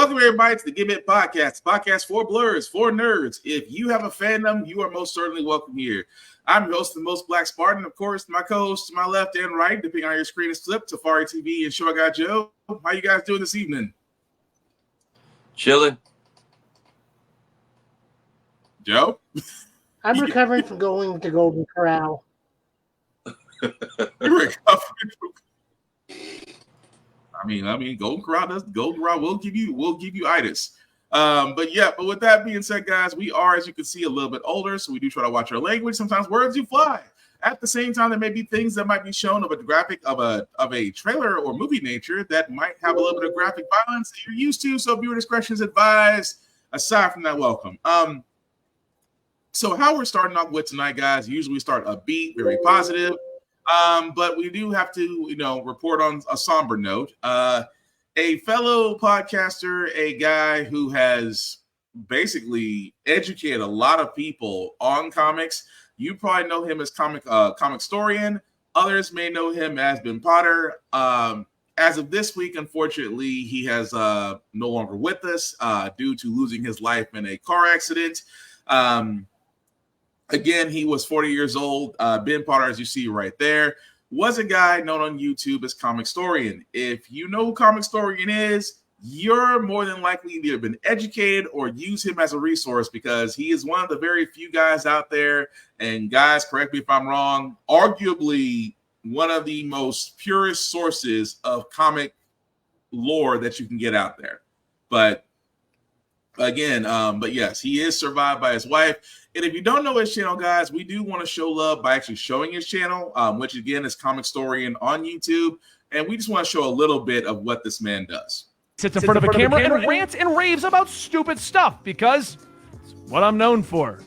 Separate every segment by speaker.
Speaker 1: Welcome, everybody, to the Give It Podcast, podcast for blurs, for nerds. If you have a fandom, you are most certainly welcome here. I'm your host, the Most Black Spartan. Of course, my co-host to my left and right, depending on your screen is flipped, Safari TV and Show I Got Joe. How you guys doing this evening?
Speaker 2: Chilling.
Speaker 1: Joe?
Speaker 3: I'm recovering from going to Golden Corral.
Speaker 1: You're recovering from... I mean, Golden Corral will give you itis. But with that being said, guys, we are, as you can see, a little bit older, so we do try to watch our language. Sometimes words do fly. At the same time, there may be things that might be shown of a graphic of a trailer or movie nature that might have a little bit of graphic violence that you're used to. So viewer discretion is advised. Aside from that, welcome. So how we're starting off with tonight, guys, usually we start upbeat, very positive. But we do have to, report on a somber note. A fellow podcaster, a guy who has basically educated a lot of people on comics. You probably know him as Comicstorian. Others may know him as Ben Potter. As of this week, unfortunately, he has no longer with us due to losing his life in a car accident. Again, he was 40 years old. Ben Potter, as you see right there, was a guy known on YouTube as Comicstorian. If you know who Comicstorian is, you're more than likely either been educated or use him as a resource because he is one of the very few guys out there. And guys, correct me if I'm wrong, arguably one of the most purest sources of comic lore that you can get out there. But yes, he is survived by his wife. And if you don't know his channel, guys, we do want to show love by actually showing his channel, which again is Comicstorian on YouTube. And we just want to show a little bit of what this man does.
Speaker 4: Sits in front of a camera and rants and raves about stupid stuff because it's what I'm known for.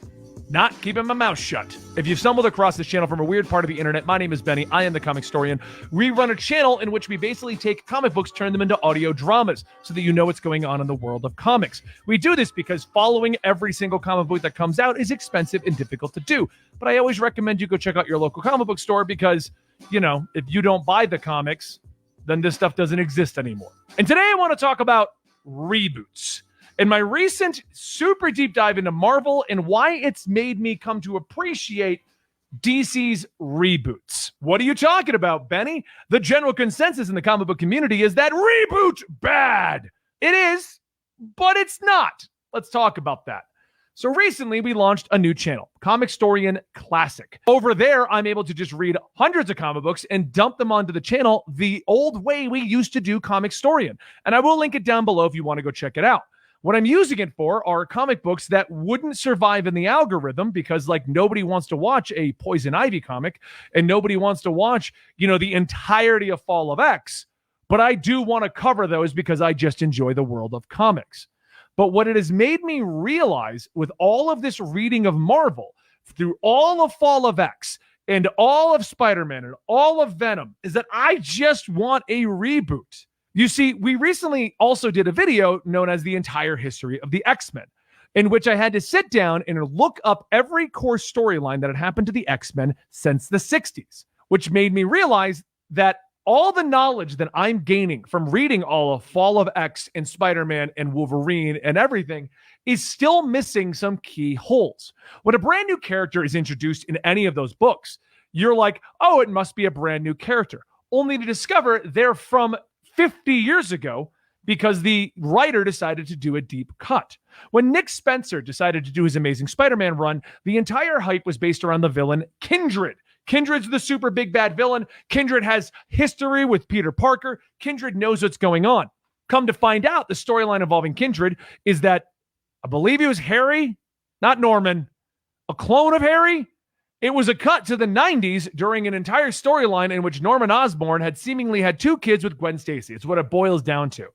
Speaker 4: Not keeping my mouth shut. If you've stumbled across this channel from a weird part of the internet, my name is Benny. I am the Comicstorian. We run a channel in which we basically take comic books, turn them into audio dramas so that you know what's going on in the world of comics. We do this because following every single comic book that comes out is expensive and difficult to do. But I always recommend you go check out your local comic book store because, if you don't buy the comics, then this stuff doesn't exist anymore. And today I want to talk about reboots. In my recent super deep dive into Marvel and why it's made me come to appreciate DC's reboots. What are you talking about, Benny? The general consensus in the comic book community is that reboot bad. It is, but it's not. Let's talk about that. So recently we launched a new channel, Comicstorian Classic. Over there, I'm able to just read hundreds of comic books and dump them onto the channel the old way we used to do Comicstorian. And I will link it down below if you want to go check it out. What I'm using it for are comic books that wouldn't survive in the algorithm because nobody wants to watch a Poison Ivy comic and nobody wants to watch, the entirety of Fall of X. But I do want to cover those because I just enjoy the world of comics. But what it has made me realize with all of this reading of Marvel through all of Fall of X and all of Spider-Man and all of Venom is that I just want a reboot. You see, we recently also did a video known as The Entire History of the X-Men, in which I had to sit down and look up every core storyline that had happened to the X-Men since the 60s, which made me realize that all the knowledge that I'm gaining from reading all of Fall of X and Spider-Man and Wolverine and everything is still missing some key holes. When a brand new character is introduced in any of those books, you're like, oh, it must be a brand new character, only to discover they're from 50 years ago because the writer decided to do a deep cut. When Nick Spencer decided to do his Amazing Spider-Man run, the entire hype was based around the villain Kindred. Kindred's the super big bad villain. Kindred has history with Peter Parker. Kindred knows what's going on. Come to find out, the storyline involving Kindred is that I believe he was Harry, not Norman, a clone of Harry. It was a cut to the 90s during an entire storyline in which Norman Osborn had seemingly had two kids with Gwen Stacy. It's what it boils down to.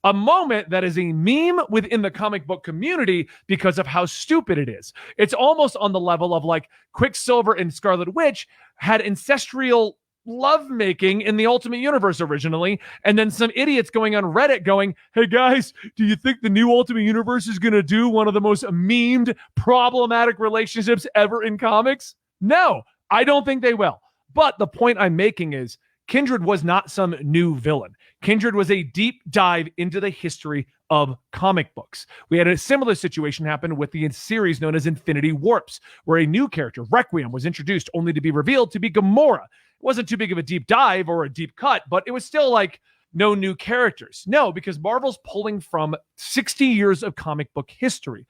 Speaker 4: A moment that is a meme within the comic book community because of how stupid it is. It's almost on the level of Quicksilver and Scarlet Witch had ancestral lovemaking in the Ultimate Universe originally, and then some idiots going on Reddit going, hey guys, do you think the new Ultimate Universe is going to do one of the most memed, problematic relationships ever in comics? No, I don't think they will. But the point I'm making is Kindred was not some new villain. Kindred was a deep dive into the history of comic books. We had a similar situation happen with the series known as Infinity Warps, where a new character, Requiem, was introduced only to be revealed to be Gamora. It wasn't too big of a deep dive or a deep cut, but it was still like no new characters. No, because Marvel's pulling from 60 years of comic book history.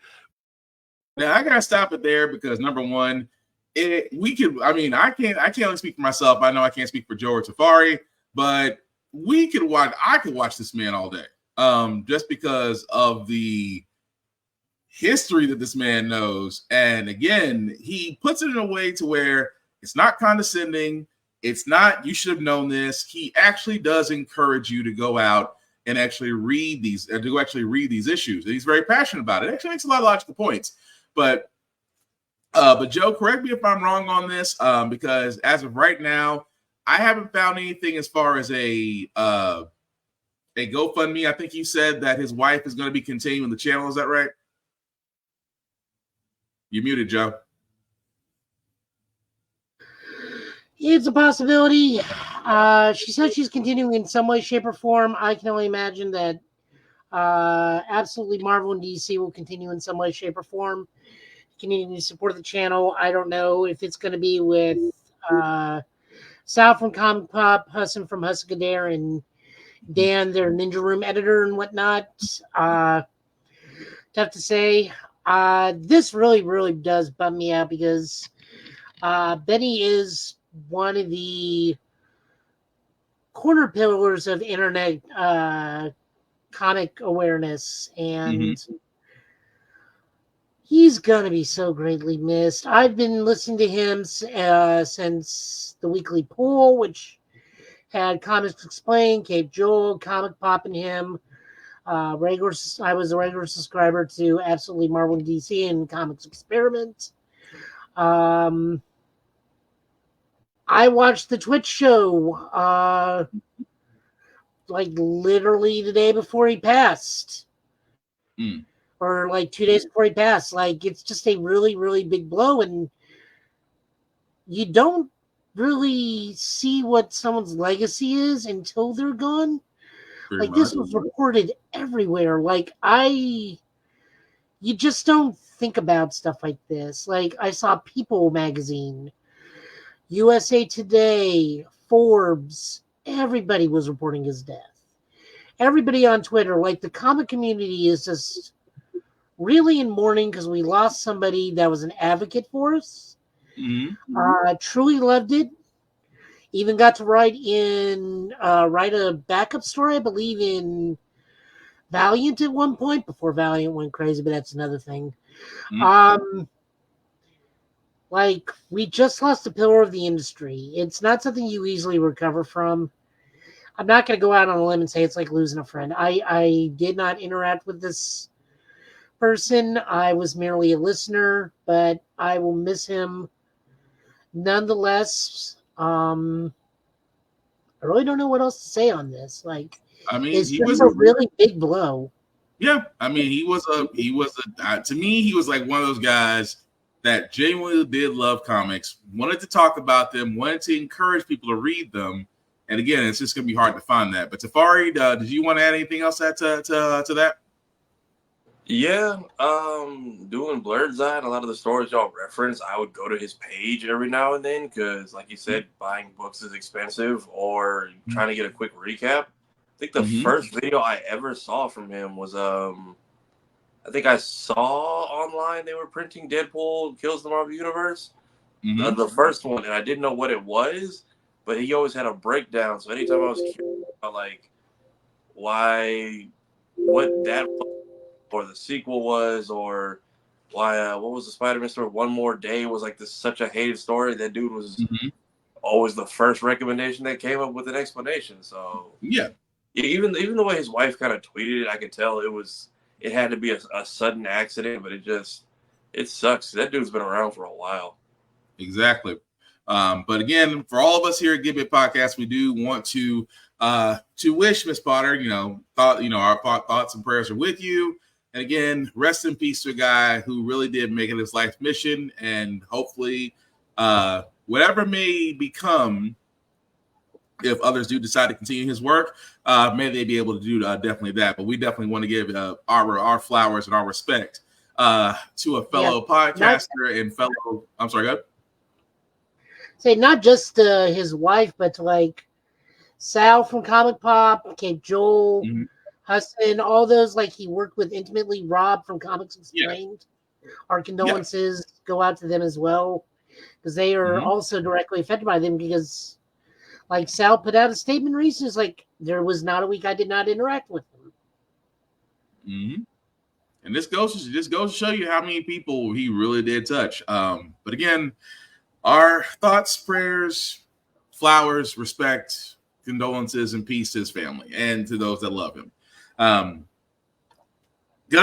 Speaker 1: Now I gotta stop it there because number one, I can't only speak for myself. I know I can't speak for Joe or Tafari, but I could watch this man all day. Just because of the history that this man knows. And again, he puts it in a way to where it's not condescending. It's not, you should have known this. He actually does encourage you to go out and actually read these issues. And he's very passionate about it. It actually makes a lot of logical points. But Joe, correct me if I'm wrong on this, because as of right now, I haven't found anything as far as a GoFundMe. I think you said that his wife is going to be continuing the channel. Is that right? You're muted, Joe.
Speaker 3: It's a possibility. She says she's continuing in some way, shape, or form. I can only imagine that absolutely Marvel and DC will continue in some way, shape, or form. Continue to support the channel. I don't know if it's going to be with Sal from Comic Pop, Hassan from Hussadare, and Dan, their Ninja Room editor and whatnot. Tough to say. This really, really does bum me out because Benny is one of the corner pillars of internet comic awareness, and he's going to be so greatly missed. I've been listening to him since the weekly pool, which had Comics Explained, Cape Joel, Comic Pop, and him. I was a regular subscriber to Absolutely Marvel and DC and Comics Experiment. I watched the Twitch show like literally the day before he passed. Or like 2 days before he passed. Like, it's just a really, really big blow, and you don't really see what someone's legacy is until they're gone. This was reported everywhere. You just don't think about stuff like this. Like, I saw People magazine, USA Today, Forbes, everybody was reporting his death. Everybody on Twitter, like, the comic community is just really in mourning because we lost somebody that was an advocate for us. Truly loved it. Even got to write a backup story, I believe, in Valiant at one point before Valiant went crazy, but that's another thing. We just lost a pillar of the industry. It's not something you easily recover from. I'm not going to go out on a limb and say it's like losing a friend. I did not interact with this person. I was merely a listener, but I will miss him nonetheless. I really don't know what else to say on this. It's just a really big blow.
Speaker 1: Yeah, I mean, he was to me, he was like one of those guys that genuinely did love comics, wanted to talk about them, wanted to encourage people to read them. And again, it's just going to be hard to find that. But Tafari, did you want to add anything else to that?
Speaker 2: Yeah, doing Blurred's Eye and a lot of the stories y'all reference, I would go to his page every now and then because, like you said, buying books is expensive, or trying to get a quick recap. I think the first video I ever saw from him was I think I saw online they were printing Deadpool Kills the Marvel Universe, the first one, and I didn't know what it was, but he always had a breakdown. So anytime I was curious about what that or the sequel was, or why what was the Spider-Man story? One More Day was such a hated story. That dude was always the first recommendation that came up with an explanation. So even the way his wife kind of tweeted it, I could tell it had to be a sudden accident, but it sucks. That dude's been around for a while.
Speaker 1: Exactly. But again, for all of us here at Give It Podcast, we do want to wish Miss Potter, our thoughts and prayers are with you. And again, rest in peace to a guy who really did make it his life mission, and hopefully whatever may become if others do decide to continue his work, may they be able to do definitely that. But we definitely want to give our flowers and our respect to a fellow podcaster and fellow. I'm sorry, go ahead.
Speaker 3: Say not just his wife, but to like Sal from Comic Pop, Cape Joel, Huston, all those like he worked with intimately. Rob from Comics Explained. Our condolences go out to them as well, because they are also directly affected by them. Because like Sal put out a statement recently, it's like there was not a week I did not interact with him.
Speaker 1: And this goes to show you how many people he really did touch. But again, our thoughts, prayers, flowers, respect, condolences, and peace to his family and to those that love him. Gonna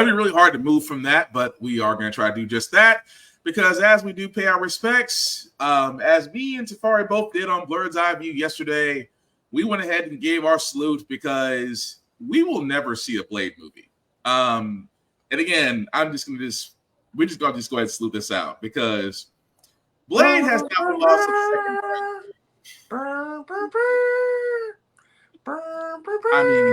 Speaker 1: be really hard to move from that, but we are going to try to do just that, because as we do pay our respects, as me and Tafari both did on Blurred's Eye View yesterday, we went ahead and gave our salute, because we will never see a Blade movie. And again, we're just going to go ahead and salute this out, because Blade has now lost its second. I mean,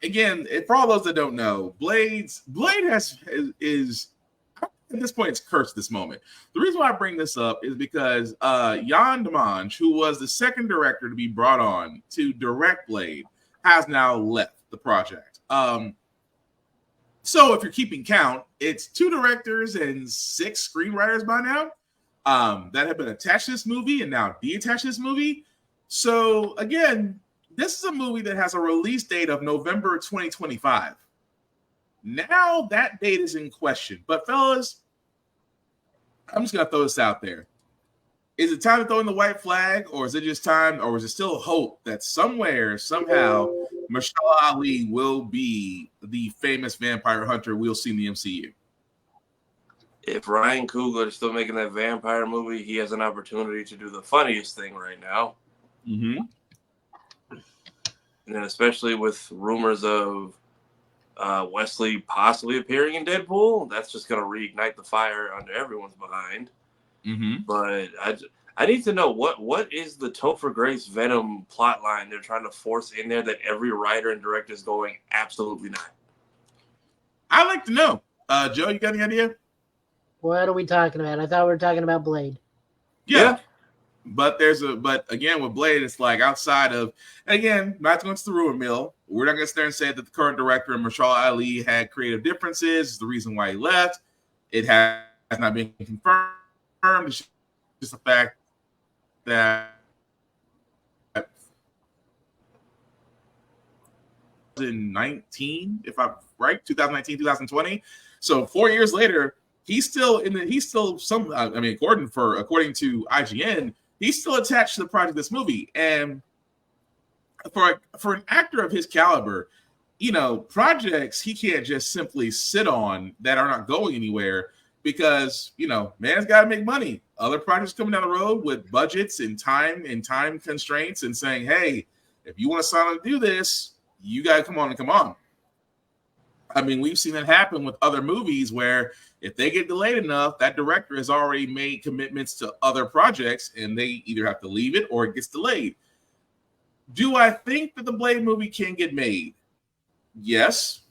Speaker 1: again, for all those that don't know, Blade is at this point, it's cursed this moment. The reason why I bring this up is because Jan Demange, who was the second director to be brought on to direct Blade, has now left the project. So if you're keeping count, it's 2 directors and 6 screenwriters by now that have been attached to this movie and now detached to this movie. So again, this is a movie that has a release date of November 2025. Now that date is in question. But fellas, I'm just going to throw this out there. Is it time to throw in the white flag, or is it just time, or is it still hope that somewhere, somehow, Mahershala Ali will be the famous vampire hunter we'll see in the MCU?
Speaker 2: If Ryan Coogler is still making that vampire movie, he has an opportunity to do the funniest thing right now. And especially with rumors of Wesley possibly appearing in Deadpool, that's just going to reignite the fire under everyone's behind. But I need to know what is the Topher Grace Venom plot line they're trying to force in there that every writer and director is going absolutely not.
Speaker 1: I'd like to know. Joe, you got any idea?
Speaker 3: What are we talking about? I thought we were talking about Blade.
Speaker 1: Yeah. But again, with Blade, it's like outside of, again, not going to the rumor mill. We're not going to sit there and say that the current director and Mahershala Ali had creative differences. Is the reason why he left. It has not been confirmed. It's just the fact that 2019, if I'm right, 2019, 2020. So 4 years later, he's still according to IGN, he's still attached to the project of this movie. And for an actor of his caliber, projects he can't just simply sit on that are not going anywhere, because man's got to make money. Other projects coming down the road with budgets and time constraints, and saying, hey, if you want to sign on to do this, you got to come on. I mean, we've seen it happen with other movies where if they get delayed enough, that director has already made commitments to other projects, and they either have to leave it or it gets delayed. Do I think that the Blade movie can get made? Yes.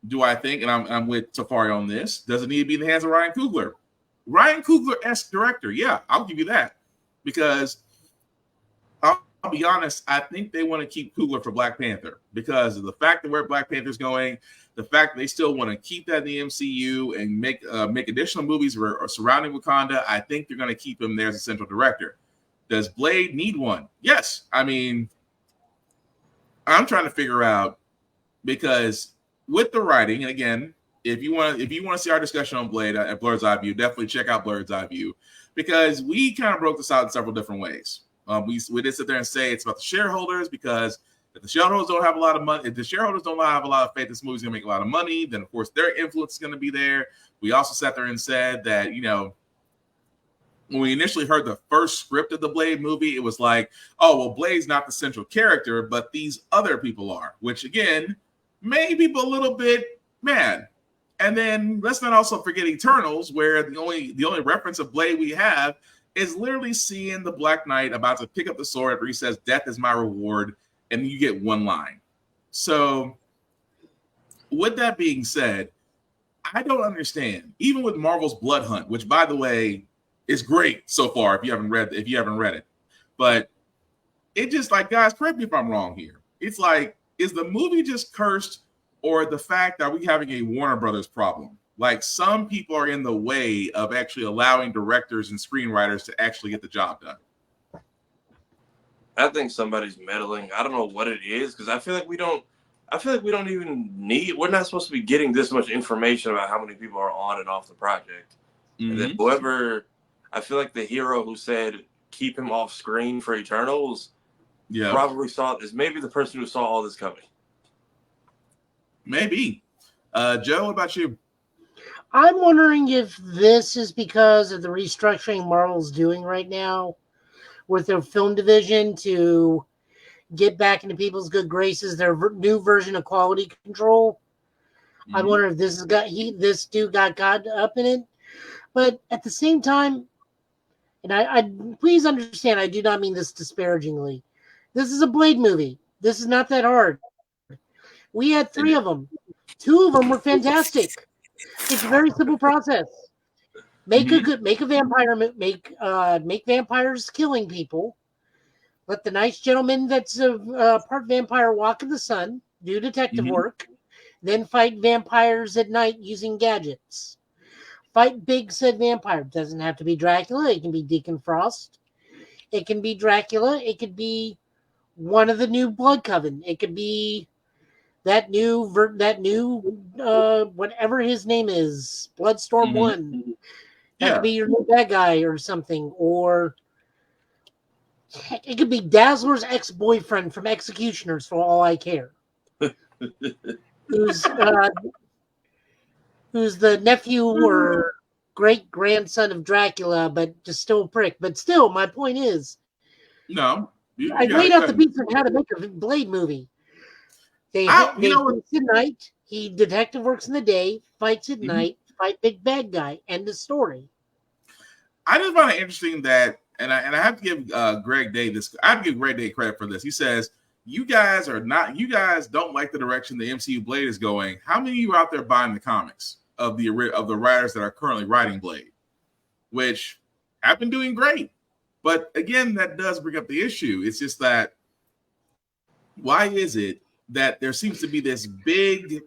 Speaker 1: Do I think, and I'm with Tafari on this, does it need to be in the hands of Ryan Coogler? Ryan Coogler-esque director, yeah, I'll give you that. Because I'll be honest, I think they want to keep Coogler for Black Panther, because of the fact that where Black Panther's going, the fact that they still want to keep that in the MCU and make additional movies surrounding Wakanda. I think they're going to keep him there as a central director. Does Blade need one? Yes. I mean, I'm trying to figure out, because with the writing, and again, if you want to see our discussion on Blade at Blurred's Eye View, definitely check out Blurred's Eye View, because we kind of broke this out in several different ways. We did sit there and say it's about the shareholders, because if the shareholders don't have a lot of money, if the shareholders don't have a lot of faith this movie's going to make a lot of money, then of course their influence is going to be there. We also sat there and said that, when we initially heard the first script of the Blade movie, it was like, oh, well, Blade's not the central character, but these other people are, which again, maybe a little bit mad. And then let's not also forget Eternals, where the only reference of Blade we have is literally seeing the Black Knight about to pick up the sword after he says, "Death is my reward," and you get one line. So, with that being said, I don't understand. Even with Marvel's Blood Hunt, which, by the way, is great so far. If you haven't read it, but it just like, guys, correct me if I'm wrong here. It's like, is the movie just cursed, or the fact that we having a Warner Brothers problem? Like, some people are in the way of actually allowing directors and screenwriters to actually get the job done.
Speaker 2: I think somebody's meddling. I don't know what it is, because I feel like we don't even need. We're not supposed to be getting this much information about how many people are on and off the project. Mm-hmm. And then whoever, I feel like the hero who said keep him off screen for Eternals, probably is maybe the person who saw all this coming.
Speaker 1: Maybe. Joe, what about you?
Speaker 3: I'm wondering if this is because of the restructuring Marvel's doing right now with their film division to get back into people's good graces, their new version of quality control. Mm-hmm. I wonder if this dude got caught up in it. But at the same time, and I please understand, I do not mean this disparagingly. This is a Blade movie. This is not that hard. We had 3 of them. 2 of them were fantastic. It's a very simple process. Make vampires killing people. Let the nice gentleman that's a part vampire walk in the sun, do detective work, then fight vampires at night using gadgets. Fight big said vampire. Doesn't have to be Dracula. It can be Deacon Frost. It can be Dracula. It could be one of the new Blood Coven. It could be that new whatever his name is, Bloodstorm 1. That could be your new bad guy or something. Or heck, it could be Dazzler's ex-boyfriend from Executioners for all I care. Who's the nephew or great-grandson of Dracula, but just still a prick. But still, my point is, I laid out the beats on how to make a Blade movie. They fights at night. He detective works in the day, fights at night, fight big bad guy, end of story.
Speaker 1: I just find it interesting that, and I have to give Greg Day this. I have to give Greg Day credit for this. He says, you guys don't like the direction the MCU Blade is going. How many of you are out there buying the comics of the writers that are currently writing Blade, which have been doing great? But again, that does bring up the issue. It's just that, why is it that there seems to be this big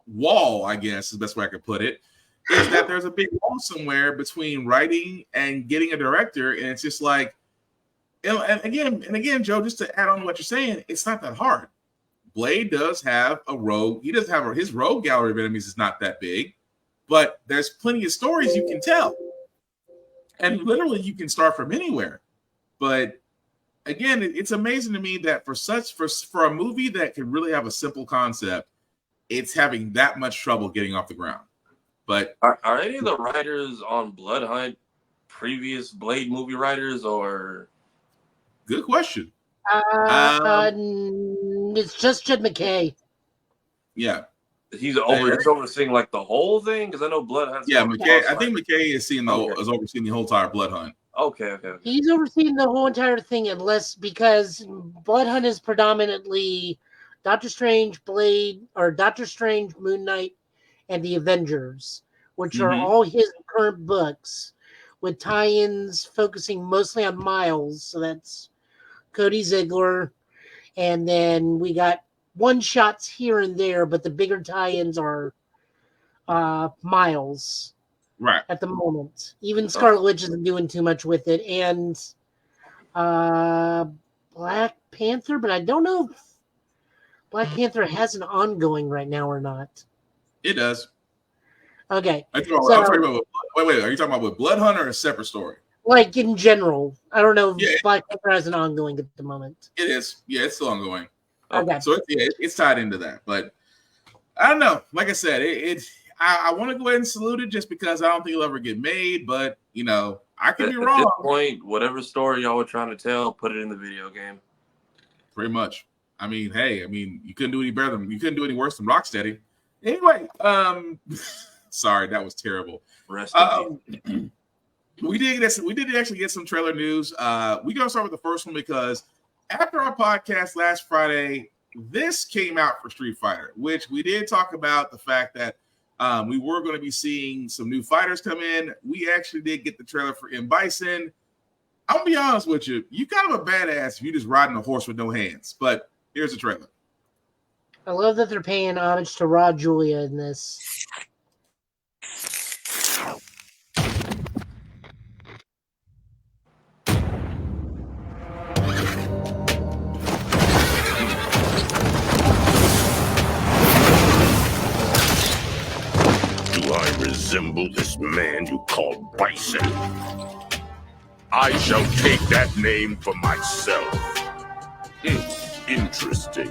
Speaker 1: wall, I guess is the best way I could put it, is that there's a big wall somewhere between writing and getting a director, and it's just like, and again, Joe, just to add on to what you're saying, it's not that hard. Blade does have a rogue. He doesn't have his rogue gallery of enemies is not that big, but there's plenty of stories you can tell, and literally you can start from anywhere. But again, it's amazing to me that for a movie that can really have a simple concept, it's having that much trouble getting off the ground. But
Speaker 2: are any of the writers on Blood Hunt previous Blade movie writers, or?
Speaker 1: Good question.
Speaker 3: It's just Jed McKay.
Speaker 1: Yeah.
Speaker 2: He's overseeing like the whole thing, because I know Blood Hunt.
Speaker 1: Yeah, McKay. I think McKay is overseeing the whole entire Blood Hunt.
Speaker 2: Okay.
Speaker 3: He's overseeing the whole entire thing, because Blood Hunt is predominantly Doctor Strange, Blade, or Doctor Strange, Moon Knight, and the Avengers, which are all his current books, with tie-ins focusing mostly on Miles. So that's Cody Ziegler, and then we got one-shots here and there, but the bigger tie-ins are Miles.
Speaker 1: Right.
Speaker 3: At the moment. Even Scarlet Witch isn't doing too much with it. And Black Panther, but I don't know if Black Panther has an ongoing right now or not.
Speaker 1: It does.
Speaker 3: Okay.
Speaker 1: Wait, are you talking about with Blood Hunt or a separate story?
Speaker 3: Like in general. I don't know if Black Panther has an ongoing at the moment.
Speaker 1: It is. Yeah, it's still ongoing.
Speaker 3: Okay.
Speaker 1: So it's tied into that. But I don't know. Like I said, I want to go ahead and salute it just because I don't think it'll ever get made, but I could be wrong.
Speaker 2: At this point, whatever story y'all were trying to tell, put it in the video game.
Speaker 1: Pretty much. I mean, hey, you couldn't do any worse than Rocksteady. Anyway, sorry, that was terrible.
Speaker 2: Rest in peace.
Speaker 1: We did actually get some trailer news. We're gonna start with the first one because after our podcast last Friday, this came out for Street Fighter, which we did talk about the fact that we were going to be seeing some new fighters come in. We actually did get the trailer for M. Bison. I'm gonna be honest with you, you kind of a badass if you just riding a horse with no hands. But here's the trailer.
Speaker 3: I love that they're paying homage to Raw Julia in this.
Speaker 5: Do I resemble this man you call Bison? I shall take that name for myself. Interesting.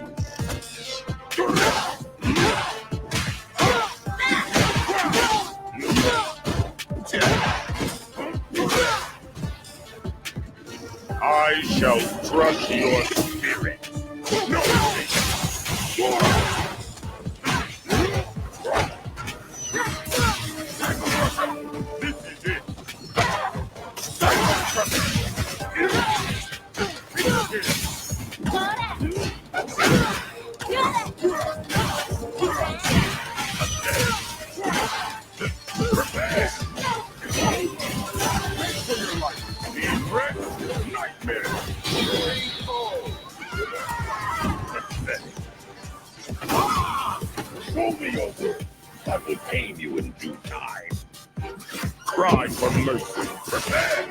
Speaker 5: I shall crush your spirit. This is it. Roll me over. I will tame you in due time. Cry for mercy. Prepare.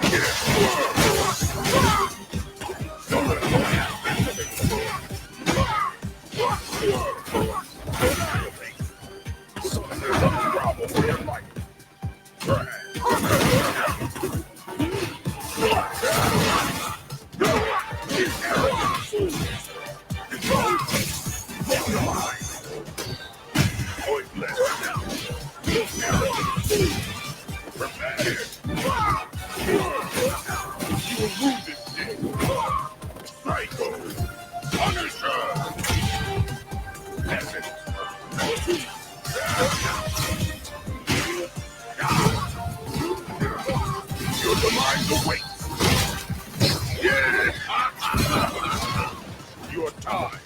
Speaker 5: Your time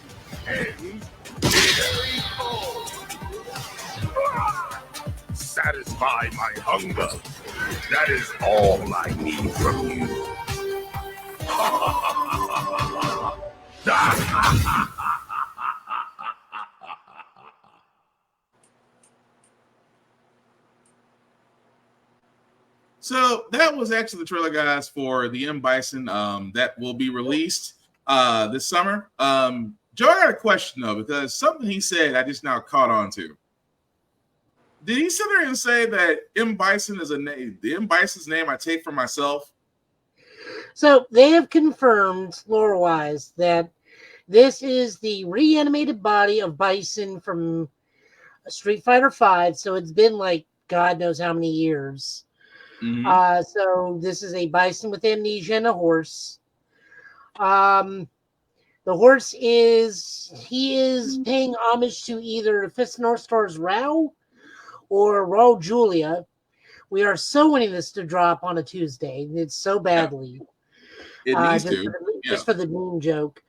Speaker 5: ends here. Satisfy my hunger. That is all I need from you.
Speaker 1: So that was actually the trailer, guys, for the M. Bison that will be released this summer. Joe, I got a question though, because something he said I just now caught on to. Did he sit there and say that M. Bison is a name? The M. Bison's name I take for myself.
Speaker 3: So they have confirmed, lore-wise, that this is the reanimated body of Bison from Street Fighter V. So it's been like God knows how many years. Mm-hmm. So this is a Bison with amnesia and a horse. The horse is paying homage to either Fist North Star's Rao or Raw Julia. We are so wanting this to drop on a Tuesday. It's so badly.
Speaker 1: It needs to.
Speaker 3: Just for the meme joke.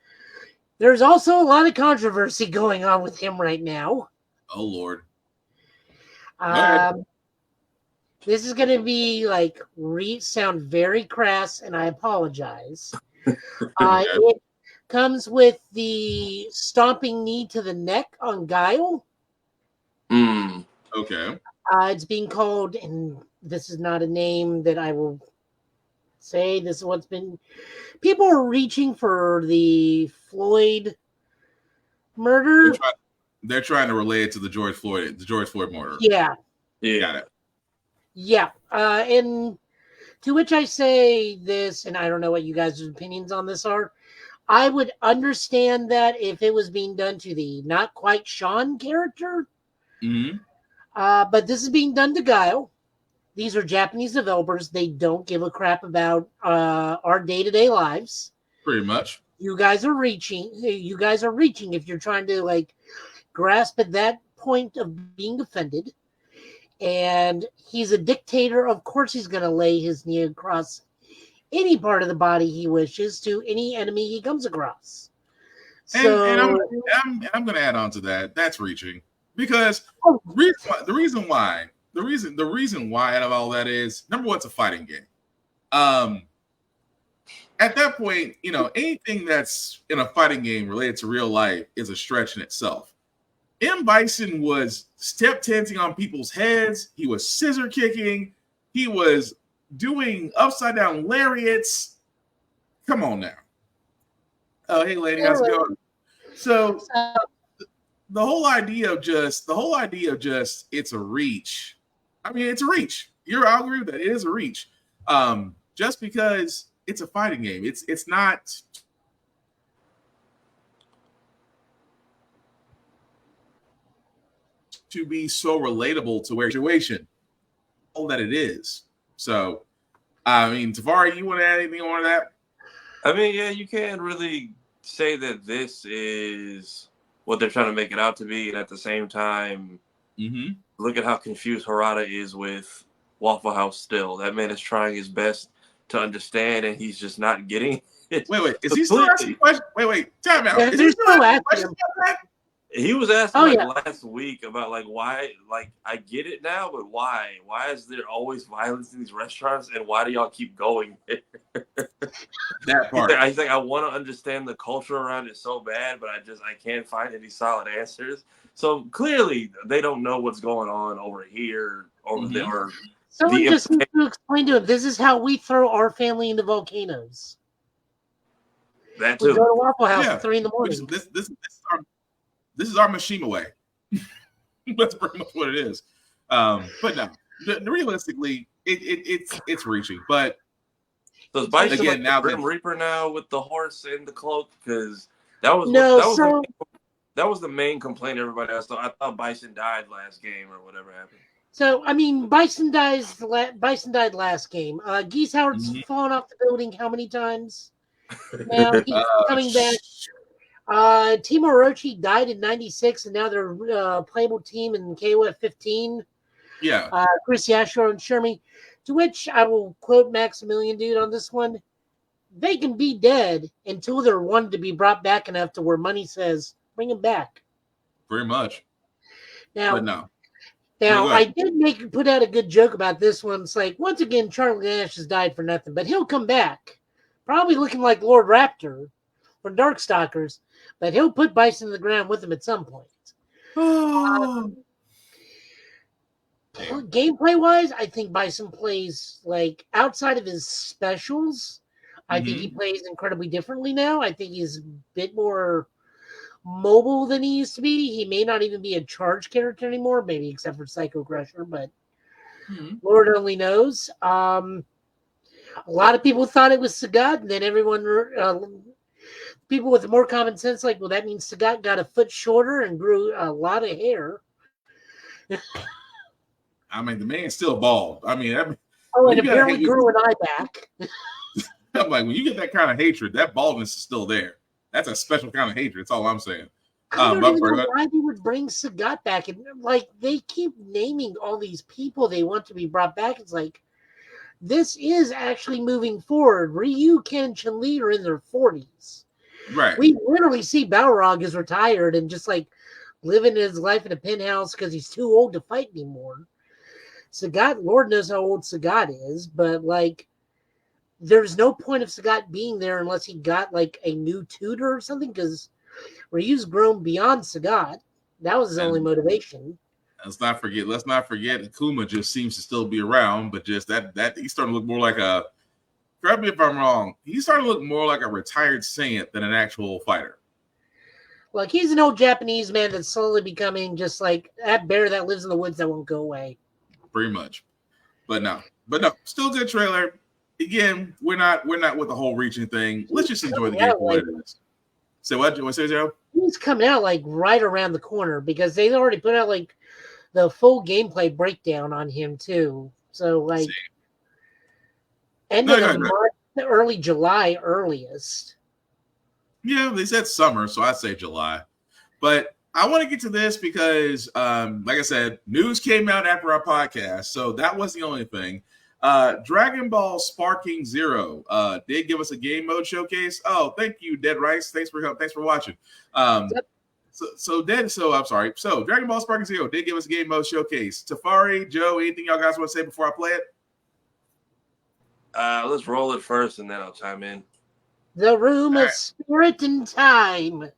Speaker 3: There's also a lot of controversy going on with him right now.
Speaker 1: Oh, Lord.
Speaker 3: This is going to be like sound very crass, and I apologize. It comes with the stomping knee to the neck on Guile.
Speaker 1: Okay.
Speaker 3: It's being called, and this is not a name that I will say. This is what's been. People are reaching for the Floyd murder.
Speaker 1: They're trying to relate it to the George Floyd murder.
Speaker 3: Yeah.
Speaker 1: Got it.
Speaker 3: Yeah. And to which I say this, and I don't know what you guys' opinions on this are. I would understand that if it was being done to the not quite Sean character.
Speaker 1: Mm-hmm.
Speaker 3: But this is being done to Guile. These are Japanese developers. They don't give a crap about our day-to-day lives.
Speaker 1: Pretty much.
Speaker 3: You guys are reaching if you're trying to like grasp at that point of being offended. And he's a dictator. Of course, he's going to lay his knee across any part of the body he wishes to any enemy he comes across. So,
Speaker 1: and I'm going to add on to that. That's reaching, because the reason why out of all that is, number one, it's a fighting game. At that point, anything that's in a fighting game related to real life is a stretch in itself. M. Bison was step tenting on people's heads. He was scissor kicking. He was doing upside down lariats. Come on now. Oh, hey, lady, how's it going? So the whole idea of just it's a reach. I mean, it's a reach. I'll agree with that. It is a reach. Just because it's a fighting game, it's not. To be so relatable to where situation, all that it is. So, I mean, Tafari, you want to add anything on to that?
Speaker 2: I mean, yeah, you can't really say that this is what they're trying to make it out to be, and at the same time, look at how confused Harada is with Waffle House still. That man is trying his best to understand, and he's just not getting it.
Speaker 1: Wait, is he still asking questions? Wait, time out. Is he still asking questions about that?
Speaker 2: He was asking last week about why, I get it now, but why? Why is there always violence in these restaurants, and why do y'all keep going?
Speaker 1: That part.
Speaker 2: He's like, I want to understand the culture around it so bad, but I can't find any solid answers. So clearly, they don't know what's going on over here, over there.
Speaker 3: Someone just needs to explain to him, this is how we throw our family into volcanoes.
Speaker 2: That too.
Speaker 3: We go to Waffle House at 3 a.m.
Speaker 1: This is our Mishima way. That's pretty much what it is. But no, realistically, it's reaching. But
Speaker 2: does Bison again now Grim Reaper now with the horse and the cloak? Because that was the main complaint everybody asked. So I thought Bison died last game or whatever happened.
Speaker 3: So I mean, Bison died last game. Geese Howard's fallen off the building how many times? Now he's coming back. Team Orochi died in 96, and now they're playable team in KO at 15.
Speaker 1: Yeah.
Speaker 3: Chris Yashiro and Shermy. To which I will quote Maximilian Dude on this one. They can be dead until they're wanted to be brought back enough to where money says, bring them back.
Speaker 1: Very much.
Speaker 3: Now, I did put out a good joke about this one. It's like, once again, Charlie Nash has died for nothing, but he'll come back. Probably looking like Lord Raptor for Darkstalkers, but he'll put Bison in the ground with him at some point. Gameplay-wise, I think Bison plays, outside of his specials, I think he plays incredibly differently now. I think he's a bit more mobile than he used to be. He may not even be a charge character anymore, maybe except for Psycho Crusher, but Lord only knows. A lot of people thought it was Sagat, and then people with more common sense, well, that means Sagat got a foot shorter and grew a lot of hair.
Speaker 1: I mean, the man's still bald. I mean,
Speaker 3: and it barely grew an eye back.
Speaker 1: I'm like, when you get that kind of hatred, that baldness is still there. That's a special kind of hatred. That's all I'm saying.
Speaker 3: I don't even know why they would bring Sagat back. And they keep naming all these people they want to be brought back. It's like, this is actually moving forward. Ryu, Ken, and Chun-Li are in their 40s.
Speaker 1: Right.
Speaker 3: We literally see Balrog is retired and just living his life in a penthouse because he's too old to fight anymore. Sagat, Lord knows how old Sagat is, but there's no point of Sagat being there unless he got a new tutor or something, because Ryu's grown beyond Sagat. That was his only motivation.
Speaker 1: Let's not forget Akuma just seems to still be around, but just that he's starting to look more like a, correct me if I'm wrong, he's starting to look more like a retired saint than an actual fighter.
Speaker 3: He's an old Japanese man that's slowly becoming just like that bear that lives in the woods that won't go away.
Speaker 1: Pretty much. But no, still good trailer. Again, we're not with the whole reaching thing. Let's just enjoy the game for what it is. So what say, Joe?
Speaker 3: He's coming out right around the corner, because they already put out the full gameplay breakdown on him too. So end of the month, early July earliest.
Speaker 1: Yeah, they said summer, so I say July. But I want to get to this because, like I said, news came out after our podcast, so that was the only thing. Dragon Ball Sparking Zero did give us a game mode showcase. Oh, thank you, Dead Rice. Thanks for watching. So Dragon Ball Sparking Zero did give us a game mode showcase. Tafari, Joe, anything y'all guys want to say before I play it?
Speaker 2: Let's roll it first, and then I'll chime in.
Speaker 3: The room of spirit and time.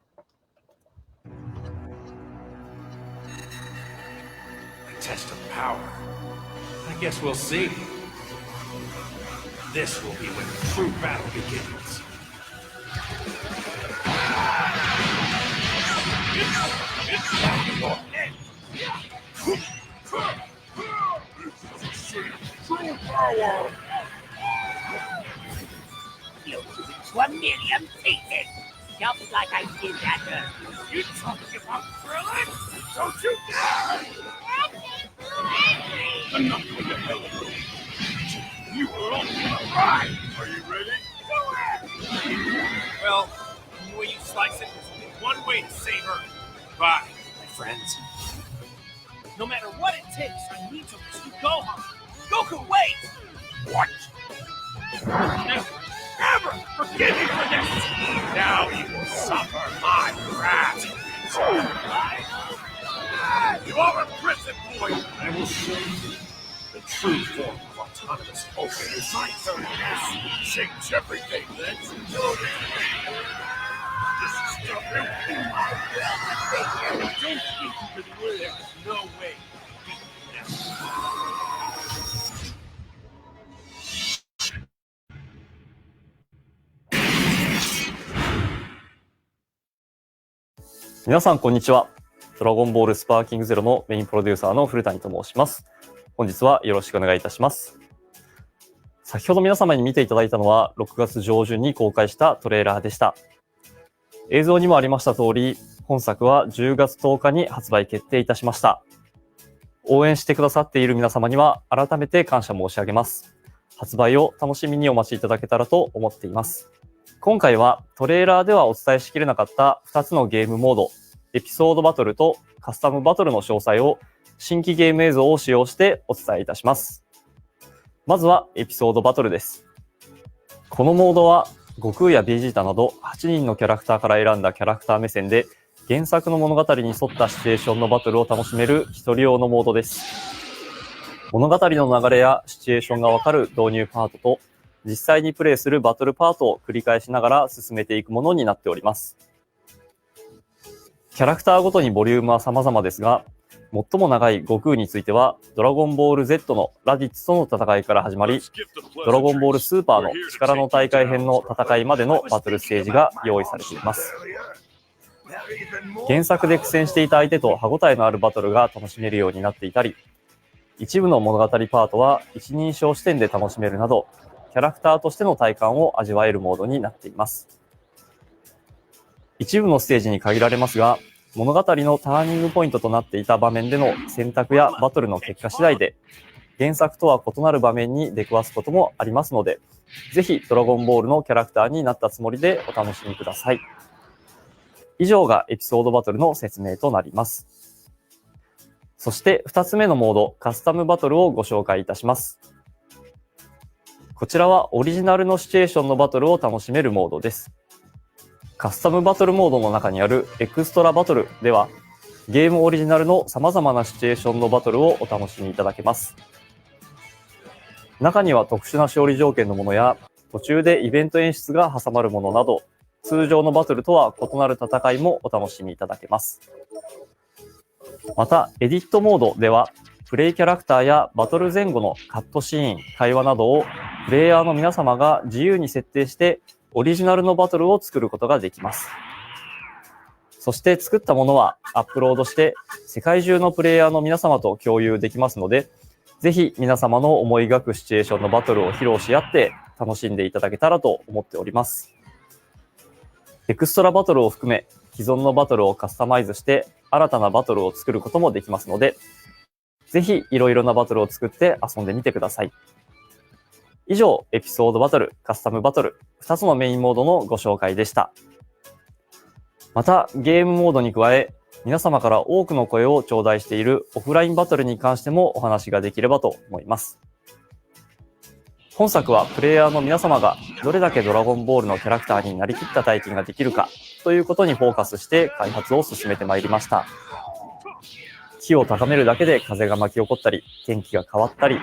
Speaker 5: A test of power. I guess we'll see. This will be when the true battle begins. It's your end. This is true power.
Speaker 6: You to a million pieces, just like I did that.
Speaker 5: You talking about thrilling? Don't you dare! Enough with the hell. You were on the ride. Are you ready? Well, the way you slice it, there's only one way to save Earth. Bye, my friends. No matter what it takes, I need to rescue Gohan. Goku, wait! What? Never, ever forgive me for this! Now you will suffer my wrath. You are a prison boy. I will show you the true form of autonomous hope. It's my turn. Change everything. Let's do it. This is stuff you don't think you can live. No way.
Speaker 7: 皆さんこんにちは。ドラゴンボールスパーキングゼロのメインプロデューサーの古谷と申します。本日はよろしくお願いいたします。先ほど皆様に見ていただいたのは6月上旬に公開したトレーラーでした。映像にもありました通り、本作は10月10日に発売決定いたしました。応援してくださっている皆様には改めて感謝申し上げます。発売を楽しみにお待ちいただけたらと思っています。今回はトレーラーではお伝えしきれなかった2つのゲームモード、エピソードバトルとカスタムバトルの詳細を新規ゲーム映像を使用してお伝えいたします。まずはエピソードバトルです。このモードは悟空やベジータなど8人のキャラクターから選んだキャラクター目線で原作の物語に沿ったシチュエーションのバトルを楽しめる一人用のモードです。物語の流れやシチュエーションがわかる導入パートと実際にプレイするバトルパートを繰り返しながら進めていくものになっております。キャラクターごとにボリュームは様々ですが、最も長い悟空については、ドラゴンボール Z のラディッツとの戦いから始まり、ドラゴンボールスーパーの力の大会編の戦いまでのバトルステージが用意されています。原作で苦戦していた相手と歯応えのあるバトルが楽しめるようになっていたり、一部の物語パートは一人称視点で楽しめるなど、キャラクターとしての体感を味わえるモードになっています。一部のステージに限られますが、物語のターニングポイントとなっていた場面での選択やバトルの結果次第で、原作とは異なる場面に出くわすこともありますので、ぜひドラゴンボールのキャラクターになったつもりでお楽しみください。以上がエピソードバトルの説明となります。そして2つ目のモード、カスタムバトルをご紹介いたします。こちらはオリジナルのシチュエーションのバトルを楽しめるモードです。カスタムバトルモードの中にあるエクストラバトルでは、ゲームオリジナルの様々なシチュエーションのバトルをお楽しみいただけます。中には特殊な勝利条件のものや、途中でイベント演出が挟まるものなど、通常のバトルとは異なる戦いもお楽しみいただけます。また、エディットモードでは、プレイキャラクターやバトル前後のカットシーン、会話などをプレイヤーの皆様が自由に設定してオリジナルのバトルを作ることができます。そして作ったものはアップロードして世界中のプレイヤーの皆様と共有できますので、ぜひ皆様の思い描くシチュエーションのバトルを披露し合って楽しんでいただけたらと思っております。エクストラバトルを含め既存のバトルをカスタマイズして新たなバトルを作ることもできますので、ぜひいろいろなバトルを作って遊んでみてください。以上、エピソードバトル、カスタムバトル、2つのメインモードのご紹介でした。また、ゲームモードに加え、皆様から多くの声を頂戴しているオフラインバトルに関してもお話ができればと思います。本作はプレイヤーの皆様がどれだけドラゴンボールのキャラクターになりきった体験ができるかということにフォーカスして開発を進めてまいりました。気を高めるだけで風が巻き起こったり、天気が変わったり、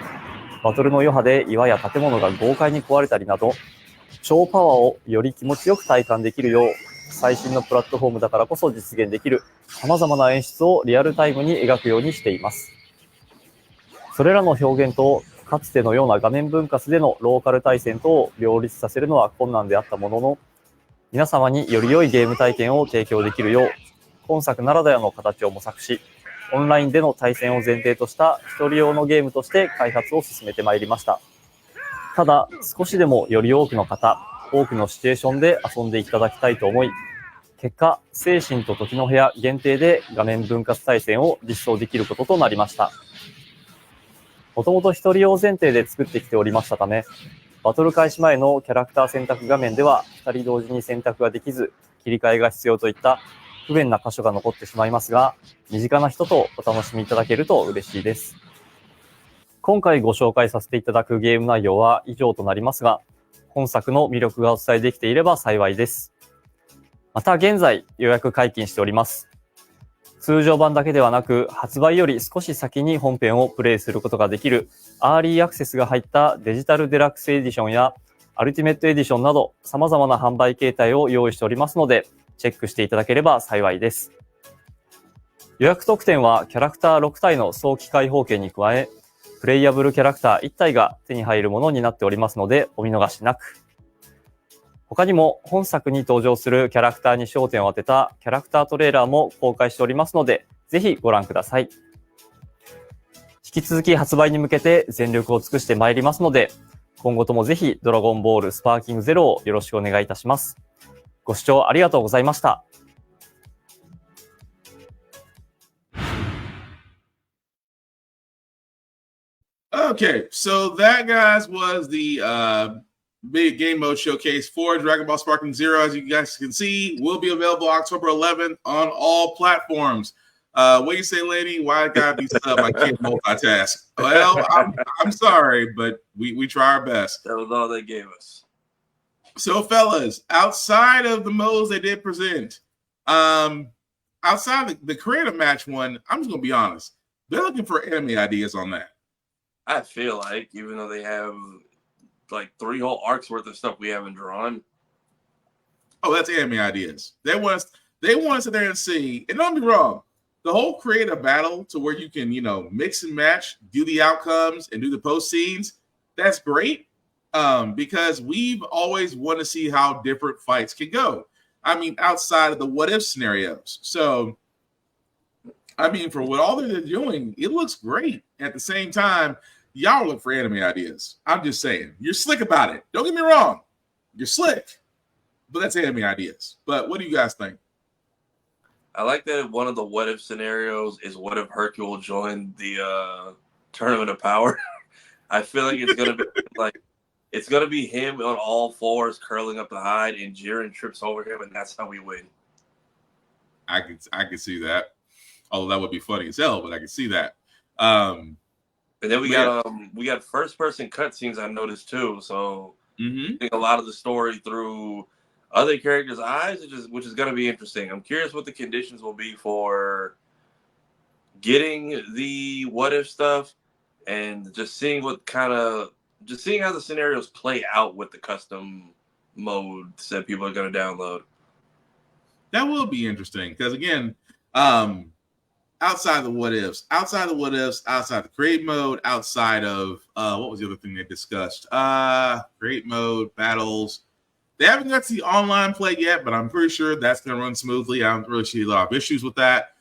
Speaker 7: バトルの余波で岩や建物が豪快に壊れたりなど、超パワーをより気持ちよく体感できるよう、最新のプラットフォームだからこそ実現できる様々な演出をリアルタイムに描くようにしています。それらの表現とかつてのような画面分割でのローカル対戦とを両立させるのは困難であったものの、皆様により良いゲーム体験を提供できるよう、今作ならではの形を模索し、オンラインでの対戦を前提とした一人用のゲームとして開発を進めてまいりました。ただ、少しでもより多くの方、多くのシチュエーションで遊んでいただきたいと思い、結果、精神と時の部屋限定で画面分割対戦を実装できることとなりました。もともと一人用前提で作ってきておりましたため、バトル開始前のキャラクター選択画面では二人同時に選択ができず、切り替えが必要といった不便な箇所が残ってしまいますが、身近な人とお楽しみいただけると嬉しいです。今回ご紹介させていただくゲーム内容は以上となりますが、本作の魅力がお伝えできていれば幸いです。また現在予約解禁しております。通常版だけではなく、発売より少し先に本編をプレイすることができるアーリーアクセスが入ったデジタルデラックスエディションやアルティメットエディションなど様々な販売形態を用意しておりますので、チェックしていただければ幸いです。予約特典はキャラクター6体の早期開放券に加え、プレイヤブルキャラクター1体が手に入るものになっておりますので、お見逃しなく。他にも本作に登場するキャラクターに焦点を当てたキャラクタートレーラーも公開しておりますので、ぜひご覧ください。引き続き発売に向けて全力を尽くしてまいりますので、今後ともぜひドラゴンボールスパーキングゼロをよろしくお願いいたします。ご視聴ありがとうございました。
Speaker 1: Okay, so that, guys, was the big game mode showcase for Dragon Ball Sparking Zero. As you guys can see, will be available October 11th on all platforms. What do you say, lady? Why gotta be sub? I can't multitask. Well, I'm sorry, but we try our best.
Speaker 2: That was all they gave us.
Speaker 1: So, fellas, outside of the modes they did present, outside the creative match one, I'm just gonna be honest. They're looking for anime ideas on that.
Speaker 2: I feel like, even though they have like 3 whole arcs worth of stuff we haven't drawn.
Speaker 1: Oh, that's anime ideas. They want to sit there and see. And don't be wrong, the whole creative battle to where you can, mix and match, do the outcomes, and do the post scenes. That's great. Because we've always wanted to see how different fights can go. I mean, outside of the what if scenarios. So, I mean, for what all they're doing, it looks great. At the same time, y'all look for anime ideas. I'm just saying, you're slick about it. Don't get me wrong, you're slick, but that's anime ideas. But what do you guys think?
Speaker 2: I like that one of the what if scenarios is what if Hercule joined the Tournament of Power. I feel like it's gonna be it's gonna be him on all fours curling up the hide, and Jiren trips over him, and that's how we win.
Speaker 1: I could see that. Although that would be funny as hell, but I can see that. And
Speaker 2: then we got first person cutscenes I noticed too. So I think a lot of the story through other characters' eyes, which is going to be interesting. I'm curious what the conditions will be for getting the what if stuff, and just seeing how the scenarios play out with the custom modes that people are going to download.
Speaker 1: That will be interesting because again, outside the what ifs, outside the create mode, outside of what was the other thing they discussed? Create mode, battles. They haven't got to the online play yet, but I'm pretty sure that's going to run smoothly. I don't really see a lot of issues with that.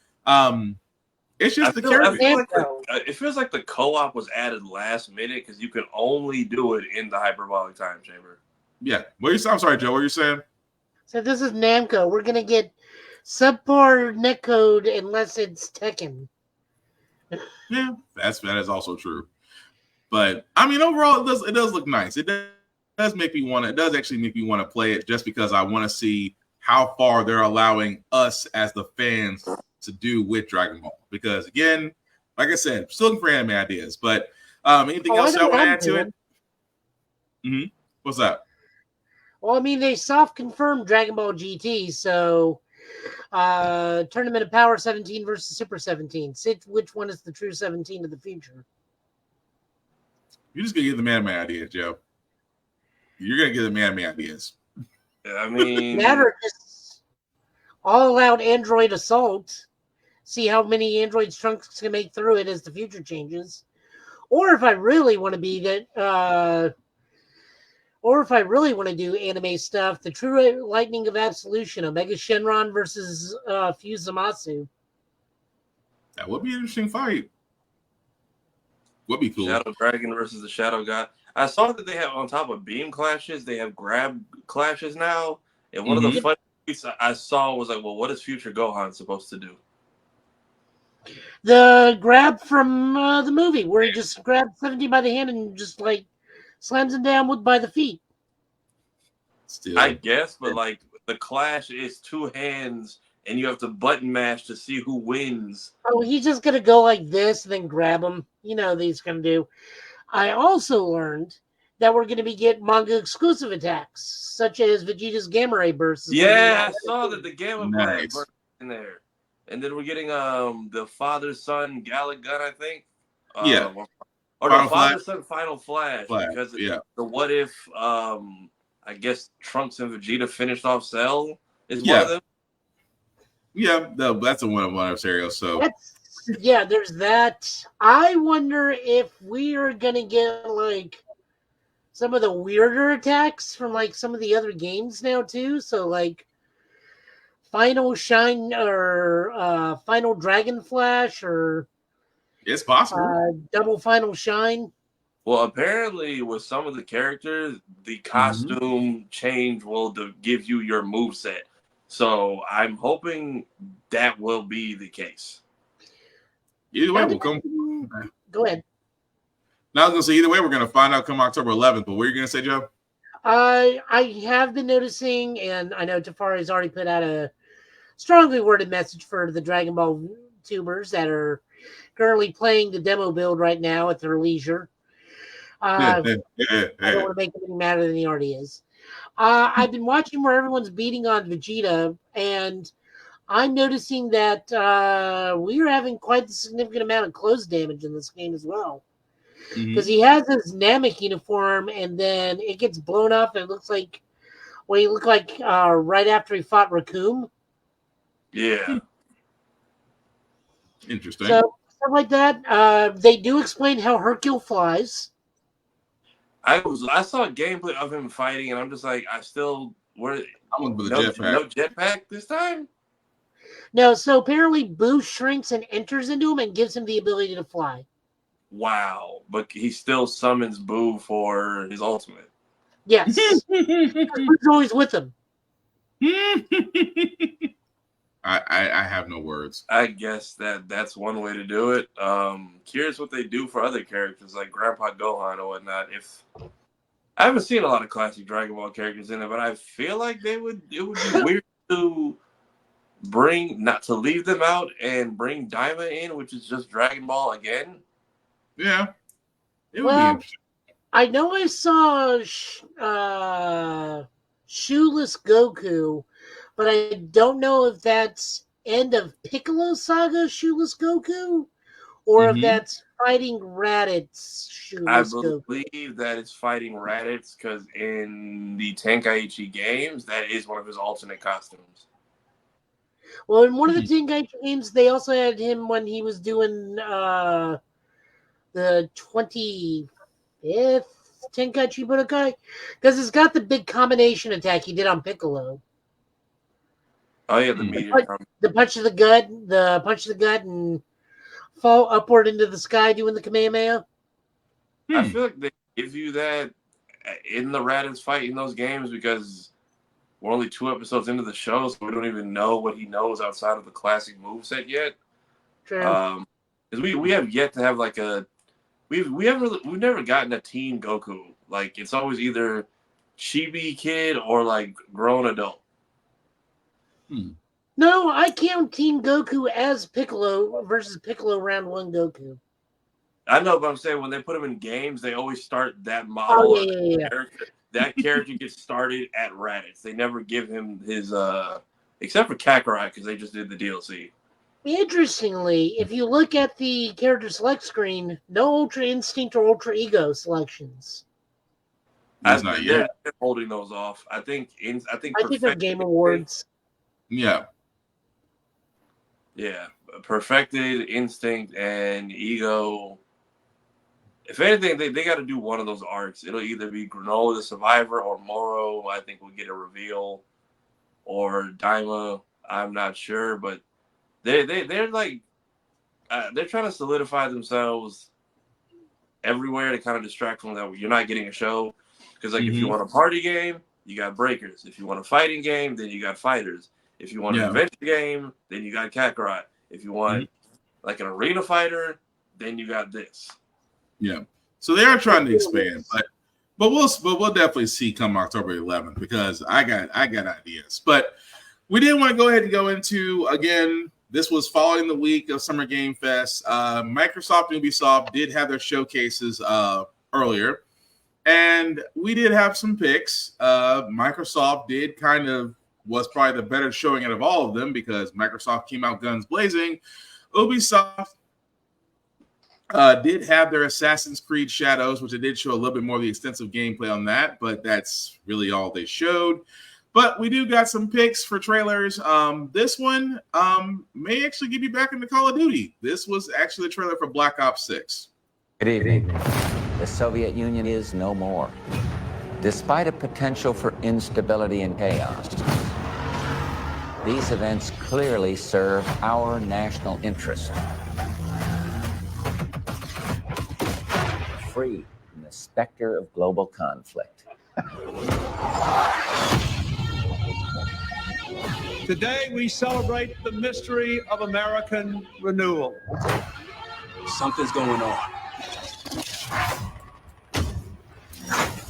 Speaker 1: It's just
Speaker 2: it feels like the co-op was added last minute because you can only do it in the hyperbolic time chamber.
Speaker 1: Yeah. I'm sorry, Joe. What are you saying?
Speaker 3: So this is Namco. We're going to get subpar netcode unless it's Tekken.
Speaker 1: Yeah, that is also true. But I mean, overall, it does look nice. It does make me want to. It does actually make me want to play it just because I want to see how far they're allowing us as the fans to do with Dragon Ball. Because again, like I said, still looking for anime ideas. But anything else I want to add to it? Mm-hmm. What's that?
Speaker 3: Well, I mean, they soft confirmed Dragon Ball GT, so Tournament of Power 17 versus Super 17. Which one is the true 17 of the future?
Speaker 1: You're just gonna give the man ideas, Joe. You're gonna give the man ideas.
Speaker 2: I mean,
Speaker 3: that or just all-out Android assault. See how many androids Trunks can make through it as the future changes. Or if I really want to be that, or if I really want to do anime stuff, the True Lightning of Absolution, Omega Shenron versus Fuse Zamasu.
Speaker 1: That would be an interesting fight. Would be cool.
Speaker 2: Shadow Dragon versus the Shadow God. I saw that they have, on top of beam clashes, they have grab clashes now. And one of the funny tweets I saw was like, well, what is Future Gohan supposed to do?
Speaker 3: The grab from the movie where he just grabs 17 by the hand and just like slams him down by the feet.
Speaker 1: Still.
Speaker 2: I guess, but like the clash is two hands and you have to button mash to see who wins.
Speaker 3: Oh, he's just going to go like this and then grab him. You know what he's going to do. I also learned that we're going to be getting manga exclusive attacks, such as Vegeta's Gamma Ray burst.
Speaker 2: Yeah, I saw that the Gamma Ray burst in there. And then we're getting the father-son Gallic gun, I think.
Speaker 1: Yeah.
Speaker 2: Or the father-son Final Flash. Because
Speaker 1: yeah.
Speaker 2: The what if, I guess, Trunks and Vegeta finished off Cell is one of them.
Speaker 1: Yeah, that's a one-of scenarios. So
Speaker 3: there's that. I wonder if we are gonna get like some of the weirder attacks from like some of the other games now too. So like Final Shine or Final Dragon Flash or
Speaker 1: it's possible.
Speaker 3: Double Final Shine.
Speaker 2: Well, apparently with some of the characters, the costume change will give you your moveset. So I'm hoping that will be the case.
Speaker 1: Either way, we'll come.
Speaker 3: Go ahead.
Speaker 1: Now I was gonna say either way, we're gonna find out come October 11th. But what are you gonna say, Joe?
Speaker 3: I have been noticing, and I know Tafari's already put out a strongly worded message for the Dragon Ball tubers that are currently playing the demo build right now at their leisure. I don't want to make him any madder than he already is. I've been watching where everyone's beating on Vegeta, and I'm noticing that we are having quite a significant amount of close damage in this game as well. Because he has his Namek uniform, and then it gets blown up, and it looks like what he looked like right after he fought Raccoon.
Speaker 2: Yeah.
Speaker 1: Interesting.
Speaker 3: So, stuff like that. They do explain how Hercule flies.
Speaker 2: I saw a gameplay of him fighting, and I'm just like, I'm looking for the jetpack. No jetpack this time?
Speaker 3: No, so apparently Boo shrinks and enters into him and gives him the ability to fly.
Speaker 2: Wow. But he still summons Boo for his ultimate.
Speaker 3: Yes. Boo's always with him.
Speaker 1: I have no words.
Speaker 2: I guess that's one way to do it. Curious what they do for other characters like Grandpa Gohan or whatnot. I haven't seen a lot of classic Dragon Ball characters in it, but I feel like it would be weird to not to leave them out and bring Daima in, which is just Dragon Ball again.
Speaker 1: Yeah, it would be interesting.
Speaker 3: I know I saw Shoeless Goku, but I don't know if that's end of Piccolo Saga Shoeless Goku, or if that's fighting Raditz Shoeless Goku.
Speaker 2: I believe that it's fighting Raditz because in the Tenkaichi games, that is one of his alternate costumes.
Speaker 3: Well, in one of the Tenkaichi games, they also had him when he was doing the 25th Tenkaichi Budokai, because it's got the big combination attack he did on Piccolo.
Speaker 2: Oh yeah, the
Speaker 3: punch of the gut, and fall upward into the sky doing the Kamehameha.
Speaker 2: I feel like they give you that in the Raditz fight in those games because we're only 2 episodes into the show, so we don't even know what he knows outside of the classic moveset yet.
Speaker 3: True.
Speaker 2: Because we have yet to have like we've never gotten a teen Goku. Like it's always either chibi kid or like grown adult.
Speaker 3: No, No, I count Team Goku as Piccolo versus Piccolo Round 1 Goku.
Speaker 2: I know, but I'm saying when they put him in games, they always start that model.
Speaker 3: Oh, yeah.
Speaker 2: Character. That character gets started at Raditz. They never give him his, except for Kakarot, because they just did the DLC.
Speaker 3: Interestingly, if you look at the character select screen, no Ultra Instinct or Ultra Ego selections.
Speaker 2: They're holding those off. I think
Speaker 3: they're Game Awards.
Speaker 1: Yeah.
Speaker 2: Yeah. Perfected, Instinct, and Ego. If anything, they got to do one of those arcs. It'll either be Granola the Survivor or Moro. I think we'll get a reveal. Or Daima. I'm not sure, but they're like they're trying to solidify themselves everywhere to kind of distract from that. You're not getting a show because if you want a party game, you got Breakers. If you want a fighting game, then you got Fighters. If you want an adventure game, then you got Kakarot. If you want like an arena fighter, then you got this.
Speaker 1: Yeah. So they are trying to expand, but we'll definitely see come October 11th because I got ideas. But we did want to go ahead and go into, again, this was following the week of Summer Game Fest. Microsoft and Ubisoft did have their showcases earlier, and we did have some picks. Microsoft did was probably the better showing out of all of them because Microsoft came out guns blazing. Ubisoft did have their Assassin's Creed Shadows, which they did show a little bit more of the extensive gameplay on that, but that's really all they showed. But we do got some picks for trailers. This one may actually get you back into Call of Duty. This was actually the trailer for Black Ops 6.
Speaker 8: Good evening. The Soviet Union is no more. Despite a potential for instability and chaos, these events clearly serve our national interest. Free from the specter of global conflict.
Speaker 9: Today, we celebrate the mystery of American renewal.
Speaker 5: Something's going on.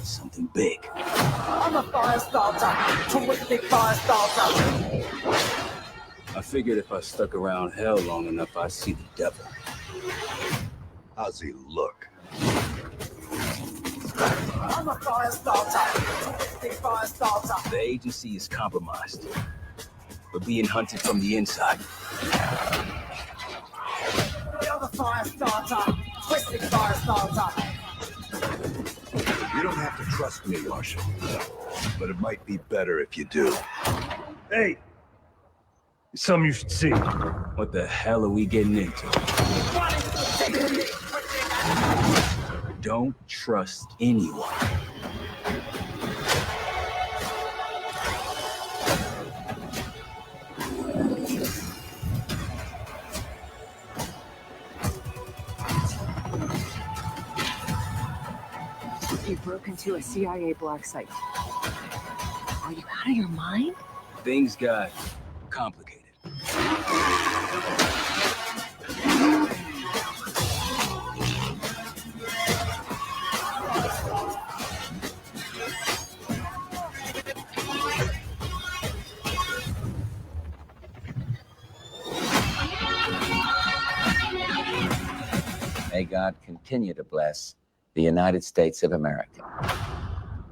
Speaker 5: Something big.
Speaker 6: I'm a fire starter. Terrific fire starter.
Speaker 5: I figured if I stuck around hell long enough, I'd see the devil. How's he look?
Speaker 6: I'm a fire starter. Terrific fire starter.
Speaker 5: The agency is compromised. We're being hunted from the inside.
Speaker 6: You're the fire starter. Terrific fire starter.
Speaker 10: You don't have to trust me, Marshal, but it might be better if you do.
Speaker 9: Hey, it's something you should see.
Speaker 5: What the hell are we getting into? Don't trust anyone.
Speaker 11: You broke into a CIA black site. Are you out of your mind?
Speaker 5: Things got complicated.
Speaker 8: May God continue to bless the United States of America.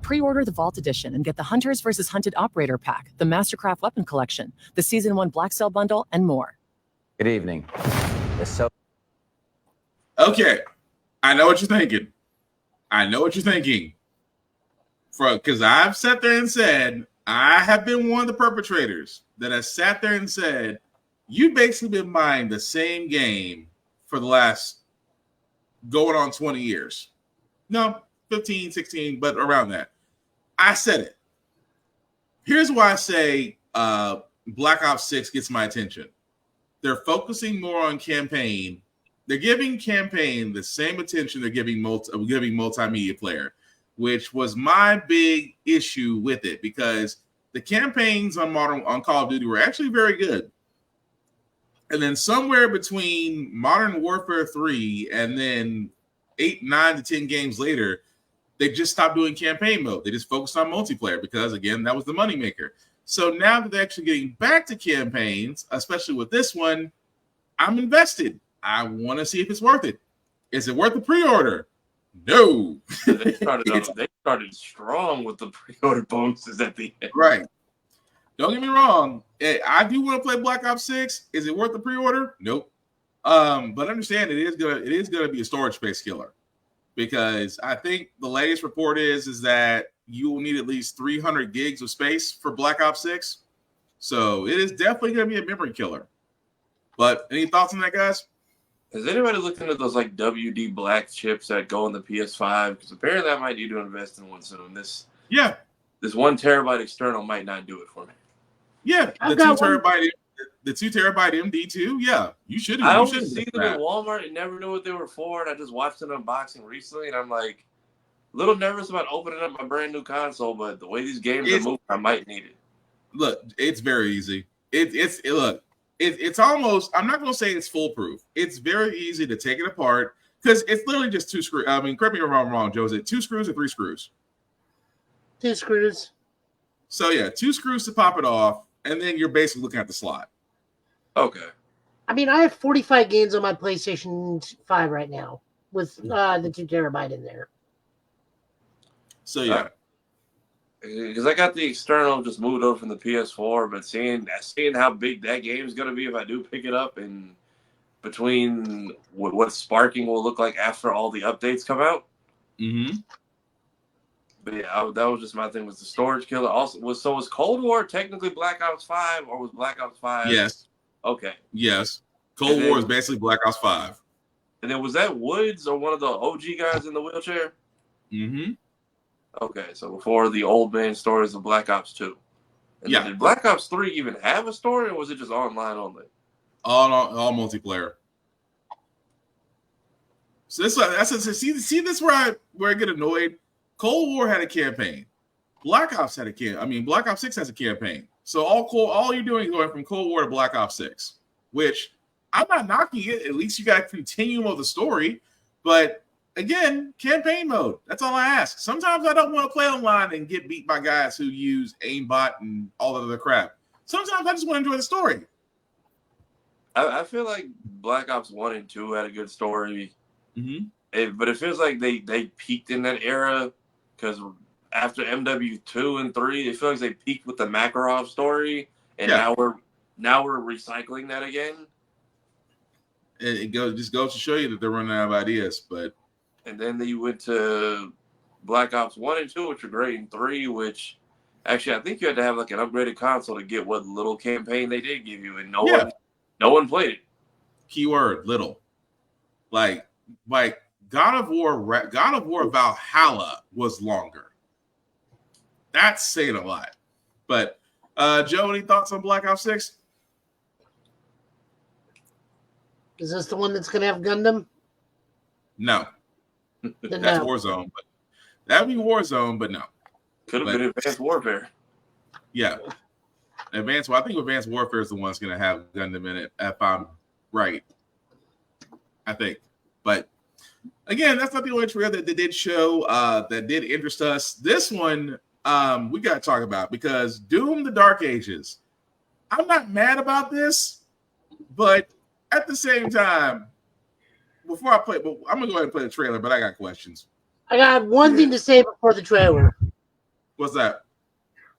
Speaker 11: Pre-order the Vault Edition and get the Hunters vs. Hunted Operator Pack, the Mastercraft Weapon Collection, the Season 1 Black Cell Bundle, and more.
Speaker 8: Good evening.
Speaker 1: Okay, I know what you're thinking. Because I've sat there and said, I have been one of the perpetrators that has sat there and said, you've basically been buying the same game for the last going on 20 years. No, 15, 16, but around that. I said it. Here's why I say Black Ops 6 gets my attention. They're focusing more on campaign. They're giving campaign the same attention they're giving multimedia player, which was my big issue with it because the campaigns on Call of Duty were actually very good. And then somewhere between Modern Warfare 3 and then 8, 9 to 10 games later, they just stopped doing campaign mode. They just focused on multiplayer because, again, that was the moneymaker. So now that they're actually getting back to campaigns, especially with this one, I'm invested. I want to see if it's worth it. Is it worth the pre-order? No.
Speaker 2: They started strong with the pre-order bonuses at the end.
Speaker 1: Right. Don't get me wrong. I do want to play Black Ops 6. Is it worth the pre-order? Nope. But understand it is gonna be a storage space killer, because I think the latest report is that you will need at least 300 gigs of space for Black Ops 6. So it is definitely gonna be a memory killer. But any thoughts on that, guys?
Speaker 2: Has anybody looked into those like WD Black chips that go in the PS5? Because apparently I might need to invest in one soon. This 1 terabyte external might not do it for me.
Speaker 1: Yeah, the 2 terabyte. The 2 terabyte MD2, yeah, you should.
Speaker 2: I always see them in Walmart and never knew what they were for. And I just watched an unboxing recently, and I'm like, a little nervous about opening up my brand new console. But the way these games are moving, I might need it.
Speaker 1: Look, it's very easy. It's almost. I'm not going to say it's foolproof. It's very easy to take it apart because it's literally just 2 screws. I mean, correct me if I'm wrong, Joe. Is it 2 screws or 3 screws?
Speaker 3: 2 screws.
Speaker 1: So yeah, 2 screws to pop it off, and then you're basically looking at the slot.
Speaker 2: Okay.
Speaker 3: I mean, I have 45 games on my PlayStation 5 right now with the 2 terabyte in there.
Speaker 1: So yeah,
Speaker 2: because I got the external just moved over from the PS4, but seeing how big that game is going to be if I do pick it up, and between what Sparking will look like after all the updates come out.
Speaker 1: Mm-hmm.
Speaker 2: But yeah, that was just my thing. Was the storage killer also was Cold War technically Black Ops 5, or was Black Ops 5?
Speaker 1: Yes.
Speaker 2: Okay.
Speaker 1: Yes. Cold War is basically Black Ops 5.
Speaker 2: And then was that Woods or one of the OG guys in the wheelchair?
Speaker 1: Mm-hmm.
Speaker 2: Okay, so before the old man stories of Black Ops 2. And
Speaker 1: yeah.
Speaker 2: Did Black Ops 3 even have a story, or was it just online only?
Speaker 1: All multiplayer. So see this where I get annoyed. Cold War had a campaign. Black Ops had a campaign. I mean, Black Ops 6 has a campaign. So all you're doing is going from Cold War to Black Ops 6, which I'm not knocking it. At least you got a continuum of the story. But again, campaign mode. That's all I ask. Sometimes I don't want to play online and get beat by guys who use aimbot and all of the crap. Sometimes I just want to enjoy the story.
Speaker 2: I feel like Black Ops 1 and 2 had a good story.
Speaker 1: Mm-hmm.
Speaker 2: But it feels like they peaked in that era, because after MW2 and 3, it feels like they peaked with the Makarov story, and now we're recycling that again.
Speaker 1: It just goes to show you that they're running out of ideas.
Speaker 2: And then you went to Black Ops 1 and 2, which are great, and 3, which actually I think you had to have like an upgraded console to get what little campaign they did give you, and no one played it.
Speaker 1: Keyword little. Like God of War Valhalla was longer. That's saying a lot. But Joe, any thoughts on Black Ops 6?
Speaker 3: Is this the one that's going to have Gundam?
Speaker 1: No. That's Warzone. But that would be Warzone, but no.
Speaker 2: Could have been Advanced Warfare.
Speaker 1: Yeah. I think Advanced Warfare is the one that's going to have Gundam in it, if I'm right. I think. But again, that's not the only trailer that they did show that did interest us. This one we got to talk about, because Doom the Dark Ages. I'm not mad about this, but at the same time, before I play, but I'm going to go ahead and play the trailer, but I got questions.
Speaker 3: I got one thing to say before the trailer.
Speaker 1: What's that?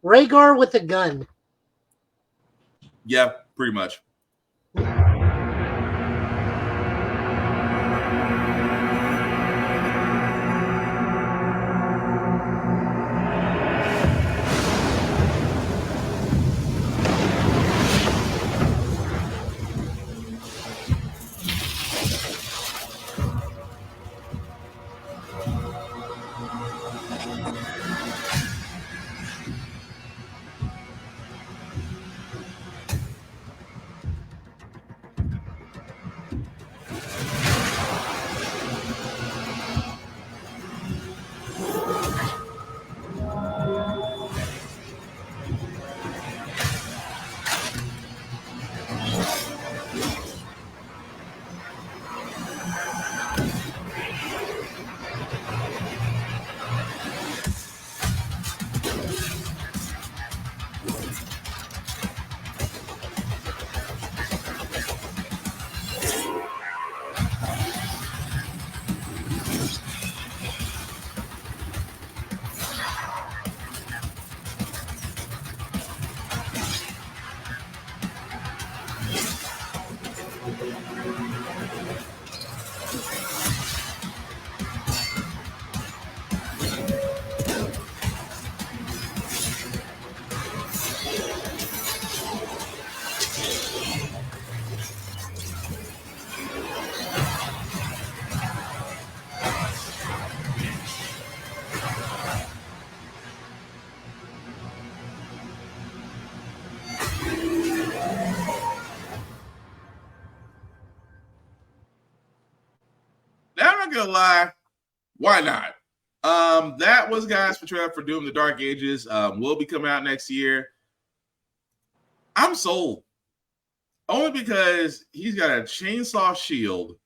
Speaker 3: Rhaegar with a gun.
Speaker 1: Yeah, pretty much. not gonna lie, why not? That was guys for trailer for Doom: The Dark Ages. Will be coming out next year. I'm sold. Only because he's got a chainsaw shield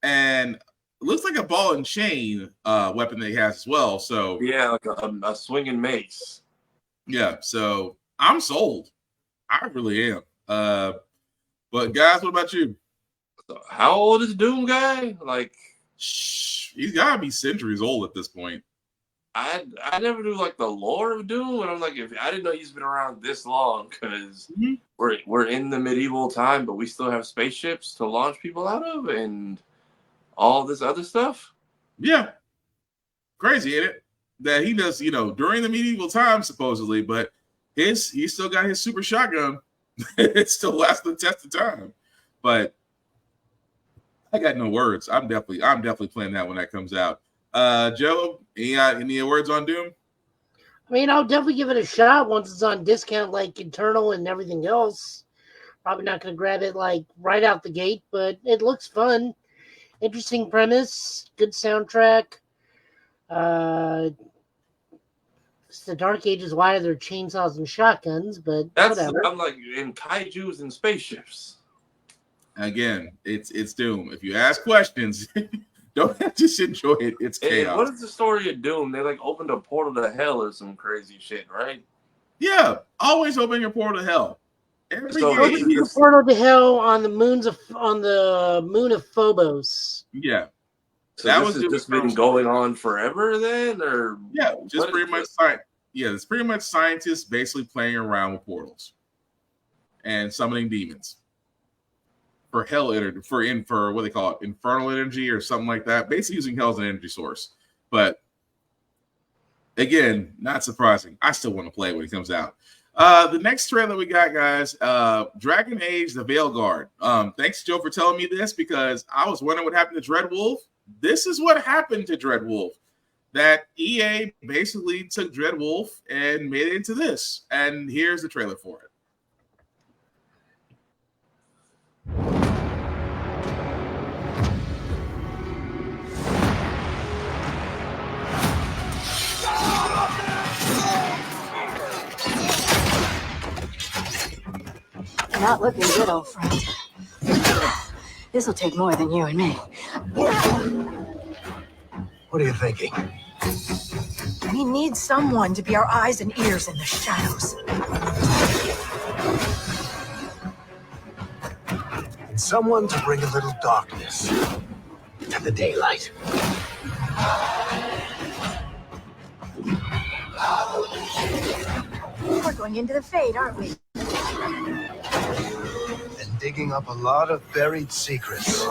Speaker 1: and looks like a ball and chain weapon that he has as well. So
Speaker 2: yeah, like a swinging mace.
Speaker 1: Yeah, so I'm sold. I really am. But guys, what about you?
Speaker 2: So how old is Doom guy? Like,
Speaker 1: he's gotta be centuries old at this point.
Speaker 2: I never knew like the lore of Doom, and I'm like, if I didn't know he's been around this long, because we're in the medieval time, but we still have spaceships to launch people out of, and all this other stuff.
Speaker 1: Yeah, crazy, ain't it? That he does, during the medieval time supposedly, but he still got his super shotgun. It still lasts the test of time. But I got no words. I'm definitely playing that when that comes out. Joe, any words on Doom?
Speaker 3: I mean, I'll definitely give it a shot once it's on discount, like Eternal and everything else. Probably not going to grab it like right out the gate, but it looks fun. Interesting premise, good soundtrack. It's the Dark Ages. Why are there chainsaws and shotguns? But whatever.
Speaker 2: I'm like in kaiju's and spaceships.
Speaker 1: Again, it's Doom. If you ask questions, don't just enjoy it. It's chaos.
Speaker 2: What is the story of Doom? They like opened a portal to hell or some crazy shit, right?
Speaker 1: Yeah, always open your portal to hell. Every
Speaker 3: Open your portal to hell on the moon of Phobos.
Speaker 1: Yeah.
Speaker 2: So that was just been going on forever then, or
Speaker 1: yeah, just pretty much it's pretty much scientists basically playing around with portals and summoning demons for hell energy, for what they call it, infernal energy or something like that. Basically using hell as an energy source. But again, not surprising. I still want to play it when it comes out. The next trailer we got, guys, Dragon Age: The Veilguard. Thanks, Joe, for telling me this because I was wondering what happened to Dreadwolf. This is what happened to Dreadwolf. That EA basically took Dreadwolf and made it into this. And here's the trailer for it.
Speaker 12: Not looking good, old friend. This'll take more than you and me.
Speaker 10: What are you thinking?
Speaker 12: We need someone to be our eyes and ears in the shadows.
Speaker 10: And someone to bring a little darkness to the daylight.
Speaker 12: We're going into the fade, aren't we?
Speaker 10: And digging up a lot of buried secrets.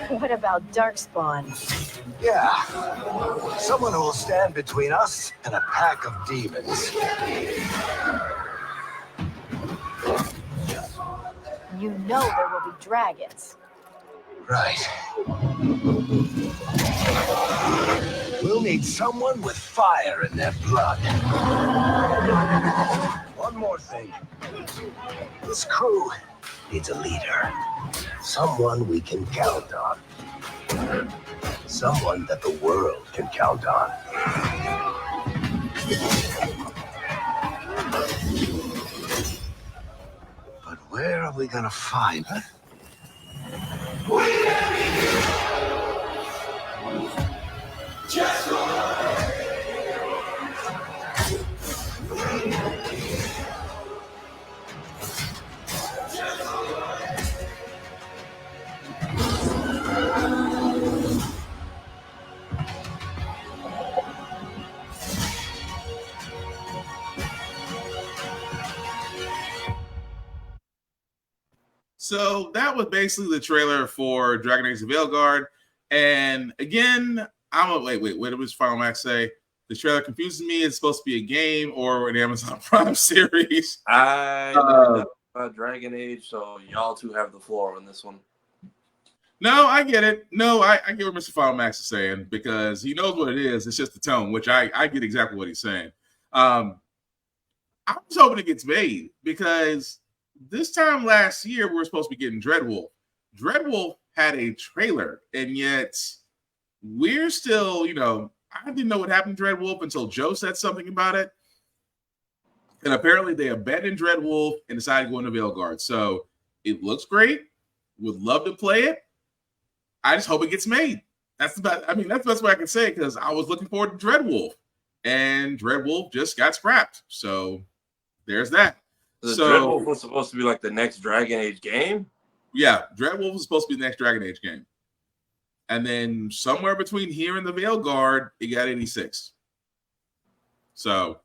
Speaker 12: What about Darkspawn?
Speaker 10: Yeah. Someone who will stand between us and a pack of demons.
Speaker 12: You know there will be dragons.
Speaker 10: Right. We'll need someone with fire in their blood. One more thing. This crew needs a leader. Someone we can count on. Someone that the world can count on. But where are we gonna find her?
Speaker 1: So that was basically the trailer for Dragon Age: The Veilguard. And again, wait, what did Final Max say? The trailer confuses me. It's supposed to be a game or an Amazon Prime series.
Speaker 2: I know about Dragon Age, so y'all two have the floor on this one.
Speaker 1: No, I get it. No, I get what Mr. Final Max is saying because he knows what it is. It's just the tone, which I get exactly what he's saying. I was hoping it gets made because this time last year, we were supposed to be getting Dreadwolf. Dreadwolf had a trailer, and yet we're still, I didn't know what happened to Dreadwolf until Joe said something about it. And apparently they abandoned Dreadwolf and decided to go into Veilguard. So it looks great. Would love to play it. I just hope it gets made. That's the best way I can say it, because I was looking forward to Dreadwolf, and Dreadwolf just got scrapped. So there's that.
Speaker 2: Dreadwolf was supposed to be like the next Dragon Age game?
Speaker 1: Yeah, Dreadwolf was supposed to be the next Dragon Age game. And then somewhere between here and the Veilguard, it got 86. So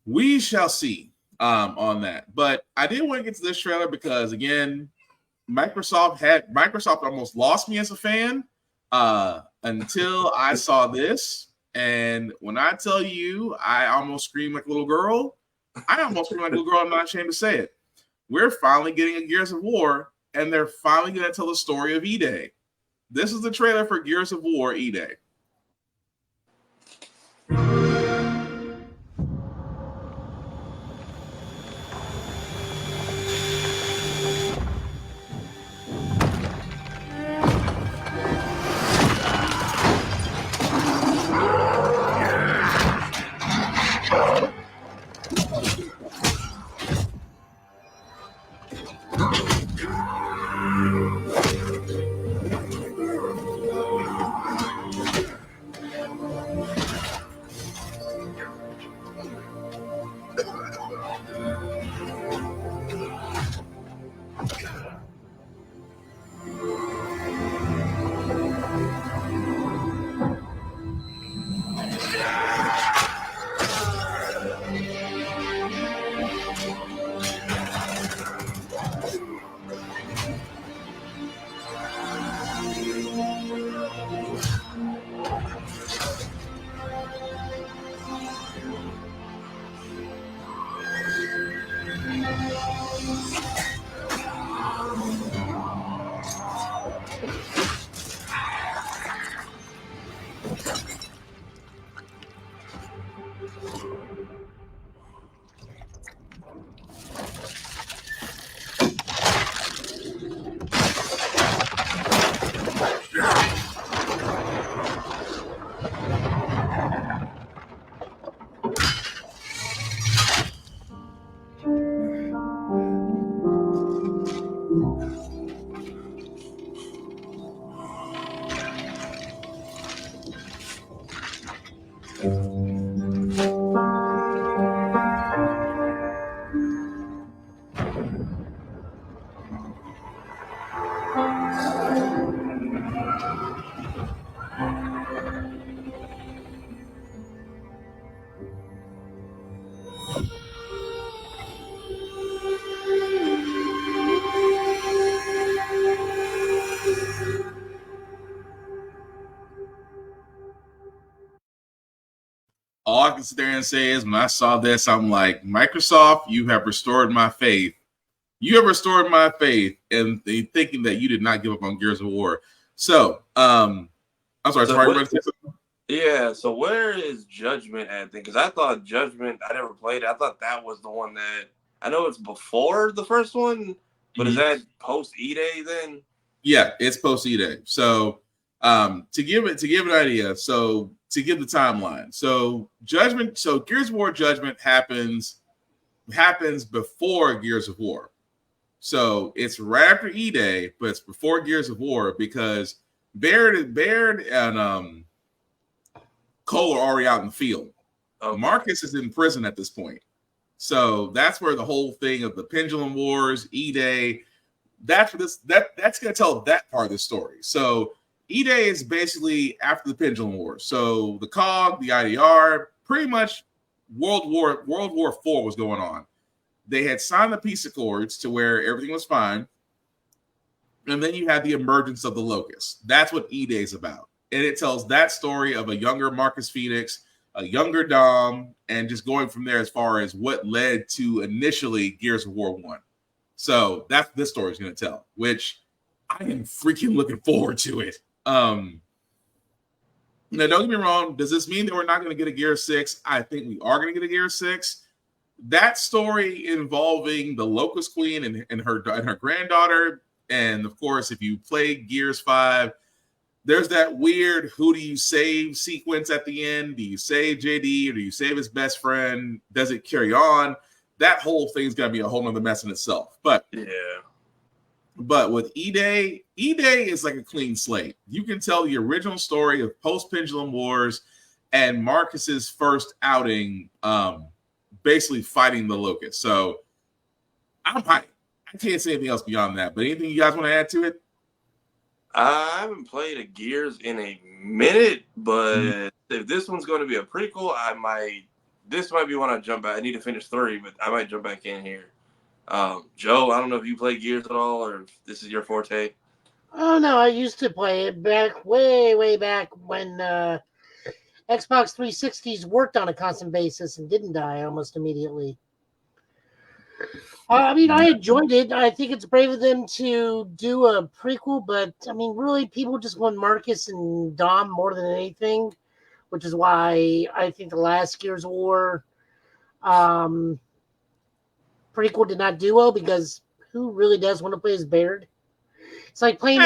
Speaker 1: we shall see on that. But I did want to get to this trailer because, again, Microsoft almost lost me as a fan until I saw this. And when I tell you I almost screamed like a little girl, I'm not ashamed to say it. We're finally getting a Gears of War, and they're finally going to tell the story of E-Day. This is the trailer for Gears of War E-Day. All I can sit there and say is when I saw this, I'm like, Microsoft, you have restored my faith. You have restored my faith in thinking that you did not give up on Gears of War. So, I'm sorry.
Speaker 2: Yeah, so where is Judgment at then? Because I thought Judgment, I never played it. I thought that was the one that, I know it's before the first one, but is that post E-Day then?
Speaker 1: Yeah, it's post E-Day. So, to give an idea, so to give the timeline, so Gears of War Judgment happens before Gears of War. So it's right after E-Day, but it's before Gears of War because Baird and Cole are already out in the field. Marcus is in prison at this point. So that's where the whole thing of the Pendulum Wars, E-Day, that's going to tell that part of the story. So E-Day is basically after the Pendulum Wars. So the COG, the IDR, pretty much World War IV was going on. They had signed the peace accords to where everything was fine. And then you had the emergence of the Locust. That's what E-Day is about. And it tells that story of a younger Marcus Phoenix, a younger Dom, and just going from there as far as what led to initially Gears of War 1. So that's what this story is going to tell, which I am freaking looking forward to it. Now, don't get me wrong. Does this mean that we're not going to get a Gear 6? I think we are going to get a Gear 6. that story involving the Locust Queen and her granddaughter, and of course, if you play Gears 5, there's that weird who do you save sequence at the end. Do you save JD or do you save his best friend? Does it carry on? That whole thing's gonna be a whole nother mess in itself. But with E-Day is like a clean slate. You can tell the original story of post-Pendulum Wars and Marcus's first outing, basically fighting the Locust. So I'm hyped. I can't say anything else beyond that. But anything you guys want to add to it?
Speaker 2: I haven't played a Gears in a minute, but if this one's going to be a prequel, this might be one I jump back. I need to finish 3, but I might jump back in here. Joe, I don't know if you play Gears at all or if this is your forte.
Speaker 3: Oh, no, I used to play it back, way back when Xbox 360s worked on a constant basis and didn't die almost immediately. I mean, I enjoyed it. I think it's brave of them to do a prequel, but I mean, really, people just want Marcus and Dom more than anything, which is why I think the last Gears of War prequel did not do well, because who really does want to play as Baird? It's like playing.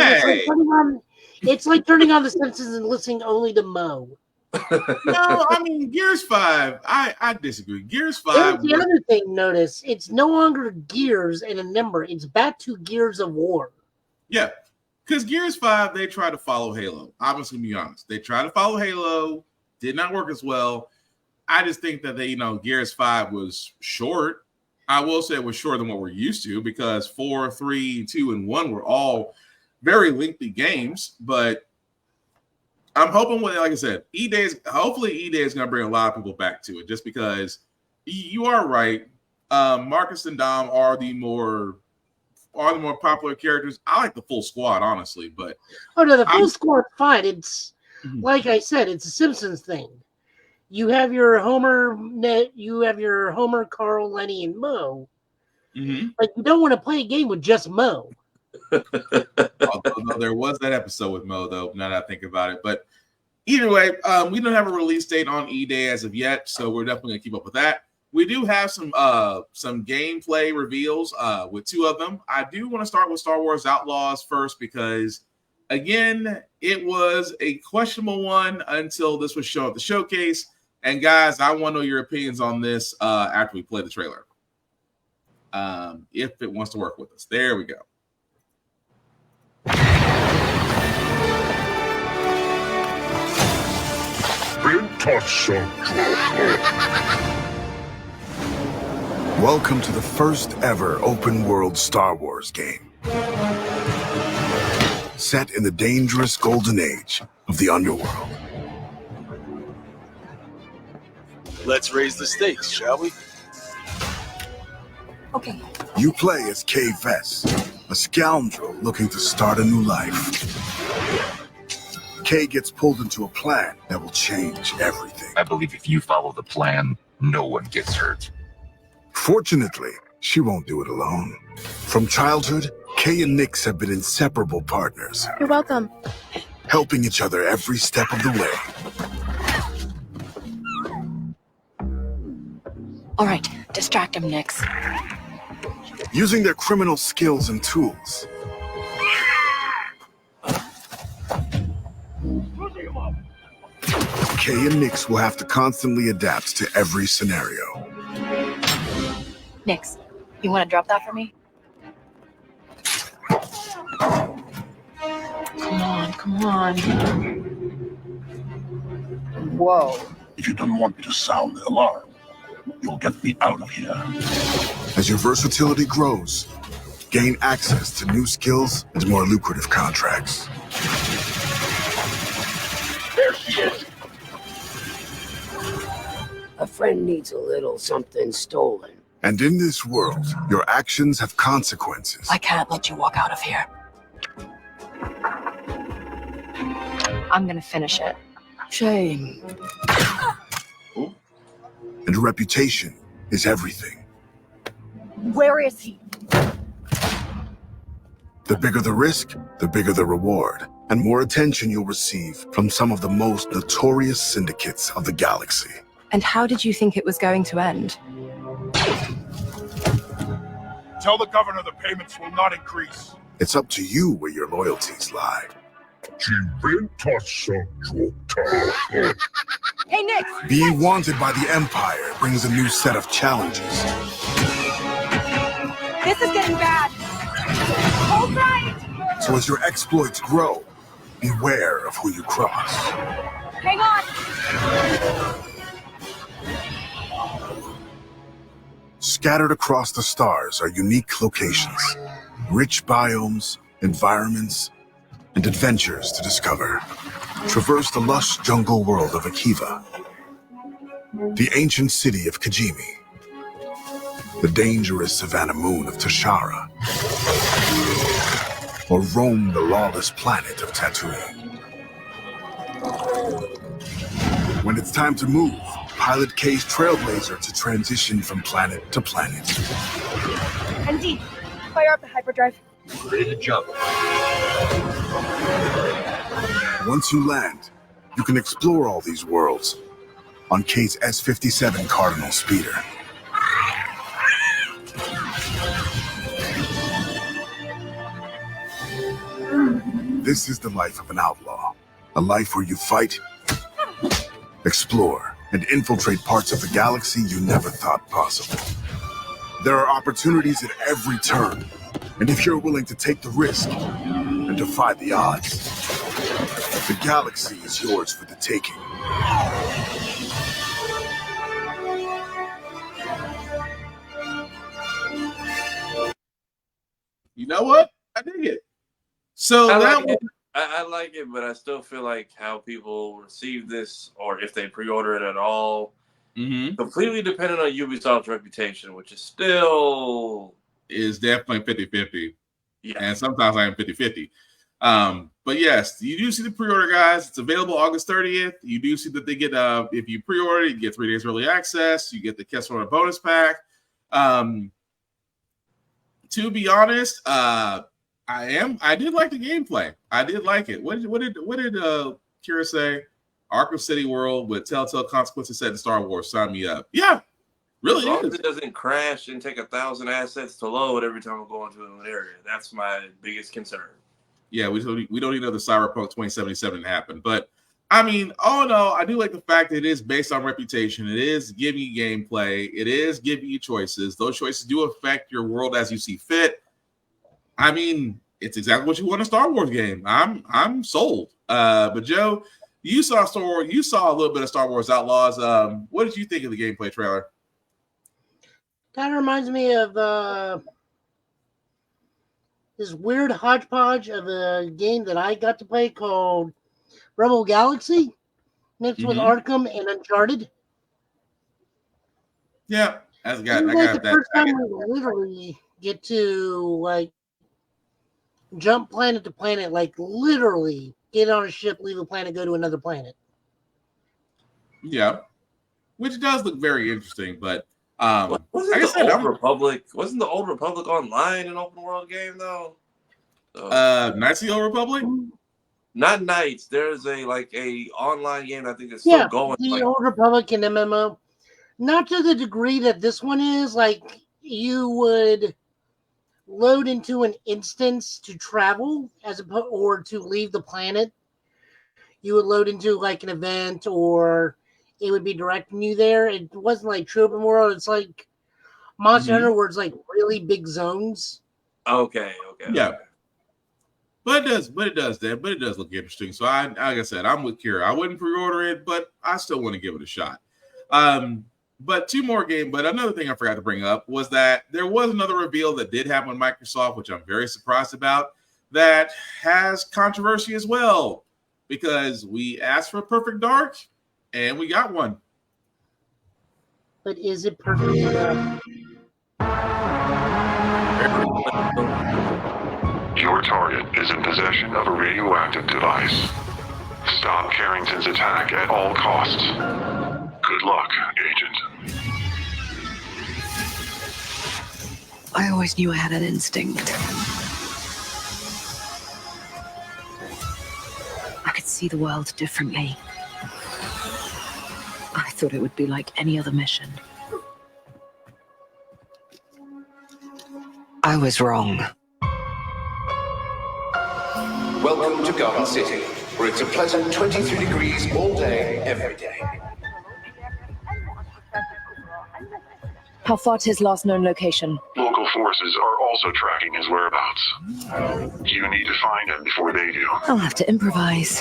Speaker 3: It's like turning on The Simpsons and listening only to Mo.
Speaker 1: No, I mean Gears 5. I disagree. Gears 5.
Speaker 3: Here's the other thing. Notice it's no longer Gears and a number. It's back to Gears of War.
Speaker 1: Yeah, because Gears 5 they try to follow Halo. I'm just gonna be honest. They try to follow Halo. Did not work as well. I just think that Gears 5 was short. I will say it was shorter than what we're used to, because 4, 3, 2, and 1 were all very lengthy games, but I'm hoping, like I said, hopefully E-Day is going to bring a lot of people back to it, just because you are right. Marcus and Dom are the more popular characters. I like the full squad, honestly, but
Speaker 3: the full squad's fine. It's like I said, it's a Simpsons thing. You have your Homer, Carl, Lenny, and Mo. But you don't want to play a game with just Mo.
Speaker 1: Although there was that episode with Mo, though, now that I think about it. But either way, we don't have a release date on E-Day as of yet, so we're definitely going to keep up with that. We do have some gameplay reveals with 2 of them. I do want to start with Star Wars Outlaws first, because, again, it was a questionable one until this was shown at the showcase. And, guys, I want to know your opinions on this after we play the trailer. If it wants to work with us. There we go.
Speaker 13: Welcome to the first ever open world Star Wars game. Set in the dangerous golden age of the underworld.
Speaker 14: Let's raise the stakes, shall we?
Speaker 12: Okay.
Speaker 13: You play as Kay Vess, a scoundrel looking to start a new life. Kay gets pulled into a plan that will change everything.
Speaker 15: I believe if you follow the plan, no one gets hurt.
Speaker 13: Fortunately, she won't do it alone. From childhood, Kay and Nix have been inseparable partners.
Speaker 16: You're welcome.
Speaker 13: Helping each other every step of the way.
Speaker 16: All right, distract him, Nix.
Speaker 13: Using their criminal skills and tools. Kay and Nix will have to constantly adapt to every scenario.
Speaker 16: Nix, you want to drop that for me? Come on. Whoa.
Speaker 15: If you don't want me to sound the alarm, you'll get me out of here.
Speaker 13: As your versatility grows, gain access to new skills and more lucrative contracts.
Speaker 15: There she is.
Speaker 10: A friend needs a little something stolen.
Speaker 13: And in this world, your actions have consequences.
Speaker 16: I can't let you walk out of here. I'm gonna finish it.
Speaker 12: Shame.
Speaker 13: And reputation is everything.
Speaker 16: Where is he?
Speaker 13: The bigger the risk, the bigger the reward, and more attention you'll receive from some of the most notorious syndicates of the galaxy.
Speaker 16: And how did you think it was going to end?
Speaker 15: Tell the governor the payments will not increase.
Speaker 13: It's up to you where your loyalties lie.
Speaker 16: Hey, Nick!
Speaker 13: Being wanted by the Empire brings a new set of challenges.
Speaker 16: This is getting bad. Hold right!
Speaker 13: So as your exploits grow, beware of who you cross.
Speaker 16: Hang on!
Speaker 13: Scattered across the stars are unique locations, rich biomes, environments, and adventures to discover. Traverse the lush jungle world of Akiva, the ancient city of Kajimi, the dangerous savannah moon of Tashara, or roam the lawless planet of Tatooine. When it's time to move, pilot K's Trailblazer to transition from planet to planet.
Speaker 16: ND, fire up the hyperdrive.
Speaker 15: Ready to jump.
Speaker 13: Once you land, you can explore all these worlds on K's S-57 Cardinal speeder. This is the life of an outlaw, a life where you fight, explore, and infiltrate parts of the galaxy you never thought possible. There are opportunities at every turn, and if you're willing to take the risk and defy the odds, the galaxy is yours for the taking.
Speaker 1: You know what? I dig it. So
Speaker 2: I like it, but I still feel like how people receive this, or if they pre-order it at all, completely dependent on Ubisoft's reputation, which is still
Speaker 1: definitely 50-50.
Speaker 2: Yeah.
Speaker 1: And sometimes I am 50-50. But yes, you do see the pre-order, guys. It's available August 30th. You do see that they get if you pre-order, you get 3 days early access. You get the Kessler bonus pack. To be honest, I did like the gameplay. I did like it. What did Kira say? Arkham City world with Telltale consequences set in Star Wars. Sign me up. Yeah, really.
Speaker 2: As long as it doesn't crash and take 1,000 assets to load every time we go into an area, that's my biggest concern.
Speaker 1: Yeah, we don't need another Cyberpunk 2077 to happen. But I mean, all in all, I do like the fact that it is based on reputation. It is giving you gameplay. It is giving you choices. Those choices do affect your world as you see fit. I mean, it's exactly what you want in a Star Wars game. I'm sold. But Joe, you saw Star Wars. You saw a little bit of Star Wars Outlaws. What did you think of the gameplay trailer?
Speaker 3: Kind of reminds me of this weird hodgepodge of a game that I got to play called Rebel Galaxy, mixed with Arkham and Uncharted.
Speaker 1: Yeah, that's got.
Speaker 3: I got the first time we literally get to like jump planet to planet, like literally get on a ship, leave a planet, go to another planet.
Speaker 1: Yeah, which does look very interesting, but
Speaker 2: wasn't the Old Republic online an open world game though?
Speaker 1: Knights of the Old Republic?
Speaker 2: Not Knights. There's a online game I think that's still going.
Speaker 3: The Old Republic and MMO. Not to the degree that this one is. Like you would load into an instance to travel or to leave the planet. You would load into like an event, or it would be directing you there. It wasn't like true open world. It's like Monster Hunter, where it's like really big zones.
Speaker 2: Okay.
Speaker 1: Yeah. But it does look interesting. So like I said, I'm with Kira. I wouldn't pre-order it, but I still want to give it a shot. But another thing I forgot to bring up was that there was another reveal that did happen with Microsoft, which I'm very surprised about, that has controversy as well. Because we asked for Perfect Dark, and we got one.
Speaker 3: But is it perfect enough?
Speaker 17: Your target is in possession of a radioactive device. Stop Carrington's attack at all costs. Good luck, Agent.
Speaker 18: I always knew I had an instinct. I could see the world differently. I thought it would be like any other mission. I was wrong.
Speaker 19: Welcome to Garden City, where it's a pleasant 23 degrees all day, every day.
Speaker 18: How far to his last known location?
Speaker 17: Local forces are also tracking his whereabouts. You need to find him before they do.
Speaker 18: I'll have to improvise.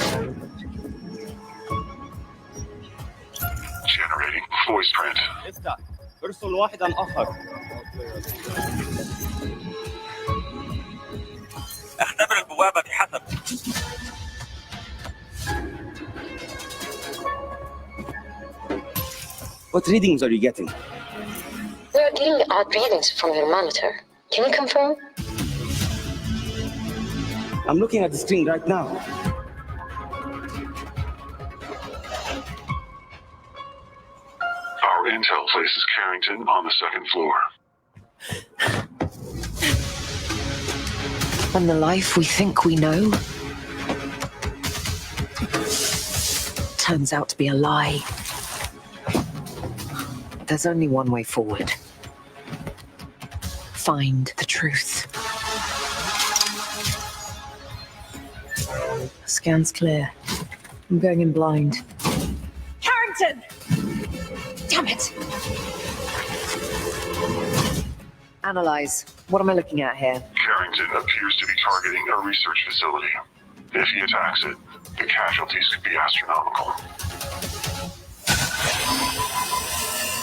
Speaker 17: Generating voice print.
Speaker 20: افتح ارسل واحدا آخر.
Speaker 5: اختبر البوابة بحذر.
Speaker 20: What readings are you getting?
Speaker 21: There are getting odd readings from your monitor. Can you confirm?
Speaker 20: I'm looking at the screen right now.
Speaker 17: Our intel places Carrington on the second floor.
Speaker 18: And the life we think we know turns out to be a lie. There's only one way forward. Find the truth. Scan's clear. I'm going in blind.
Speaker 12: Carrington! Damn it!
Speaker 18: Analyze. What am I looking at here?
Speaker 17: Carrington appears to be targeting a research facility. If he attacks it, the casualties could be astronomical.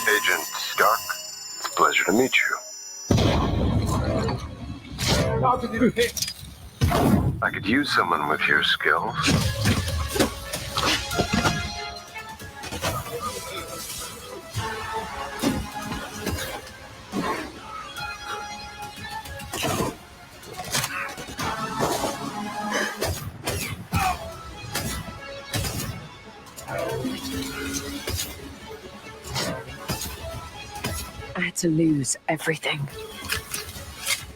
Speaker 22: Agent Stark, it's a pleasure to meet you.
Speaker 5: How did you hit?
Speaker 22: I could use someone with your skills.
Speaker 18: I had to lose everything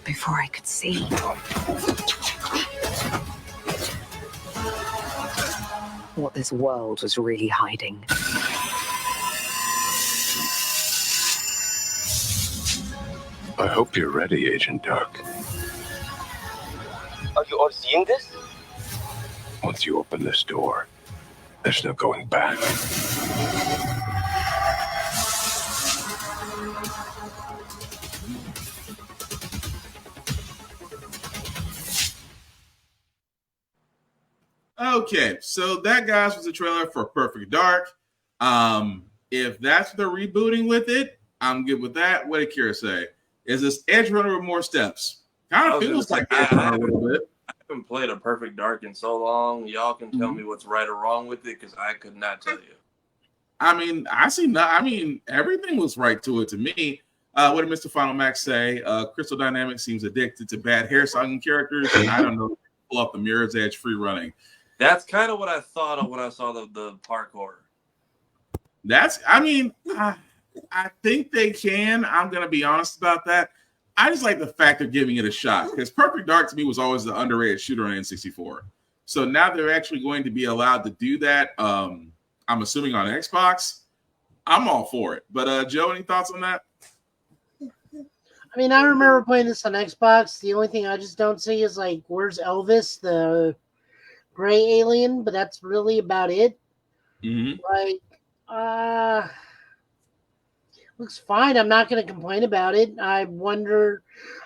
Speaker 18: before I could see. What this world was really hiding.
Speaker 22: I hope you're ready, Agent Dark.
Speaker 20: Are you all seeing this?
Speaker 22: Once you open this door, there's no going back.
Speaker 1: Okay, so that, guys, was the trailer for Perfect Dark. If that's what they're rebooting with it, I'm good with that. What did Kira say? Is this Edge Runner with more steps? Kind of feels like Edge Runner a little bit.
Speaker 2: I haven't played a Perfect Dark in so long. Y'all can tell me what's right or wrong with it, because I could not tell you.
Speaker 1: I mean, everything was right to it to me. What did Mr. Final Max say? Crystal Dynamics seems addicted to bad hair sagging characters, and I don't know, pull off the Mirror's Edge free running.
Speaker 2: That's kind of what I thought of when I saw the parkour.
Speaker 1: I think they can. I'm going to be honest about that. I just like the fact they're giving it a shot, because Perfect Dark to me was always the underrated shooter on N64. So now they're actually going to be allowed to do that. I'm assuming on Xbox. I'm all for it. But Joe, any thoughts on that?
Speaker 3: I mean, I remember playing this on Xbox. The only thing I just don't see is, like, where's Elvis, the gray alien? But that's really about it.
Speaker 1: Mm-hmm.
Speaker 3: Like, looks fine. I'm not going to complain about it. I wonder,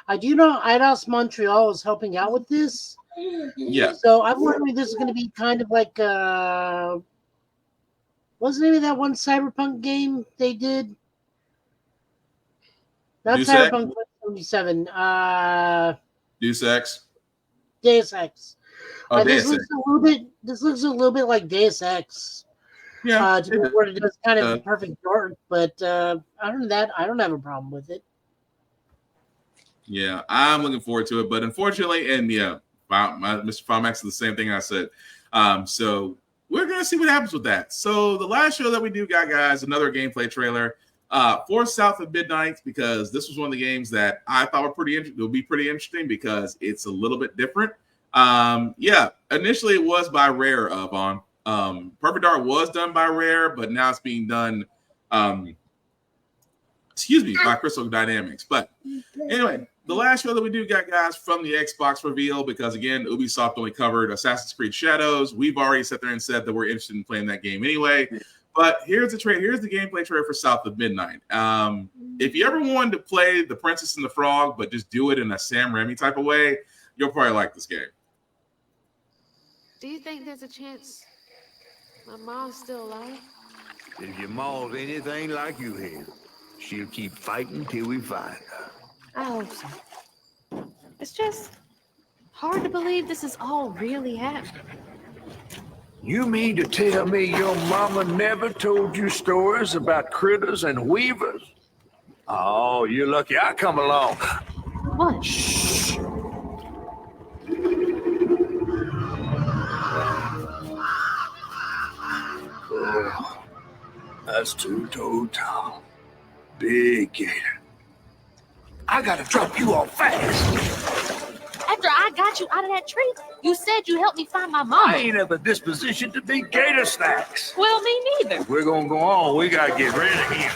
Speaker 3: I do know IDOS Montreal is helping out with this.
Speaker 1: Yeah.
Speaker 3: So I'm wondering if this is going to be kind of like, what's the name of that one Cyberpunk game they did? Not
Speaker 1: Deus
Speaker 3: Cyberpunk 2077.
Speaker 1: Deus Ex.
Speaker 3: Deus Ex.
Speaker 1: Oh,
Speaker 3: This
Speaker 1: Deus Ex.
Speaker 3: looks a little bit like Deus Ex.
Speaker 1: Yeah.
Speaker 3: Where it does kind of Perfect Dark, but other than that, I don't have a problem with it.
Speaker 1: Yeah, I'm looking forward to it, but unfortunately, and yeah, Mr. Fomax is the same thing I said. So we're gonna see what happens with that. So the last show that we do got, guys, another gameplay trailer for South of Midnight, because this was one of the games that I thought were will be pretty interesting because it's a little bit different. Yeah, initially it was by Rare, Vaughn. Perfect Dark was done by Rare, but now it's being done by Crystal Dynamics. But anyway, the last show that we do got, guys, from the Xbox reveal, because again, Ubisoft only covered Assassin's Creed Shadows. We've already sat there and said that we're interested in playing that game anyway. But here's the gameplay trailer for South of Midnight. If you ever wanted to play The Princess and the Frog, but just do it in a Sam Raimi type of way, you'll probably like this game.
Speaker 4: Do you think there's a chance my mom's still alive?
Speaker 15: If your mom's anything like you have, she'll keep fighting till we find her.
Speaker 4: I hope so. It's just hard to believe this is all really happening.
Speaker 15: You mean to tell me your mama never told you stories about critters and weavers? Oh, you're lucky I come along.
Speaker 4: What?
Speaker 15: Shh. Oh, that's two-toed Tom. Big gator. I gotta drop you off fast.
Speaker 4: After I got you out of that tree, you said you helped me find my mom.
Speaker 15: I ain't of a disposition to be gator snacks.
Speaker 4: Well, me neither.
Speaker 15: If we're gonna go on, we gotta get rid of him.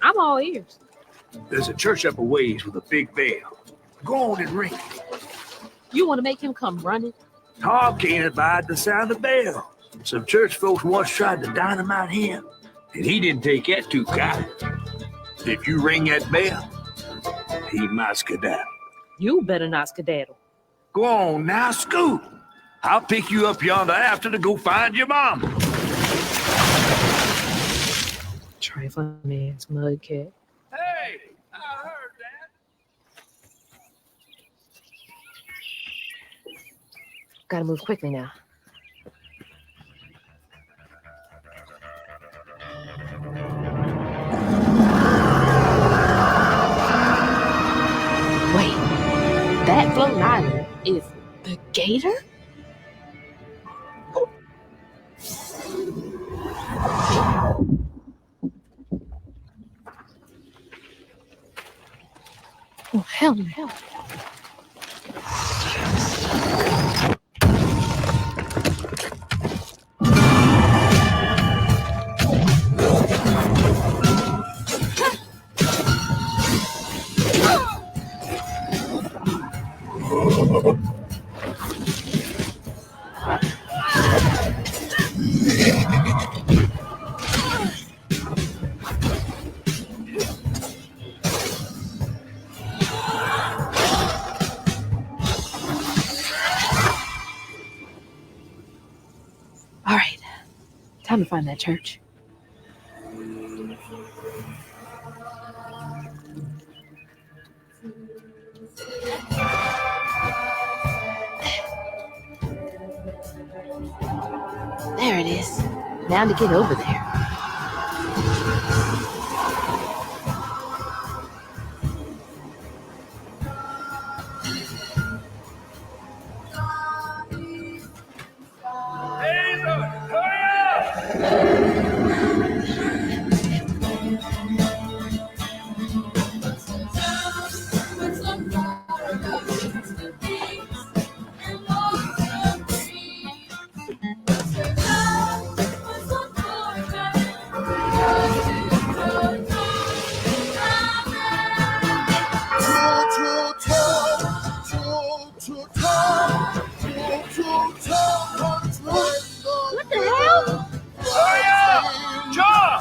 Speaker 4: I'm all ears.
Speaker 15: There's a church up a ways with a big bell. Go on and ring it.
Speaker 4: You want to make him come running?
Speaker 15: Tom can't abide the sound of bells. Some church folks once tried to dynamite him, and he didn't take that too kind. If you ring that bell, he might skedaddle.
Speaker 4: You better not skedaddle.
Speaker 15: Go on now, scoot. I'll pick you up yonder after to go find your mom.
Speaker 4: Trifling ass mudcat.
Speaker 15: Hey, I heard that.
Speaker 4: Gotta move quickly now. Wait, that floating island is the gator? Oh, hell no. All right, time to find that church. There it is. Now to get over there. What the hell?
Speaker 15: Hurry up! John!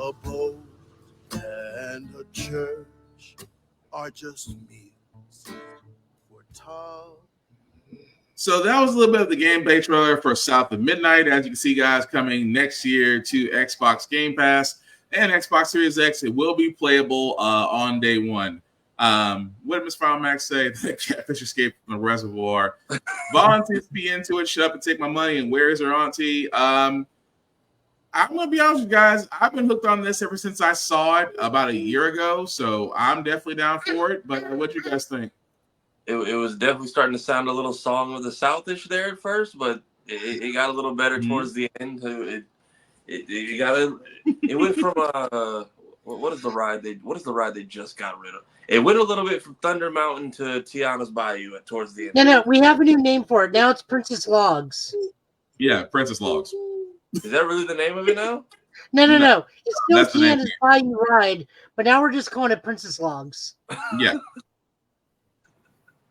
Speaker 7: A boat and a church are just meals for Tom.
Speaker 1: So that was a little bit of the gameplay trailer for South of Midnight. As you can see, guys, coming next year to Xbox Game Pass and Xbox Series X. It will be playable on day one. What did Ms. Final Max say? The catfish escaped from the reservoir. Volunteers be into it. Shut up and take my money. And where is her auntie? I'm going to be honest with you guys. I've been hooked on this ever since I saw it about a year ago. So I'm definitely down for it. But what do you guys think?
Speaker 2: It was definitely starting to sound a little Song of the Southish there at first, but it got a little better towards the end. It went from What is the ride they just got rid of? It went a little bit from Thunder Mountain to Tiana's Bayou towards the end.
Speaker 3: No, we have a new name for it. Now it's Princess Logs.
Speaker 1: Yeah, Princess Logs.
Speaker 2: Is that really the name of it now?
Speaker 3: No. It's still
Speaker 1: That's the name.
Speaker 3: Tiana's Bayou Ride, but now we're just calling it Princess Logs.
Speaker 1: Yeah.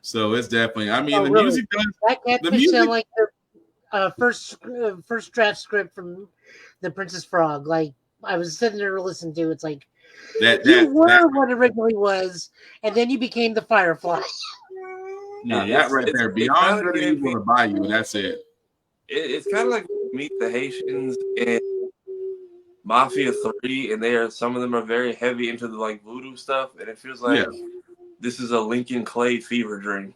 Speaker 1: So it's definitely. I mean,
Speaker 3: Oh,
Speaker 1: the
Speaker 3: really?
Speaker 1: music does.
Speaker 3: That
Speaker 1: The
Speaker 3: catfish
Speaker 1: music.
Speaker 3: sound like the first draft script from the Princess Frog. Like I was sitting there to listen to. It's like you were what originally was, and then you became the Firefly.
Speaker 1: No, that right there. Beyond Dirty Evil to buy you, and that's it.
Speaker 2: It's kind of like Meet the Haitians and Mafia 3, and some of them are very heavy into the like voodoo stuff, and it feels like this is a Lincoln Clay fever dream.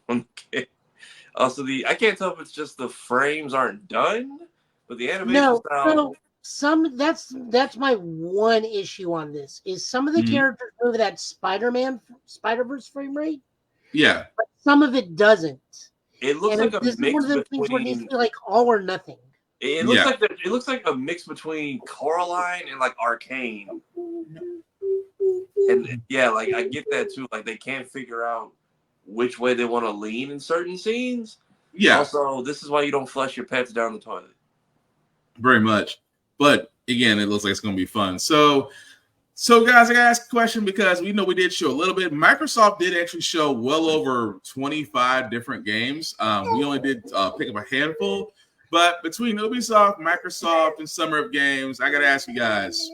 Speaker 2: Also, I can't tell if it's just the frames aren't done, but the animation style.
Speaker 3: So that's my one issue on this is some of the characters move that Spider-Verse frame rate.
Speaker 1: Yeah,
Speaker 3: but some of it doesn't.
Speaker 2: It looks like a mix between.
Speaker 3: One of the things where it needs to be like all or nothing.
Speaker 2: It looks like a mix between Coraline and like Arcane. And yeah, like I get that too. Like they can't figure out which way they want to lean in certain scenes.
Speaker 1: Yeah.
Speaker 2: Also, this is why you don't flush your pets down the toilet.
Speaker 1: Very much. But again, it looks like it's going to be fun. So guys, I got to ask a question because we know we did show a little bit. Microsoft did actually show well over 25 different games. We only did pick up a handful. But between Ubisoft, Microsoft, and Summer of Games, I got to ask you guys,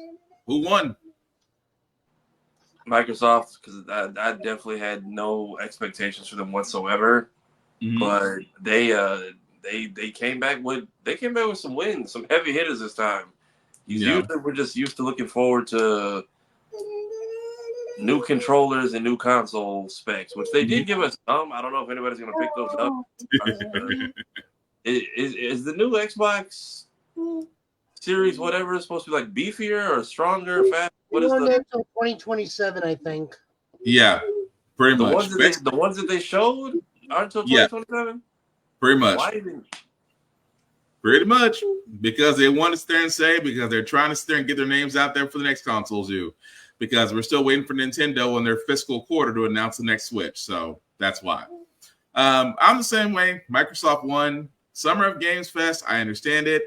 Speaker 1: who won?
Speaker 2: Microsoft, because I definitely had no expectations for them whatsoever. Mm-hmm. But they came back with some wins, some heavy hitters this time. Usually we're just used to looking forward to new controllers and new console specs, which they did give us some. I don't know if anybody's going to pick those up. Is the new Xbox Series whatever is supposed to be like beefier or stronger, fast? What is
Speaker 3: until 2027, I think.
Speaker 1: Yeah, pretty much.
Speaker 2: The ones that they showed aren't until 2027?
Speaker 1: Pretty much.
Speaker 2: Why even?
Speaker 1: Pretty much. Because they want to sit there and say, because they're trying to sit there and get their names out there for the next consoles, because we're still waiting for Nintendo in their fiscal quarter to announce the next Switch. So that's why. I'm the same way. Microsoft won. Summer of Games Fest, I understand it.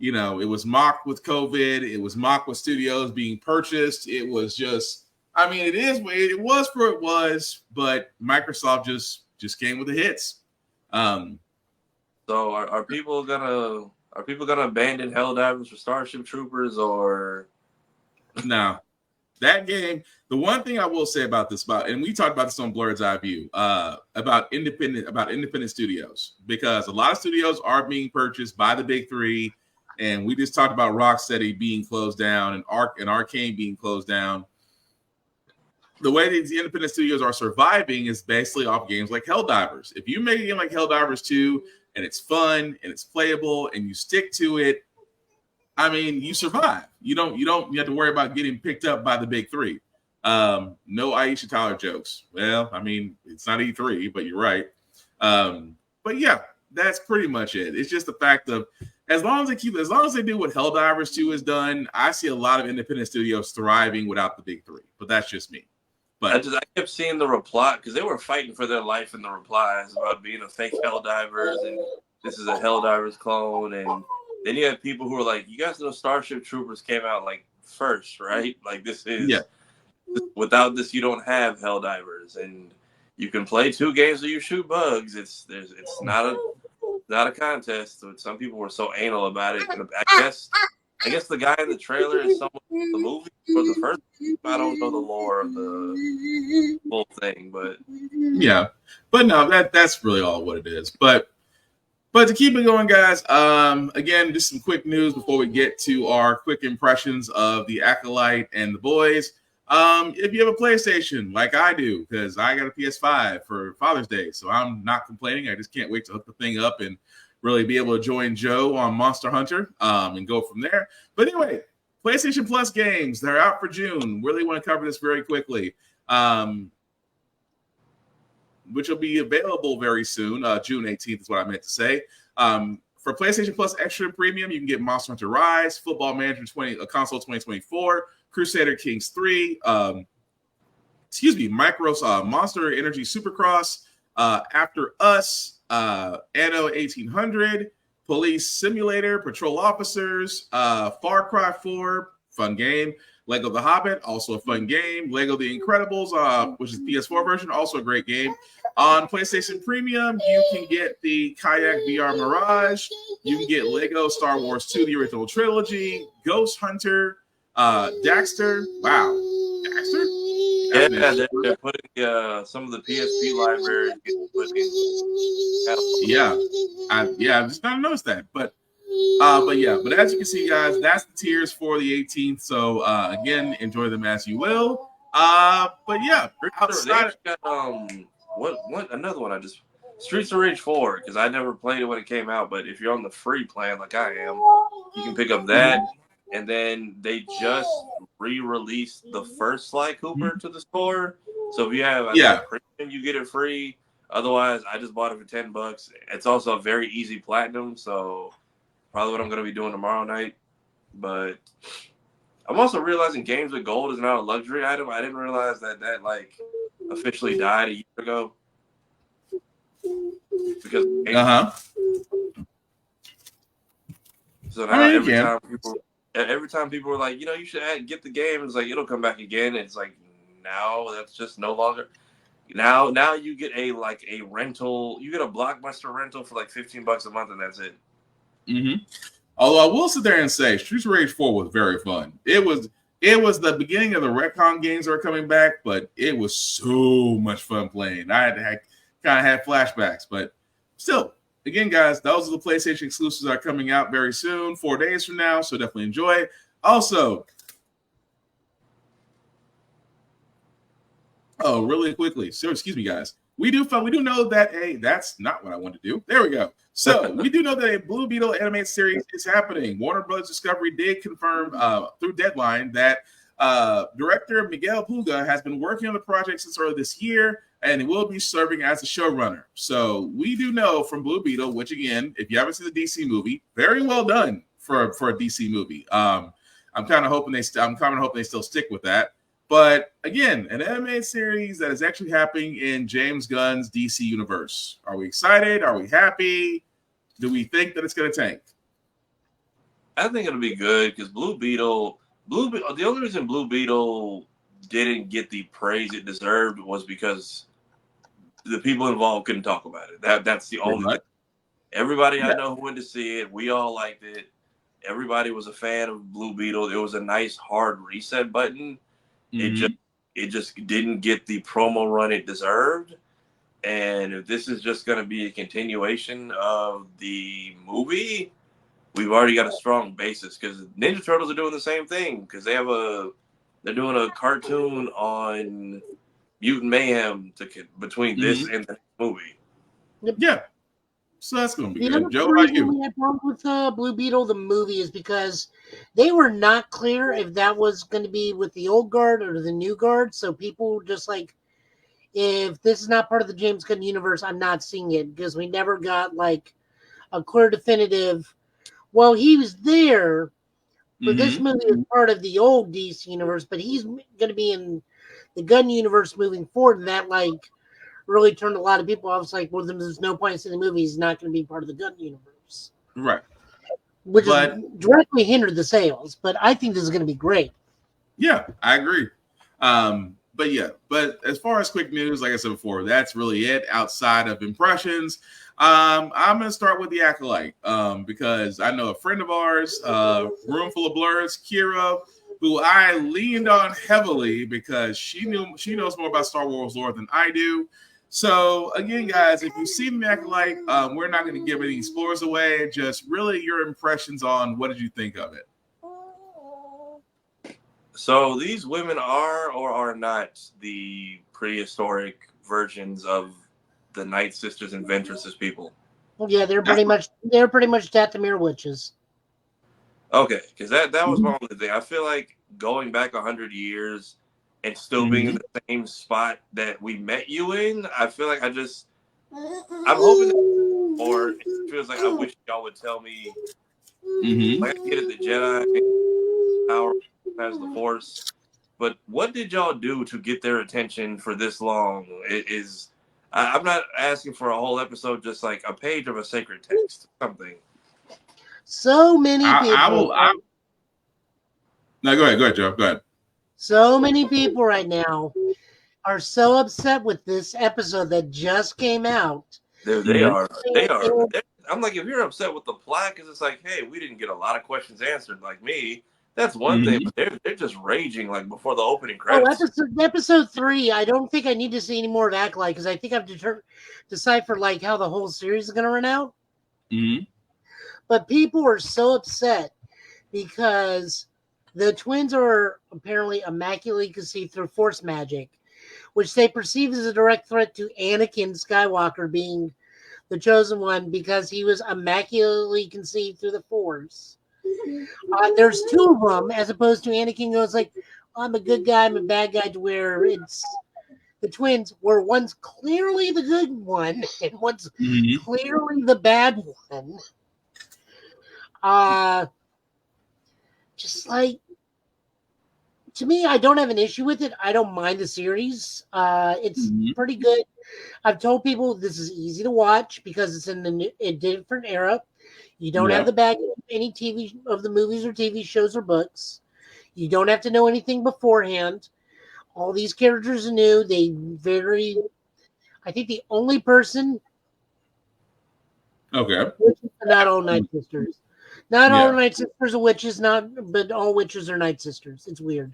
Speaker 1: You know, it was mocked with COVID. It was mocked with studios being purchased. It was just, I mean, it was for it was, but Microsoft just came with the hits.
Speaker 2: So are people gonna abandon Helldivers for Starship Troopers or
Speaker 1: no? That game, the one thing I will say about this, and we talked about this on Blurred's Eye View, about independent studios, because a lot of studios are being purchased by the big three, and we just talked about Rocksteady being closed down and Arcane being closed down. The way these independent studios are surviving is basically off games like Helldivers. If you make a game like Helldivers 2 and it's fun and it's playable and you stick to it, I mean, you survive. You have to worry about getting picked up by the big three. No Aisha Tyler jokes. Well, I mean, it's not E3, but you're right. But yeah, that's pretty much it. It's just the fact of as long as they do what Helldivers 2 has done, I see a lot of independent studios thriving without the big three. But that's just me. But
Speaker 2: I kept seeing the reply because they were fighting for their life in the replies about being a fake Helldivers and this is a Helldivers clone. And then you have people who are like, you guys know Starship Troopers came out like first, right? Like this is without this, you don't have Helldivers, and you can play 2 games where you shoot bugs. It's not a contest. So some people were so anal about it. And I guess the guy in the trailer is someone from the movie or the first. I don't know the lore of the whole thing, but
Speaker 1: yeah. But no, that's really all what it is. But to keep it going, guys, again, just some quick news before we get to our quick impressions of The Acolyte and The Boys. If you have a PlayStation, like I do, because I got a PS5 for Father's Day, so I'm not complaining. I just can't wait to hook the thing up and really be able to join Joe on Monster Hunter and go from there. But anyway, PlayStation Plus games, they're out for June. Really want to cover this very quickly. Which will be available very soon. June 18th is what I meant to say. For PlayStation Plus Extra and Premium, you can get Monster Hunter Rise, Football Manager Console 2024, Crusader Kings 3, Micros Monster Energy Supercross, After Us, Anno 1800, Police Simulator, Patrol Officers, Far Cry 4, fun game. Lego The Hobbit, also a fun game. Lego The Incredibles, which is PS4 version, also a great game. On PlayStation Premium, you can get the Kayak VR Mirage. You can get Lego Star Wars 2, the original trilogy, Ghost Hunter, Daxter. Wow. Daxter?
Speaker 2: Yeah, they're putting some of the PSP libraries getting put in.
Speaker 1: I just not noticed that, but as you can see, guys, that's the tiers for the 18th. So again, enjoy them as you will. But yeah, outside
Speaker 2: they got what another one I just Streets of Rage 4 because I never played it when it came out, but if you're on the free plan like I am, you can pick up that. And then they just re-released the first Sly Cooper to the store. So if you have premium, you get it free. Otherwise, I just bought it for $10. It's also a very easy platinum, so probably what I'm going to be doing tomorrow night. But I'm also realizing games with gold is now a luxury item. I didn't realize that like officially died a year ago. Because so now every time people were like, you should get the game, it's like it'll come back again. It's like now that's just no longer. Now you get a rental. You get a Blockbuster rental for like $15 a month, and that's it.
Speaker 1: Although I will sit there and say, Streets of Rage 4 was very fun. It was the beginning of the retcon games that were coming back, but it was so much fun playing. I kind of had flashbacks, but still. Again, guys, those are the PlayStation exclusives that are coming out very soon, 4 days from now, so definitely enjoy. Also, really quickly, so excuse me, guys. We do know that that's not what I want to do. There we go. So we do know that a Blue Beetle animated series is happening. Warner Bros. Discovery did confirm through Deadline that director Miguel Puga has been working on the project since early this year, and he will be serving as a showrunner. So we do know from Blue Beetle, which again, if you haven't seen the DC movie, very well done for a DC movie. I'm kind of hoping they still stick with that. But again, an animated series that is actually happening in James Gunn's DC universe. Are we excited? Are we happy? Do we think that it's going to tank?
Speaker 2: I think it'll be good because Blue Beetle. The only reason Blue Beetle didn't get the praise it deserved was because the people involved couldn't talk about it. That's the only thing. Everybody I know who went to see it, we all liked it. Everybody was a fan of Blue Beetle. It was a nice hard reset button. It just didn't get the promo run it deserved. And if this is just going to be a continuation of the movie, we've already got a strong basis because Ninja Turtles are doing the same thing because they're doing a cartoon on Mutant Mayhem between this and the movie.
Speaker 1: Yeah. So that's going to be
Speaker 3: good.
Speaker 1: Joe, how about you?
Speaker 3: The problem with Blue Beetle, the movie, is because they were not clear if that was going to be with the old guard or the new guard. So people just like, if this is not part of the James Gunn universe, I'm not seeing it because we never got like a clear definitive. Well, he was there, but this movie is part of the old DC universe, but he's going to be in the Gunn universe moving forward, and that like really turned a lot of people off. It's like, well, then there's no point in seeing the movie. He's not going to be part of the Gunn universe,
Speaker 1: right?
Speaker 3: Which is directly hindered the sales. But I think this is going to be great.
Speaker 1: Yeah, I agree. But as far as quick news, like I said before, that's really it. Outside of impressions, I'm going to start with The Acolyte because I know a friend of ours, Room Full of Blurs, Kira, who I leaned on heavily because she knows more about Star Wars lore than I do. So again, guys, if you've seen The Acolyte, we're not going to give any spoilers away. Just really your impressions on what did you think of it?
Speaker 2: So these women are or are not the prehistoric versions of the Night Sisters and Ventresses people?
Speaker 3: Yeah, they're pretty much Dathomir witches.
Speaker 2: Okay, because that was my only thing. I feel like going back 100 years and still being in the same spot that we met you in, I feel like I'm hoping that, or it feels like I wish y'all would tell me, like I get it, the Jedi power has the Force. But what did y'all do to get their attention for this long? I'm not asking for a whole episode, just like a page of a sacred text, something.
Speaker 3: So many people.
Speaker 1: No, go ahead, Joe. Go ahead.
Speaker 3: So many people right now are so upset with this episode that just came out.
Speaker 2: They are. I'm like, if you're upset with the plot, because it's like, hey, we didn't get a lot of questions answered, like me. That's one thing, but they're just raging like before the opening credits.
Speaker 3: Episode 3. I don't think I need to see any more of Acolyte because I think I've deciphered like how the whole series is going to run out. But people are so upset because the twins are apparently immaculately conceived through Force magic, which they perceive as a direct threat to Anakin Skywalker being the chosen one because he was immaculately conceived through the Force. There's 2 of them, as opposed to Anakin goes like, I'm a good guy, I'm a bad guy, to where it's the twins, where one's clearly the good one and one's clearly the bad one. Just like, to me, I don't have an issue with it. I don't mind the series. It's pretty good. I've told people this is easy to watch because it's in a different era. You don't have the baggage of any TV of the movies or TV shows or books. You don't have to know anything beforehand. All these characters are new. I think the only person.
Speaker 1: Okay.
Speaker 3: Not all Night Sisters. Not all Night Sisters are witches, but all witches are Night Sisters. It's weird.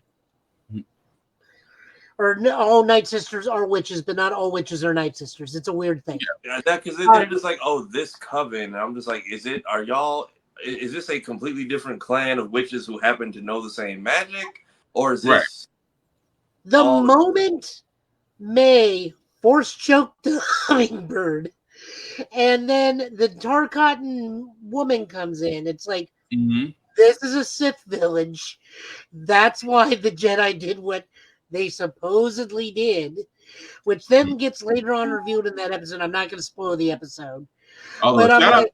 Speaker 3: Or all Night Sisters are witches, but not all witches are Night Sisters. It's a weird thing.
Speaker 2: Yeah, because they're just like, oh, this coven. And I'm just like, is this a completely different clan of witches who happen to know the same magic? Or is this...
Speaker 3: The moment May force choked the hummingbird, and then the Tarkatan woman comes in, it's like, this is a Sith village. That's why the Jedi did what they supposedly did, which then gets later on revealed in that episode. I'm not going to spoil the episode.
Speaker 1: Shout out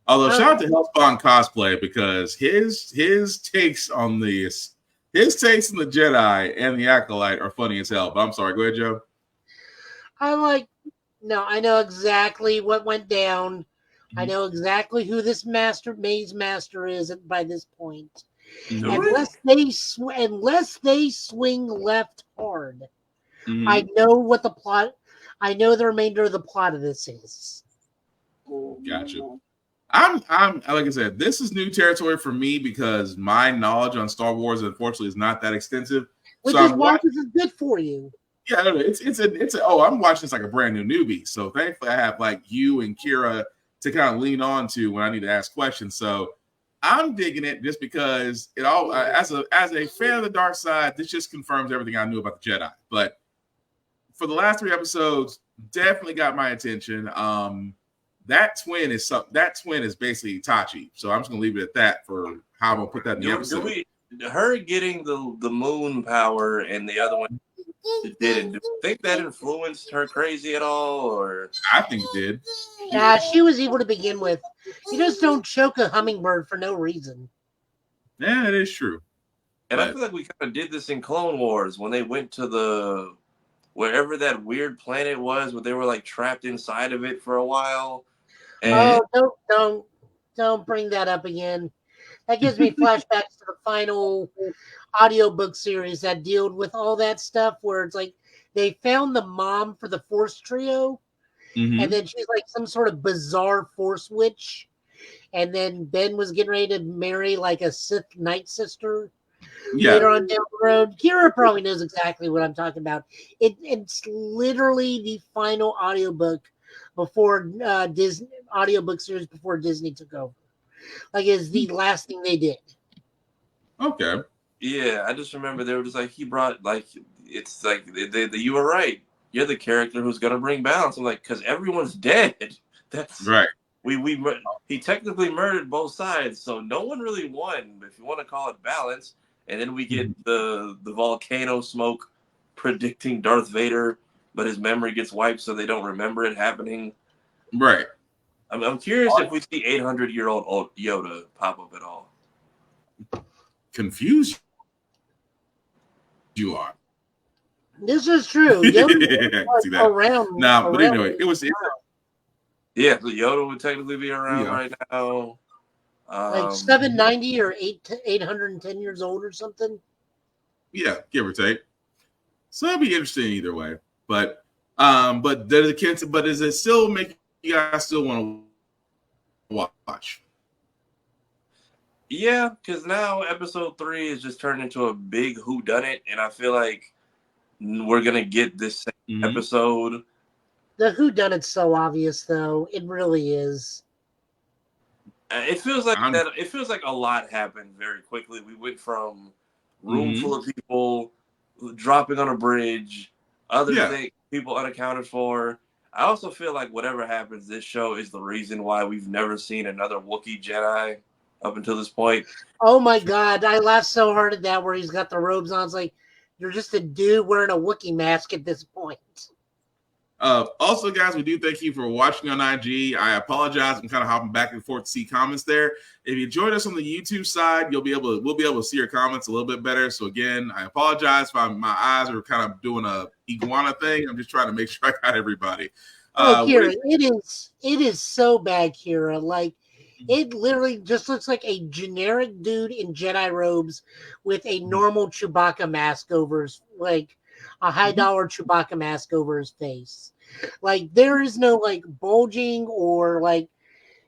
Speaker 1: to Hellspawn Cosplay, because his takes on the Jedi and the Acolyte are funny as hell. But I'm sorry, go ahead, Joe.
Speaker 3: I know exactly what went down. I know exactly who this Maze Master is by this point. Unless they swing left hard, I know what the plot. I know the remainder of the plot of this is.
Speaker 1: Gotcha. I'm like I said, this is new territory for me because my knowledge on Star Wars, unfortunately, is not that extensive.
Speaker 3: Which is why this is good for you.
Speaker 1: Yeah, I'm watching this like a brand new newbie. So thankfully, I have like you and Kira to kind of lean on to when I need to ask questions. So I'm digging it just because it all, as a fan of the dark side, this just confirms everything I knew about the Jedi. But for the last 3 episodes, definitely got my attention. That twin is basically Itachi. So I'm just gonna leave it at that for how I'm gonna put that in the episode.
Speaker 2: Her getting the moon power and the other one didn't. Do you think that influenced her crazy at all? Or
Speaker 1: I think it did.
Speaker 3: Yeah, she was evil to begin with. You just don't choke a hummingbird for no reason.
Speaker 1: Yeah, it is true.
Speaker 2: And I feel like we kind of did this in Clone Wars when they went to wherever that weird planet was, where they were like trapped inside of it for a while. And
Speaker 3: Don't bring that up again. That gives me flashbacks to the final audiobook series that dealt with all that stuff, where it's like they found the mom for the Force trio, and then she's like some sort of bizarre Force witch, and then Ben was getting ready to marry like a Sith Night Sister later on down the road. Kira probably knows exactly what I'm talking about. It's literally the final audiobook before Disney audiobook series before Disney took over. Like, it's the last thing they did.
Speaker 1: Okay.
Speaker 2: Yeah, I just remember they were just like, he brought, like, it's like, you were right. You're the character who's going to bring balance. I'm like, because everyone's dead. That's
Speaker 1: right.
Speaker 2: He technically murdered both sides, so no one really won, if you want to call it balance. And then we get the volcano smoke predicting Darth Vader, but his memory gets wiped so they don't remember it happening.
Speaker 1: Right.
Speaker 2: I'm curious if we see 800-year-old Yoda pop up at all.
Speaker 1: Confused you are.
Speaker 3: This is true. Yoda was
Speaker 1: See that.
Speaker 3: around.
Speaker 1: Nah, but
Speaker 3: around
Speaker 1: anyway, it was.
Speaker 2: Yeah, so Yoda would technically be around right now.
Speaker 3: like 790 or 810 years old or something.
Speaker 1: Yeah, give or take. So it'd be interesting either way. But does it still make you guys still want to watch?
Speaker 2: Yeah, because now episode 3 is just turned into a big whodunit, and I feel like we're gonna get this same episode.
Speaker 3: The whodunit's so obvious, though. It really is.
Speaker 2: It feels like that. It feels like a lot happened very quickly. We went from room full of people dropping on a bridge, other things, people unaccounted for. I also feel like whatever happens, this show is the reason why we've never seen another Wookiee Jedi up until this point.
Speaker 3: Oh my God, I laughed so hard at that where he's got the robes on. It's like, you're just a dude wearing a Wookiee mask at this point.
Speaker 1: Also, guys, we do thank you for watching on IG. I apologize. I'm kind of hopping back and forth to see comments there. If you joined us on the YouTube side, we'll be able to see your comments a little bit better. So again, I apologize if my eyes are kind of doing a iguana thing. I'm just trying to make sure I got everybody.
Speaker 3: Kira, it is so bad, Kira. Like, it literally just looks like a generic dude in Jedi robes with a normal Chewbacca mask over his, like a $high Chewbacca mask over his face. Like, there is no like bulging or like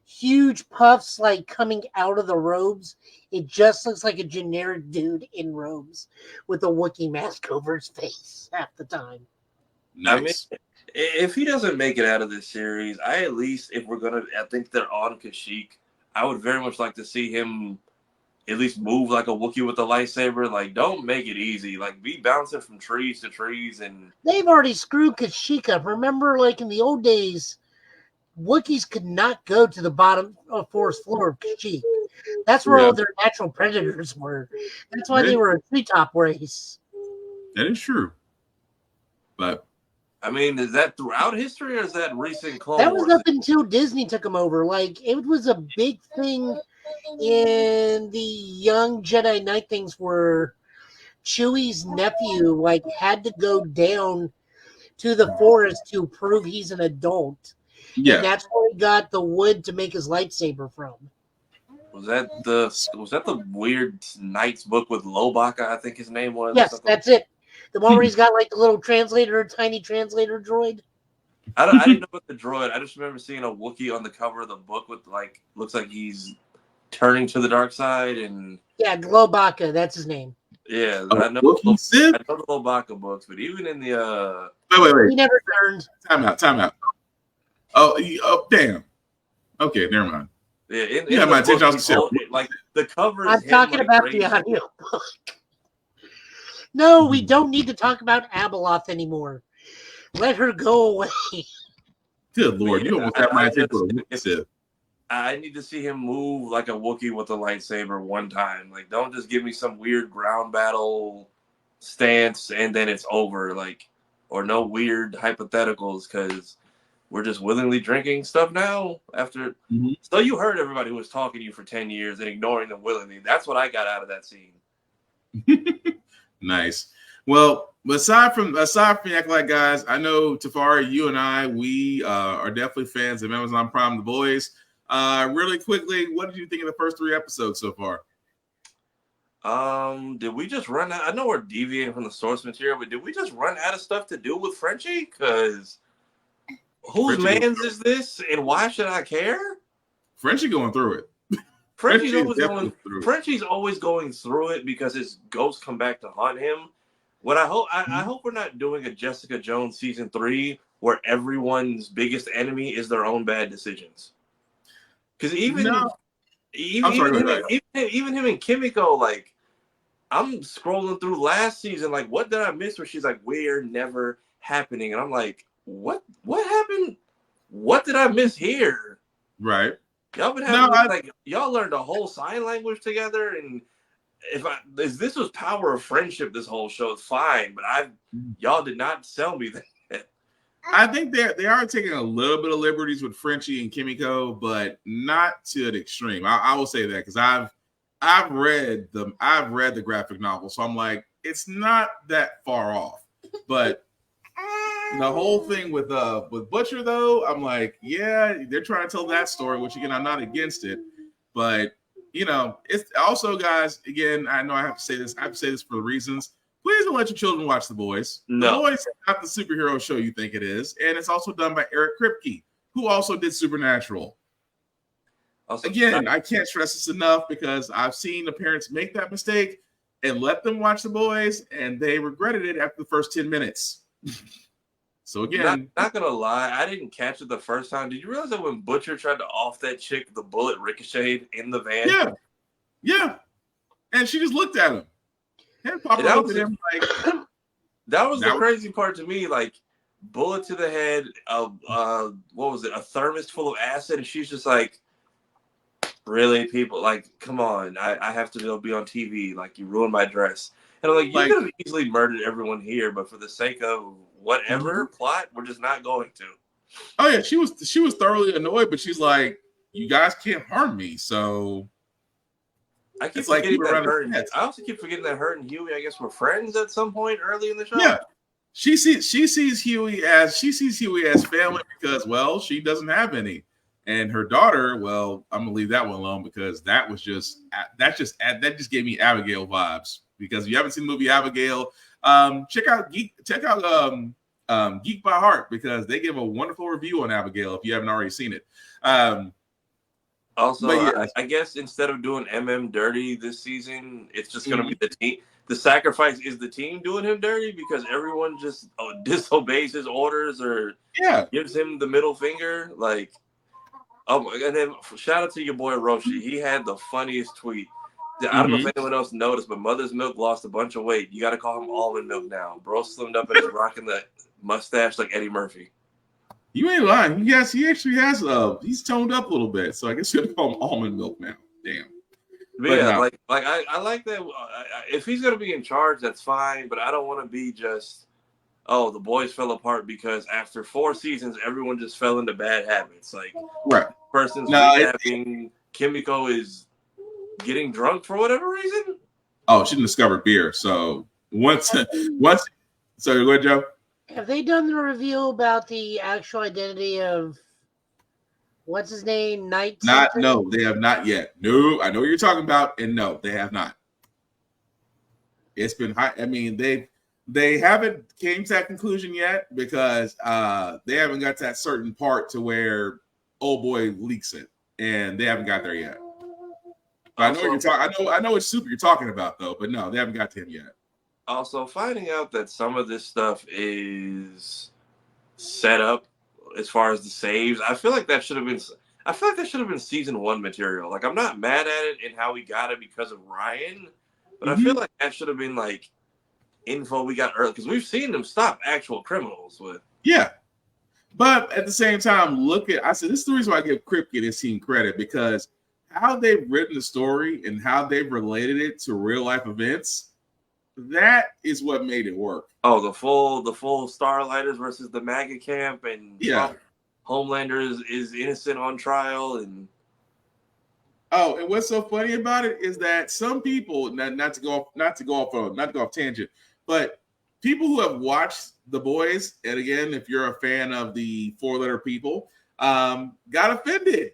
Speaker 3: huge puffs like coming out of the robes. It just looks like a generic dude in robes with a Wookiee mask over his face half the time.
Speaker 2: Nice. I mean, if he doesn't make it out of this series, I think they're on Kashyyyk. I would very much like to see him at least move like a Wookiee with a lightsaber. Like, don't make it easy. Like, be bouncing from trees to trees. And
Speaker 3: they've already screwed Kashyyyk up. Remember, like in the old days, Wookiees could not go to the bottom of forest floor of Kashyyyk. That's where all their natural predators were. That's why they were a treetop race.
Speaker 1: That is true. But
Speaker 2: I mean, is that throughout history or is that recent Clone
Speaker 3: That was
Speaker 2: Wars?
Speaker 3: up until Disney took them over. Like, it was a big thing in the Young Jedi Knight things where Chewie's nephew like had to go down to the forest to prove he's an adult.
Speaker 1: Yeah.
Speaker 3: And that's where he got the wood to make his lightsaber from.
Speaker 2: Was that the weird Knight's book with Lobaka, I think his name was?
Speaker 3: Yes, that's it. The one where he's got like the little tiny translator droid.
Speaker 2: I didn't know about the droid. I just remember seeing a Wookiee on the cover of the book with like looks like he's turning to the dark side and
Speaker 3: yeah, Globaka, that's his name.
Speaker 2: Yeah, I know the Lobaka books, but even in the
Speaker 1: wait.
Speaker 3: He never turned.
Speaker 1: Time out. Oh, damn. Okay, never mind.
Speaker 2: Yeah,
Speaker 1: my attention. I was
Speaker 2: like the cover.
Speaker 3: I'm talking about the audio book. No, we don't need to talk about Abeloth anymore. Let her go away.
Speaker 1: Good Lord, you almost have my attention.
Speaker 2: I need to see him move like a Wookiee with a lightsaber one time. Like, don't just give me some weird ground battle stance and then it's over. Like, or no weird hypotheticals because we're just willingly drinking stuff now after. So you heard everybody who was talking to you for 10 years and ignoring them willingly. That's what I got out of that scene.
Speaker 1: Nice. Well, aside from the Acolyte guys, I know Tafari, you and I, we are definitely fans of Amazon Prime, The Boys. Really quickly, what did you think of the first 3 episodes so far?
Speaker 2: Did we just run out? I know we're deviating from the source material, but did we just run out of stuff to do with Frenchie? Because whose man's is this, and why should I care?
Speaker 1: Frenchie going through it.
Speaker 2: Frenchie's always going through it because his ghosts come back to haunt him. What I hope we're not doing a Jessica Jones season 3 where everyone's biggest enemy is their own bad decisions. Because even him and Kimiko, like, I'm scrolling through last season, like, what did I miss? Where she's like, "We're never happening," and I'm like, what happened? What did I miss here?
Speaker 1: Right.
Speaker 2: Y'all been having y'all learned a whole sign language together, and if this was power of friendship, this whole show is fine. But y'all did not sell me that.
Speaker 1: I think they are taking a little bit of liberties with Frenchie and Kimiko, but not to an extreme. I will say that because I've read the graphic novel, so I'm like, it's not that far off. But the whole thing with Butcher, though, I'm like, yeah, they're trying to tell that story, which again, I'm not against it, but it's also, guys. Again, I know I have to say this. I have to say this for reasons. Please don't let your children watch The Boys.
Speaker 2: No.
Speaker 1: The Boys is not the superhero show you think it is, and it's also done by Eric Kripke, who also did Supernatural.
Speaker 2: Also,
Speaker 1: again, I can't stress this enough because I've seen the parents make that mistake and let them watch The Boys, and they regretted it after the first 10 minutes. So again,
Speaker 2: not gonna lie, I didn't catch it the first time. Did you realize that when Butcher tried to off that chick, the bullet ricocheted in the van?
Speaker 1: Yeah, and she just looked at him. And Papa looked at him like,
Speaker 2: that was the crazy part to me. Like, bullet to the head, what was it? A thermos full of acid, and she's just like, really, people, like, come on, I have to be on TV. Like, you ruined my dress. And I'm like, you could have easily murdered everyone here, but for the sake of whatever plot, we're just not going to.
Speaker 1: Oh yeah, she was thoroughly annoyed, but she's like, you guys can't harm me. So
Speaker 2: I keep forgetting that I also keep forgetting that her and Huey, I guess, were friends at some point early in the show.
Speaker 1: Yeah. She sees Huey as family because, well, she doesn't have any. And her daughter, well, I'm gonna leave that one alone because that just gave me Abigail vibes. Because if you haven't seen the movie Abigail, check out Geek by Heart because they give a wonderful review on Abigail if you haven't already seen it.
Speaker 2: Also,
Speaker 1: yeah.
Speaker 2: I guess instead of doing MM dirty this season, it's just going to be the team. The sacrifice is the team doing him dirty because everyone just disobeys his orders or gives him the middle finger. Like, and then shout out to your boy Roshi. He had the funniest tweet. I don't know if anyone else noticed, but Mother's Milk lost a bunch of weight. You got to call him Almond Milk now. Bro slimmed up and is rocking the mustache like Eddie Murphy.
Speaker 1: You ain't lying. He actually has he's toned up a little bit. So I guess you have to call him Almond Milk now. Damn.
Speaker 2: But yeah, no. I like that. If he's gonna be in charge, that's fine. But I don't want to be just, the boys fell apart because after 4 seasons, everyone just fell into bad habits. Like, person's recapping, Kimiko is getting drunk for whatever reason.
Speaker 1: Oh, she discovered beer. So once, so go ahead, Joe.
Speaker 3: Have they done the reveal about the actual identity of what's his name?
Speaker 1: No, they have not yet. No, I know what you're talking about, and no, they have not. It's been high. I mean, they haven't came to that conclusion yet because they haven't got to that certain part to where old boy leaks it, and they haven't got there yet. But I know what you're talking. I know which super you're talking about, though. But no, they haven't got to him yet.
Speaker 2: Also, finding out that some of this stuff is set up as far as the saves, I feel like that should have been season 1 material. Like, I'm not mad at it in how we got it because of Ryan, but I feel like that should have been like info we got early because we've seen them stop actual criminals with.
Speaker 1: Yeah, but at the same time, I said this is the reason why I give Kripke this team credit because how they've written the story and how they've related it to real life events. That is what made it work.
Speaker 2: Oh, the full Starlighters versus the MAGA camp, and Homelander is innocent on trial, and
Speaker 1: and what's so funny about it is that some people, not to go off tangent, but people who have watched The Boys, and again, if you're a fan of the 4-letter people, got offended.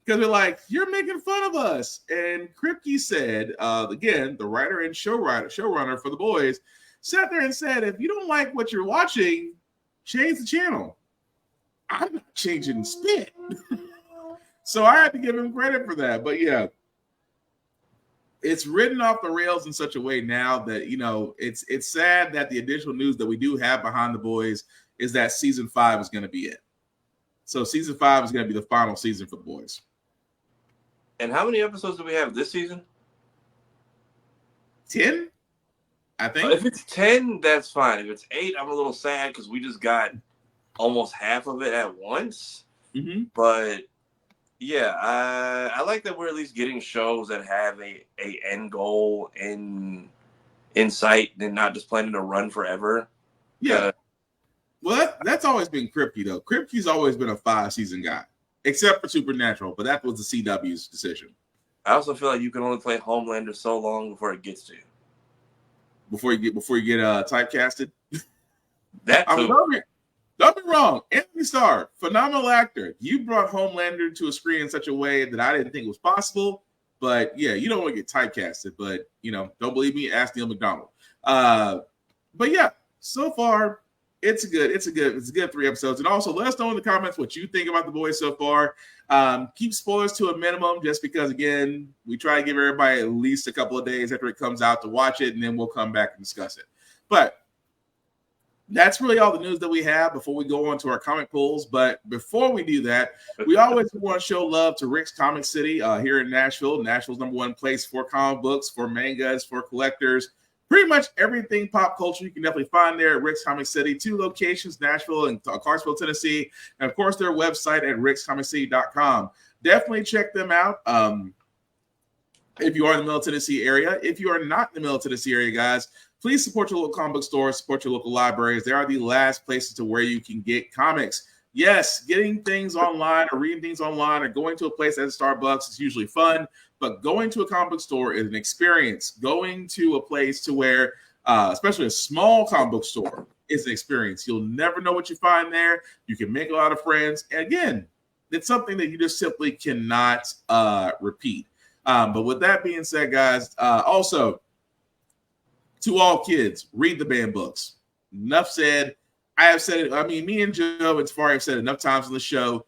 Speaker 1: Because they're like, you're making fun of us. And Kripke said, again, the writer and showrunner for The Boys, sat there and said, if you don't like what you're watching, change the channel. I'm not changing spit. So I had to give him credit for that. But yeah, it's written off the rails in such a way now that, it's sad that the additional news that we do have behind The Boys is that season 5 is going to be it. So season 5 is going to be the final season for The Boys.
Speaker 2: And how many episodes do we have this season?
Speaker 1: 10, I think.
Speaker 2: If it's 10, that's fine. If it's 8, I'm a little sad because we just got almost half of it at once. But yeah, I like that we're at least getting shows that have a end goal in sight and not just planning to run forever.
Speaker 1: Yeah. Well, that's always been Kripke, though. Kripke's always been a 5-season guy. Except for Supernatural, but that was the CW's decision.
Speaker 2: I also feel like you can only play Homelander so long before it gets to you.
Speaker 1: before you get typecasted.
Speaker 2: That too.
Speaker 1: Don't be wrong. Anthony Starr, phenomenal actor. You brought Homelander to a screen in such a way that I didn't think was possible. But yeah, you don't want to get typecasted. But don't believe me? Ask Neil McDonald. But yeah, so far it's a good 3 episodes. And also let us know in the comments what you think about The Boys so far. Keep spoilers to a minimum, just because again, we try to give everybody at least a couple of days after it comes out to watch it, and then we'll come back and discuss it. But that's really all the news that we have before we go on to our comic pools. But before we do that, we always want to show love to Rick's Comic City here in Nashville. Nashville's #1 place for comic books, for mangas, for collectors. Pretty much everything pop culture you can definitely find there at Rick's Comic City. 2 locations, Nashville and Clarksville, Tennessee. And, of course, their website at rickscomiccity.com. Definitely check them out if you are in the Middle Tennessee area. If you are not in the Middle Tennessee area, guys, please support your local comic book stores, support your local libraries. They are the last places to where you can get comics. Yes, getting things online or reading things online or going to a place as Starbucks is usually fun, but going to a comic book store is an experience. Going to a place to where, especially a small comic book store, is an experience. You'll never know what you find there. You can make a lot of friends. And again, it's something that you just simply cannot repeat. But with that being said, guys, also, to all kids, read the banned books. Enough said. I have said it. I mean, me and Joe and Tafari have said it enough times on the show.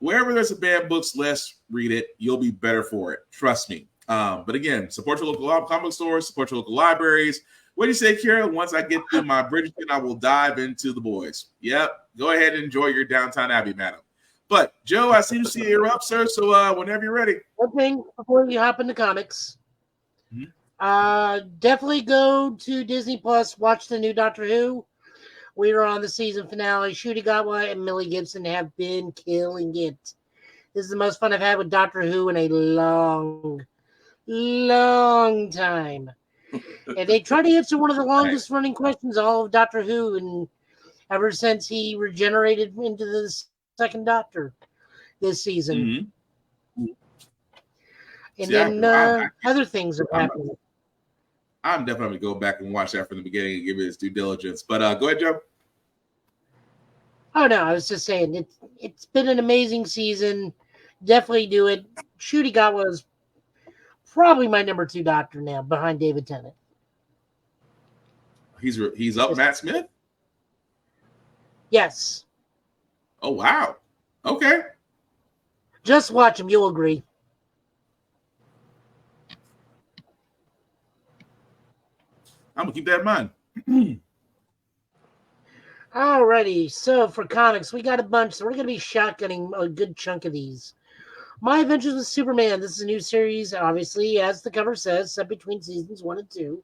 Speaker 1: Wherever there's a banned books list, read it. You'll be better for it. Trust me. But again, support your local comic stores, support your local libraries. What do you say, Kira? Once I get through my Bridgerton, I will dive into The Boys. Yep. Go ahead and enjoy your Downtown Abbey, madam. But, Joe, I seem to see you're up, sir. So whenever you're ready.
Speaker 3: One thing before we hop into comics. Definitely go to Disney Plus, watch the new Doctor Who. We are on the season finale. Shooty Gatwa and Millie Gibson have been killing it. This is the most fun I've had with Doctor Who in a long time. And they try to answer one of the longest running questions all of Doctor Who, and ever since he regenerated into the second Doctor this season. And then other things have happened.
Speaker 1: I'm definitely going to go back and watch that from the beginning and give it its due diligence. But go ahead, Joe.
Speaker 3: Oh, no, I was just saying, it's been an amazing season. Definitely do it. Shooty Gatwa is probably my number 2 Doctor now, behind David Tennant.
Speaker 1: He's up Matt Smith?
Speaker 3: Yes.
Speaker 1: Oh, wow. Okay.
Speaker 3: Just watch him. You'll agree.
Speaker 1: I'm going to keep that in mind.
Speaker 3: Alrighty, so for comics, we got a bunch, so we're going to be shotgunning a good chunk of these. My Adventures with Superman. This is a new series, obviously, as the cover says, set between seasons 1 and 2.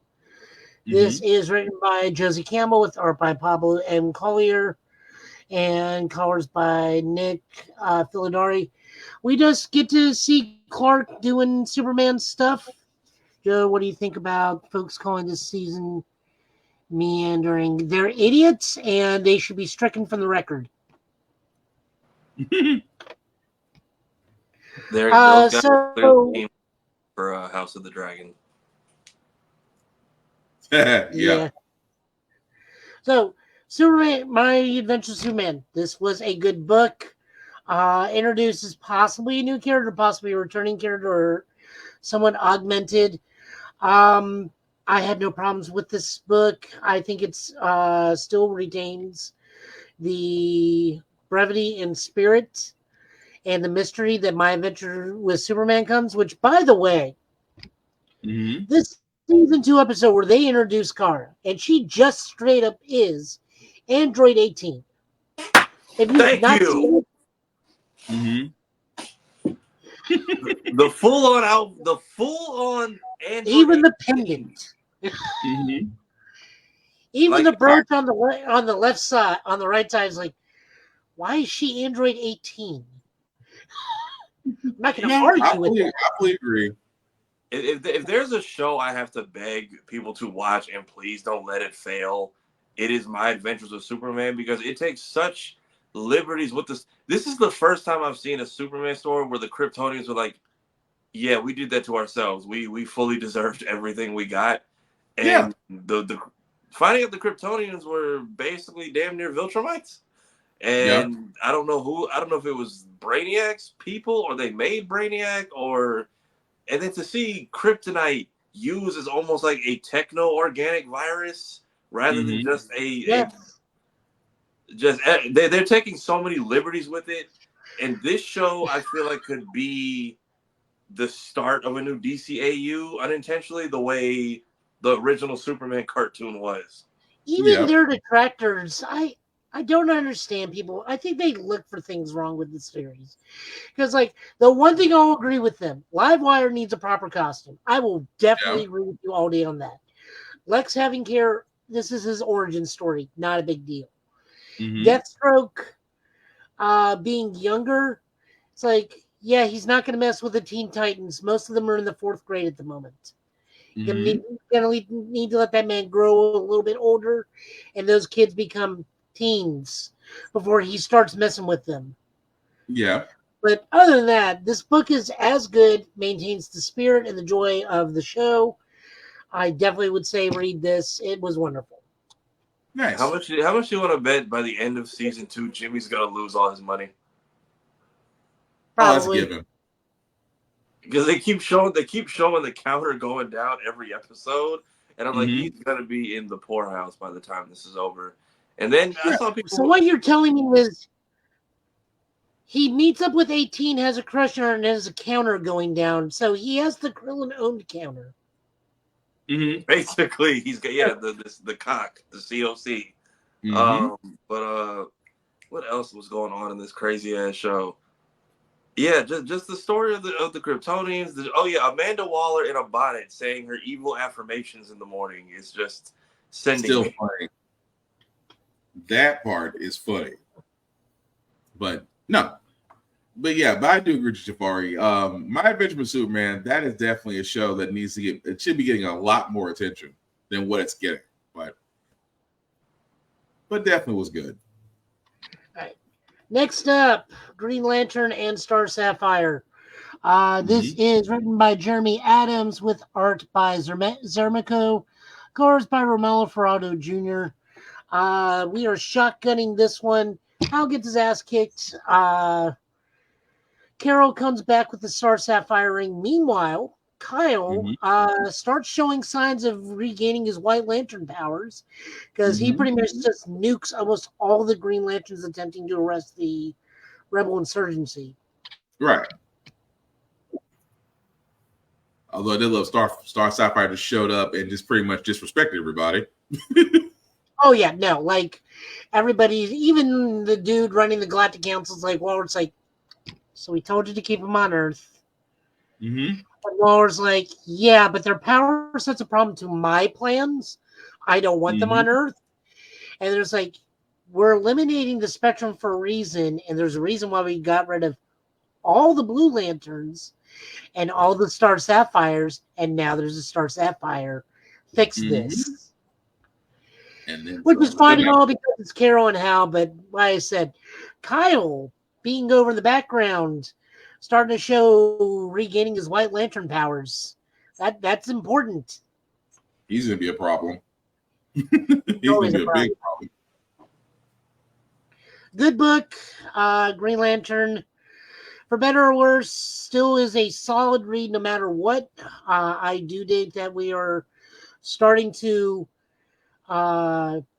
Speaker 3: This is written by Josie Campbell with art by Pablo M. Collier and colors by Nick Filidari. We just get to see Clark doing Superman stuff. Joe, what do you think about folks calling this season meandering? They're idiots, and they should be stricken from the record.
Speaker 2: There goes for House of the Dragon.
Speaker 1: Yeah.
Speaker 3: So, Superman, My Adventures with Superman. This was a good book. Introduces possibly a new character, possibly a returning character, or someone augmented. I had no problems with this book. I think it's still retains the brevity and spirit and the mystery that My Adventure with Superman comes, which, by the way, this season 2 episode where they introduce Kara, and she just straight up is Android 18. If you've not seen it,
Speaker 2: the full on Android.
Speaker 3: Even the pendant. Even the brooch on the left side, on the right side is like, why is she Android 18? I'm not going to argue with that.
Speaker 1: I fully agree.
Speaker 2: If there's a show I have to beg people to watch, and please don't let it fail, it is My Adventures with Superman, because it takes such liberties with this. This is the first time I've seen a Superman story where the Kryptonians were like, yeah, we did that to ourselves. We fully deserved everything we got. And the finding out the Kryptonians were basically damn near Viltrumites. And I don't know if it was Brainiac's people or they made Brainiac and then to see Kryptonite used as almost like a techno-organic virus rather than just they're taking so many liberties with it. And this show, I feel like, could be the start of a new DCAU unintentionally, the way the original Superman cartoon was.
Speaker 3: Even their detractors, I don't understand people. I think they look for things wrong with this series. Because, like, the one thing I'll agree with them, Livewire needs a proper costume. I will definitely agree with you all day on that. Lex having care, this is his origin story. Not a big deal. Deathstroke being younger, it's like, yeah, he's not going to mess with the Teen Titans. Most of them are in the 4th grade at the moment. You're going to need to let that man grow a little bit older, and those kids become teens before he starts messing with them.
Speaker 1: Yeah.
Speaker 3: But other than that, this book is as good, maintains the spirit and the joy of the show. I definitely would say read this. It was wonderful.
Speaker 1: Nice.
Speaker 2: How much do you want to bet by the end of season 2 Jimmy's gonna lose all his money?
Speaker 3: Probably.
Speaker 1: Oh, that's a given.
Speaker 2: Because they keep showing the counter going down every episode, and I'm like, he's gonna be in the poorhouse by the time this is over. And then I saw people.
Speaker 3: So what you're telling me is he meets up with 18, has a crush on her, and has a counter going down. So he has the Krillin-owned counter.
Speaker 2: Basically, he's got the cock, the COC. But what else was going on in this crazy ass show? Yeah, just the story of the Kryptonians. Amanda Waller in a bonnet saying her evil affirmations in the morning is just sending me.
Speaker 1: Funny. That part is funny, but no. But I do agree with Jafari. My Adventure with Superman, that is definitely a show that needs to get. It should be getting a lot more attention than what it's getting, but definitely was good.
Speaker 3: All right. Next up, Green Lantern and Star Sapphire. This is written by Jeremy Adams with art by Zermico, colors by Romello Ferrado Jr. We are shotgunning this one. Hal gets his ass kicked. Carol comes back with the Star Sapphire ring. Meanwhile, Kyle starts showing signs of regaining his White Lantern powers because he pretty much just nukes almost all the Green Lanterns attempting to arrest the rebel insurgency.
Speaker 1: Right. Although I did love Star Sapphire just showed up and just pretty much disrespected everybody.
Speaker 3: Oh yeah, no, like everybody, even the dude running the Galactic Council's like, well, it's like, so we told you to keep them on Earth. And Waller's like, yeah, but their power set's a problem to my plans. I don't want them on Earth. And there's like, we're eliminating the spectrum for a reason, and there's a reason why we got rid of all the Blue Lanterns and all the Star Sapphires, and now there's a Star Sapphire. Fix this.
Speaker 1: And then
Speaker 3: which is fine and all because it's Carol and Hal, but like I said, Kyle being over in the background, starting to show regaining his White Lantern powers. That's important.
Speaker 1: He's going to be a problem. He's going to be a big problem.
Speaker 3: Good book. Green Lantern, for better or worse, still is a solid read no matter what. I do think that we are starting to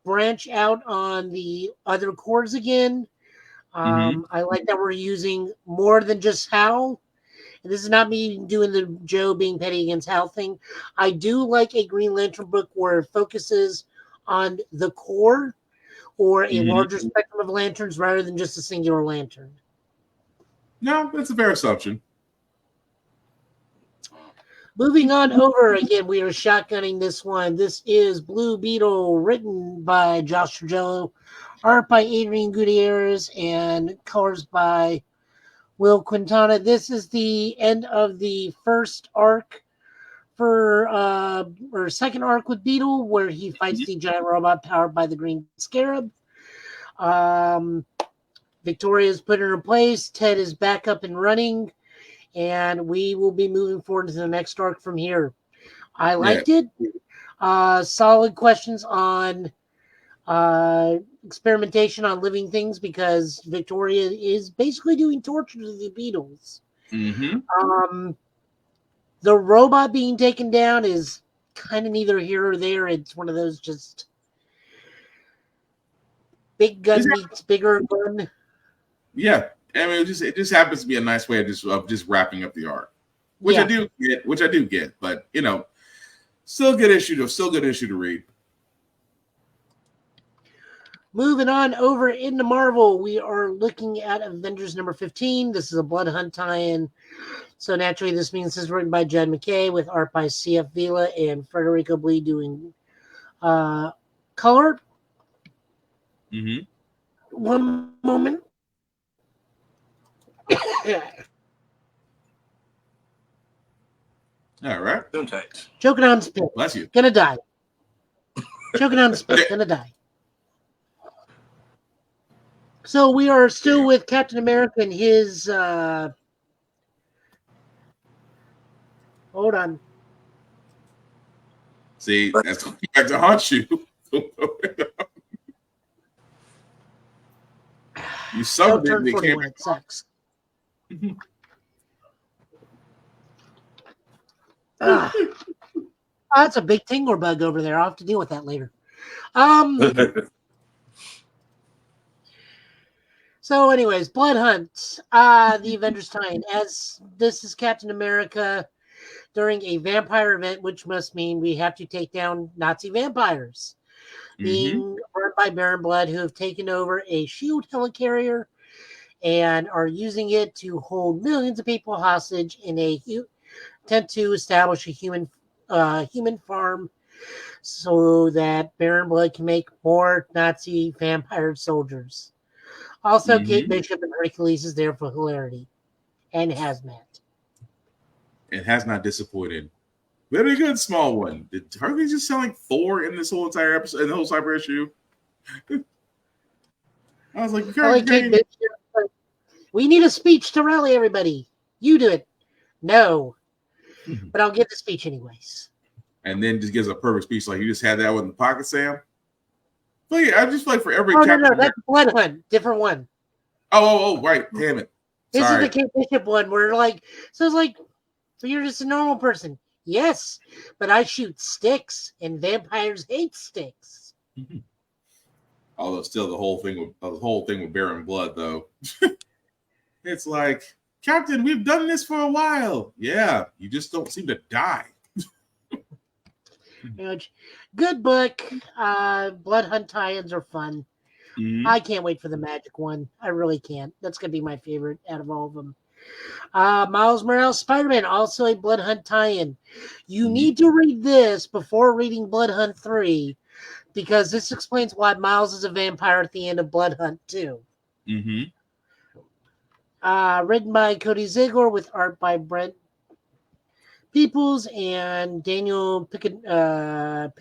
Speaker 3: branch out on the other cores again. I like that we're using more than just Hal. And this is not me doing the Joe being petty against Hal thing. I do like a Green Lantern book where it focuses on the core or a larger spectrum of lanterns rather than just a singular lantern.
Speaker 1: No, that's a fair assumption.
Speaker 3: Moving on over, again, we are shotgunning this one. This is Blue Beetle, written by Josh Trujillo, art by Adrian Gutierrez, and colors by Will Quintana. This is the end of the first arc or second arc with Beetle, where he fights the giant robot powered by the Green Scarab. Victoria's put in her place. Ted is back up and running. And we will be moving forward to the next arc from here. I liked it. Solid questions on experimentation on living things because Victoria is basically doing torture to the Beatles.
Speaker 1: Mm-hmm.
Speaker 3: The robot being taken down is kind of neither here or there. It's one of those just big gun meets bigger gun.
Speaker 1: Yeah, I mean, it just happens to be a nice way of just wrapping up the arc, which I do get, but you know, still good issue to read.
Speaker 3: Moving on over into Marvel, we are looking at Avengers number 15. This is a Blood Hunt tie-in. So naturally, this means this is written by Jed McKay with art by C.F. Vila and Federico Blee doing color.
Speaker 1: Mm-hmm.
Speaker 3: One moment.
Speaker 1: All right.
Speaker 3: Choking on spit.
Speaker 1: Bless you.
Speaker 3: Gonna die. Choking on spit. Gonna die. So we are still with Captain America and his. Hold on.
Speaker 1: See, that's going back to haunt you. You summoned it and it came.
Speaker 3: It sucks. That's a big tingler bug over there. I'll have to deal with that later. So, anyways, Blood Hunt, the Avengers tie-in. As this is Captain America during a vampire event, which must mean we have to take down Nazi vampires. Being run by Baron Blood, who have taken over a SHIELD helicarrier and are using it to hold millions of people hostage in a attempt to establish a human farm so that Baron Blood can make more Nazi vampire soldiers. Also, Kate Bishop and Hercules is there for hilarity. And Hazmat.
Speaker 1: It has not disappointed. Very good, small one. Did Hercules just sound like 4 in this whole entire episode, in the whole cyber issue? I was like,
Speaker 3: Kate Bishop, we need a speech to rally everybody. You do it. No. But I'll give the speech anyways.
Speaker 1: And then just gives a perfect speech like you just had that one in the pocket, Sam. But yeah, I just feel like for every
Speaker 3: no, that's Blood Hunt, different one.
Speaker 1: Oh, right. Damn it.
Speaker 3: This is the Kate Bishop one where so it's like, so you're just a normal person. Yes, but I shoot sticks and vampires hate sticks.
Speaker 1: Although still the whole thing with Baron Blood though. It's like, Captain, we've done this for a while. Yeah, you just don't seem to die.
Speaker 3: Good book. Blood Hunt tie-ins are fun. I can't wait for the Magic one. I really can't. That's going to be my favorite out of all of them. Miles Morales Spider-Man, also a Blood Hunt tie-in. You need to read this before reading Blood Hunt 3 because this explains why Miles is a vampire at the end of Blood Hunt 2. Written by Cody Ziegler with art by Brent Peoples and Daniel Piccigato.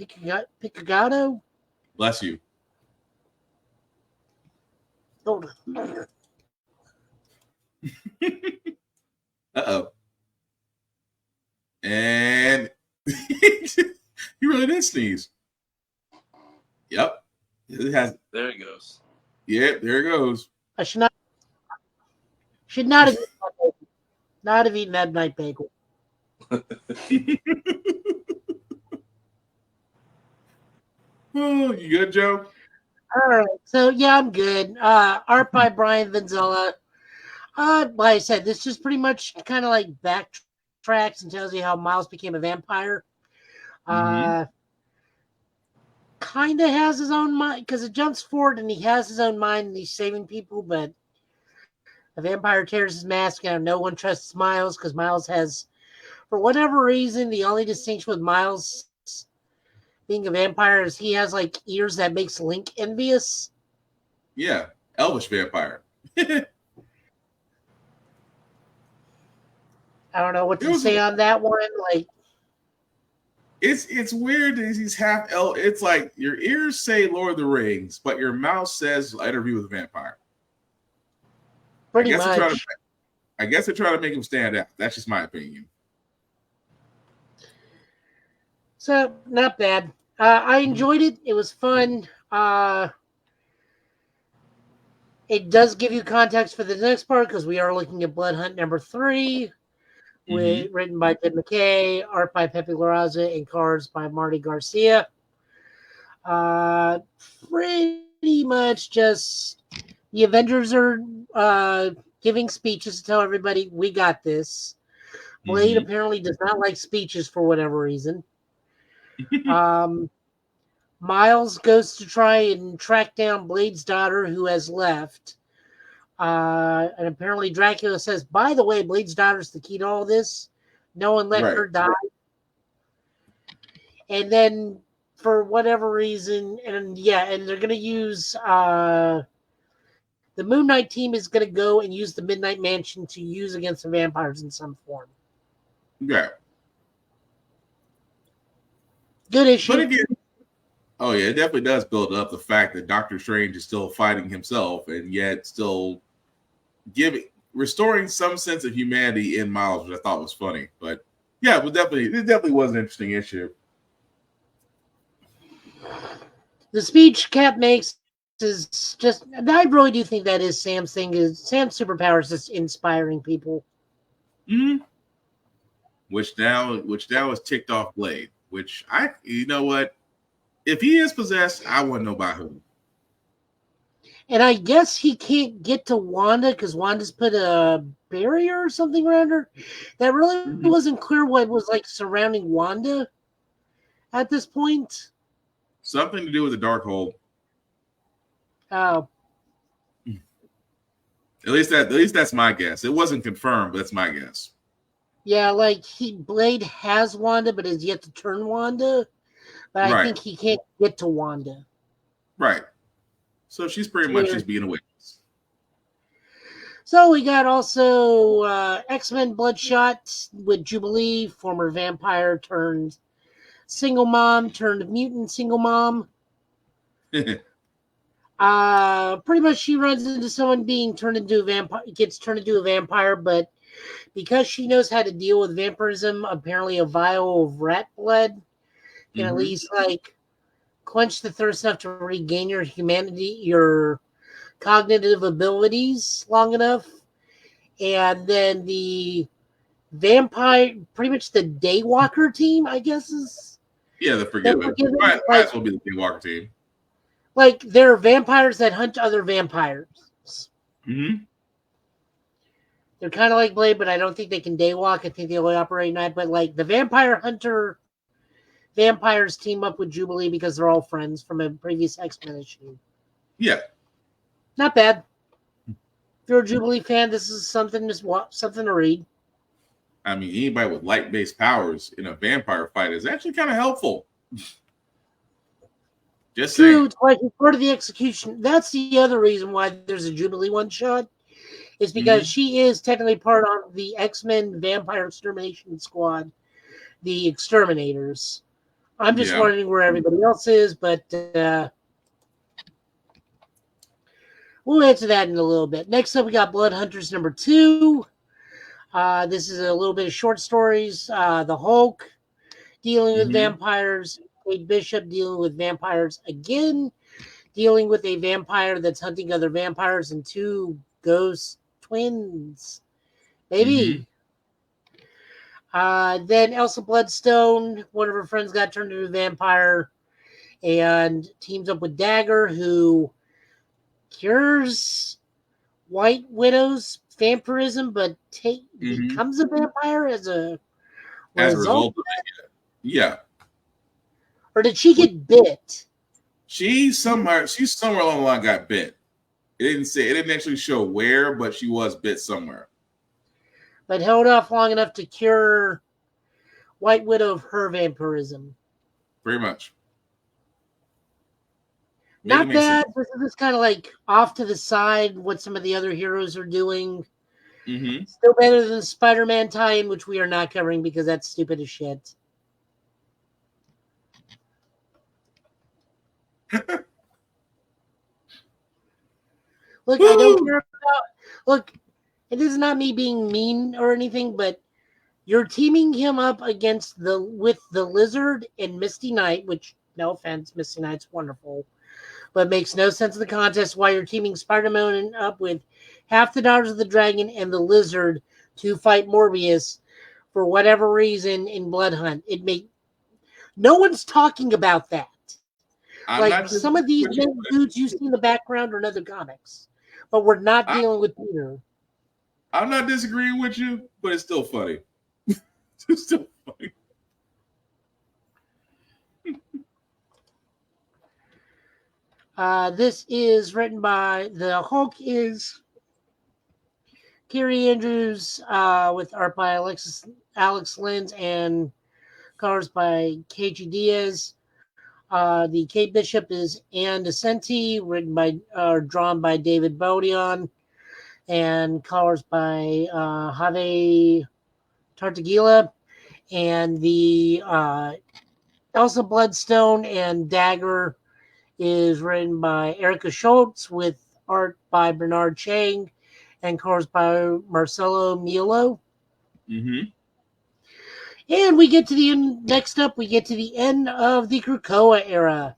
Speaker 1: Bless you.
Speaker 3: Hold on.
Speaker 1: Uh-oh. And he really did sneeze. Yep. It has.
Speaker 2: There it goes.
Speaker 1: Yeah, there it goes.
Speaker 3: I should not have eaten that night bagel.
Speaker 1: Oh, you good, Joe?
Speaker 3: All right. So yeah, I'm good. Art by Brian Vanzella. Like I said, this just pretty much kind of like backtracks and tells you how Miles became a vampire. Kind of has his own mind because it jumps forward and he has his own mind and he's saving people, but a vampire tears his mask and no one trusts Miles because Miles has, for whatever reason, the only distinction with Miles being a vampire is he has like ears that makes Link envious.
Speaker 1: Yeah, elvish vampire.
Speaker 3: I don't know what to say on that one. Like,
Speaker 1: it's weird that he's half elf. It's like your ears say Lord of the Rings, but your mouth says Interview with a Vampire.
Speaker 3: Pretty much.
Speaker 1: I guess they're trying to make him stand out. That's just my opinion.
Speaker 3: So not bad. I enjoyed it. It was fun. It does give you context for the next part because we are looking at Blood Hunt number 3, written by Ted McKay, art by Pepe Larraza, and cards by Marty Garcia. Pretty much just the Avengers are giving speeches to tell everybody we got this. Blade apparently does not like speeches for whatever reason. Miles goes to try and track down Blade's daughter who has left. And apparently Dracula says, by the way, Blade's daughter's the key to all this. No one let her die. And then for whatever reason, and they're going to use the Moon Knight team is going to go and use the Midnight Mansion to use against the vampires in some form.
Speaker 1: Yeah.
Speaker 3: Good issue.
Speaker 1: But again, oh yeah, it definitely does build up the fact that Doctor Strange is still fighting himself and yet still restoring some sense of humanity in Miles, which I thought was funny. But yeah, it definitely was an interesting issue.
Speaker 3: The speech Cap makes is just, I really do think that is Sam's thing. Is Sam's superpower is just inspiring people.
Speaker 1: Which now is ticked off Blade. Which you know what? If he is possessed, I want to know by who.
Speaker 3: And I guess he can't get to Wanda because Wanda's put a barrier or something around her. That really wasn't clear what was like surrounding Wanda at this point.
Speaker 1: Something to do with the Darkhold.
Speaker 3: Oh.
Speaker 1: At least that's my guess. It wasn't confirmed, but that's my guess.
Speaker 3: Yeah, like Blade has Wanda, but is yet to turn Wanda. But I think he can't get to Wanda.
Speaker 1: Right. So she's pretty much just being a witness.
Speaker 3: So we got also X-Men Bloodshot with Jubilee, former vampire turned single mom turned mutant single mom. Pretty much she runs into someone being turned into a vampire, gets turned into a vampire, but because she knows how to deal with vampirism, apparently a vial of rat blood can at least like quench the thirst enough to regain your humanity, your cognitive abilities long enough. And then the vampire, pretty much the Daywalker team, I guess is.
Speaker 1: Yeah, the Forgiven. Might as well be the Daywalker team.
Speaker 3: Like, they're vampires that hunt other vampires. They're kind of like Blade, but I don't think they can daywalk. I think they only operate night. But, like, the vampire hunter vampires team up with Jubilee because they're all friends from a previous X-Men issue.
Speaker 1: Yeah.
Speaker 3: Not bad. If you're a Jubilee fan, this is something to read.
Speaker 1: I mean, anybody with light-based powers in a vampire fight is actually kind of helpful. Just
Speaker 3: true, it's like part of the execution. That's the other reason why there's a Jubilee one-shot, is because she is technically part of the X-Men Vampire Extermination Squad, the Exterminators. I'm just wondering where everybody else is, but we'll answer that in a little bit. Next up, we got Blood Hunters number 2. This is a little bit of short stories. The Hulk dealing with vampires. Kate Bishop dealing with vampires again. Dealing with a vampire that's hunting other vampires and 2 ghost twins. Maybe. Then Elsa Bloodstone, one of her friends got turned into a vampire and teams up with Dagger, who cures White Widow's vampirism, but becomes a vampire as a result of
Speaker 1: it. Yeah.
Speaker 3: Or did she get bit?
Speaker 1: She's somewhere along the line got bit. It didn't actually show where, but she was bit somewhere.
Speaker 3: But held off long enough to cure White Widow of her vampirism.
Speaker 1: Pretty much.
Speaker 3: Not bad. This is kind of like off to the side what some of the other heroes are doing. Still better than the Spider-Man tie-in, which we are not covering because that's stupid as shit. Look, I don't care about. Look, it is not me being mean or anything, but You're teaming him up with the Lizard and Misty Knight, which, no offense, Misty Knight's wonderful, but makes no sense in the context why you're teaming Spider-Man up with half the Daughters of the Dragon and the Lizard to fight Morbius for whatever reason in Blood Hunt. No one's talking about that. Some of these dudes you see in the background are in other comics, but we're not dealing with Peter.
Speaker 1: I'm not disagreeing with you, but it's still funny. It's still funny.
Speaker 3: This is written by the Hulk is Kerry Andrews with art by Alex Lins and colors by KG Diaz. The Kate Bishop is Ann DeCenti, drawn by David Bodion, and colors by Javier Tartaglia. And the Elsa Bloodstone and Dagger is written by Erica Schultz with art by Bernard Chang and colors by Marcelo Mielo.
Speaker 1: Mm-hmm.
Speaker 3: And we get to the next up. We get to the end of the Krakoa era.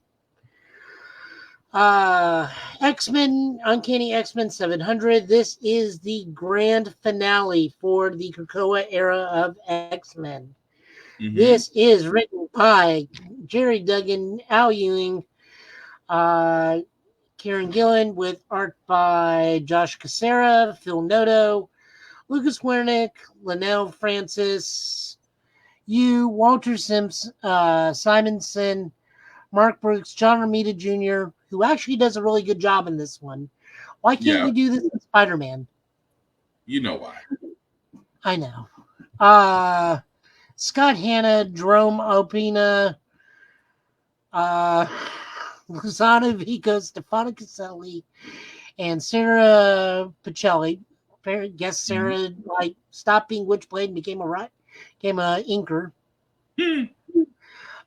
Speaker 3: X-Men, Uncanny X-Men 700. This is the grand finale for the Krakoa era of X-Men. Mm-hmm. This is written by Jerry Duggan, Al Ewing, Kieran Gillen, with art by Josh Cassera, Phil Noto, Lucas Wernick, Linnell Francis, Walter Simonson, Mark Brooks, John Romita Jr., who actually does a really good job in this one. Why can't we do this in Spider-Man?
Speaker 1: You know why.
Speaker 3: I know. Scott Hanna, Jerome Opina, Luzano Vico, Stefano Caselli, and Sarah Pacelli. I guess Sarah stopped being Witchblade and became a inker.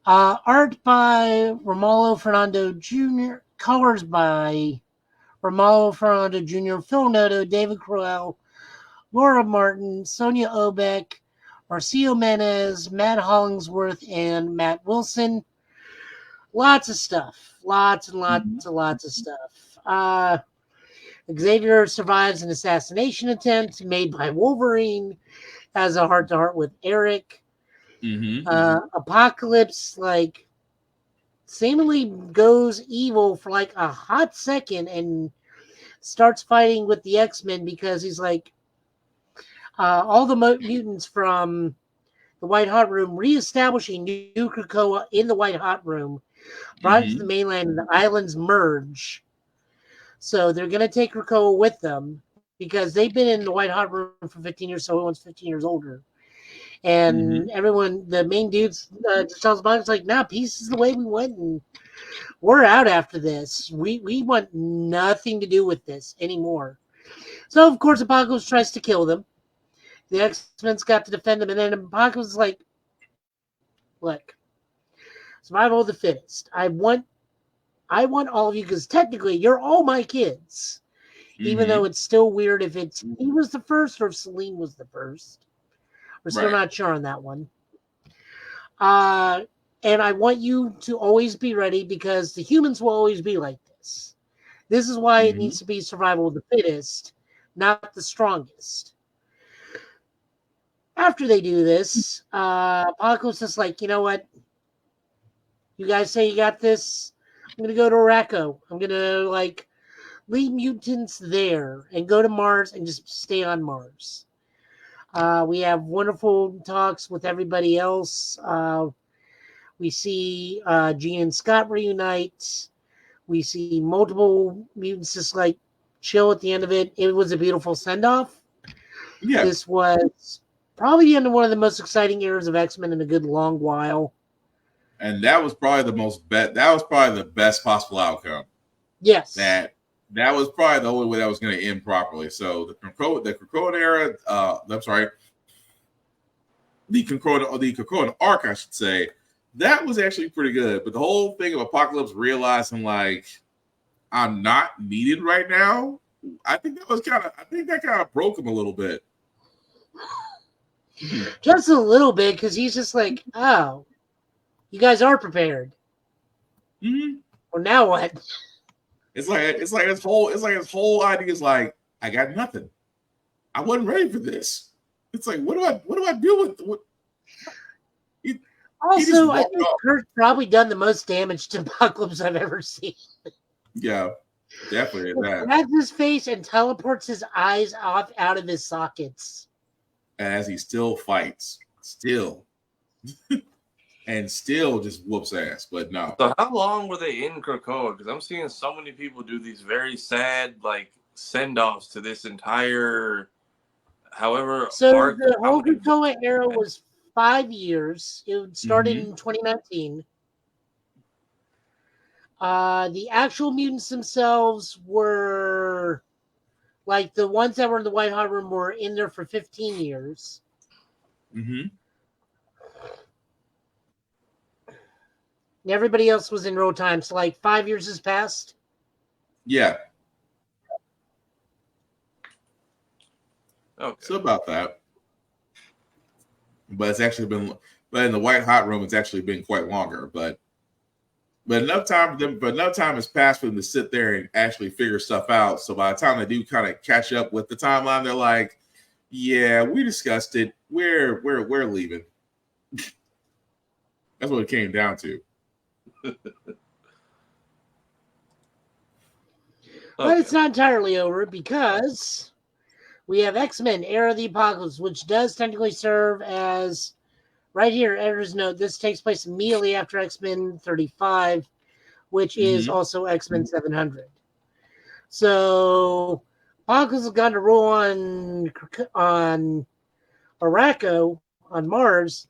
Speaker 3: Art by Romulo Fernando Jr., colors by Romulo Fernando Jr., Phil Noto, David Crowell, Laura Martin, Sonia Obeck, Marcio Menez, Matt Hollingsworth, and Matt Wilson. Lots of stuff. Lots and lots of stuff. Xavier survives an assassination attempt made by Wolverine, has a heart-to-heart with Eric.
Speaker 1: Mm-hmm.
Speaker 3: Apocalypse, seemingly goes evil for a hot second and starts fighting with the X-Men because he's all the mutants from the White Hot Room, reestablishing New Krakoa in the White Hot Room, brought it to the mainland, and the islands merge. So they're going to take Krakoa with them because they've been in the White Hot Room for 15 years, so everyone's 15 years older. And everyone, the main dudes, Charles Bond's nah, peace is the way we went, and we're out after this. We want nothing to do with this anymore. So, of course, Apocalypse tries to kill them. The X-Men's got to defend them, and then Apocalypse is look, survival of the fittest. I want all of you, because technically you're all my kids. Even though it's still weird if he was the first or if Celine was the first. We're still not sure on that one. And I want you to always be ready because the humans will always be like this. This is why it needs to be survival of the fittest, not the strongest. After they do this, Apocalypse is you know what? You guys say you got this? I'm going to go to Araco. I'm going to leave mutants there and go to Mars and just stay on Mars. We have wonderful talks with everybody else. We see Jean and Scott reunite. We see multiple mutants just chill at the end of it. It was a beautiful send-off.
Speaker 1: Yeah.
Speaker 3: This was probably the end of one of the most exciting eras of X-Men in a good long while.
Speaker 1: And that was probably the best possible outcome.
Speaker 3: Yes.
Speaker 1: That was probably the only way that was going to end properly. So the Krakoan era, the Krakoan arc, I should say, that was actually pretty good. But the whole thing of Apocalypse realizing I'm not needed right now, I think that kind of broke him a little bit.
Speaker 3: Just a little bit, because he's just like, oh, you guys are prepared.
Speaker 1: Mm-hmm.
Speaker 3: Well, now what?
Speaker 1: It's like his whole idea is like, I got nothing. I wasn't ready for this. It's like, what do I do with what?
Speaker 3: Also, I think Kurt's probably done the most damage to Apocalypse I've ever seen.
Speaker 1: Yeah, definitely
Speaker 3: He
Speaker 1: that.
Speaker 3: grabs his face and teleports his eyes out of his sockets.
Speaker 1: As he still fights, and still just whoops ass. But no.
Speaker 2: So how long were they in Krakoa? Because I'm seeing so many people do these very sad like send-offs to this entire, however.
Speaker 3: So the whole Krakoa era was 5 years. It started in 2019. The actual mutants themselves were, like, the ones that were in the White Hot Room were in there for 15 years.
Speaker 1: Mm-hmm.
Speaker 3: Everybody else was in real time. So, like, 5 years has passed.
Speaker 1: Yeah.
Speaker 2: Okay.
Speaker 1: So about that. But it's actually been, but in the White Hot Room, it's actually been quite longer. But enough time has passed for them to sit there and actually figure stuff out. So by the time they do kind of catch up with the timeline, they're like, "Yeah, we discussed it. We're leaving." That's what it came down to.
Speaker 3: But it's not entirely over, because we have X-Men Era of the Apocalypse, which does technically serve as, right here, editor's note, this takes place immediately after X-Men 35, which is also X-Men 700. So Apocalypse has gone to rule on Araco, on Mars,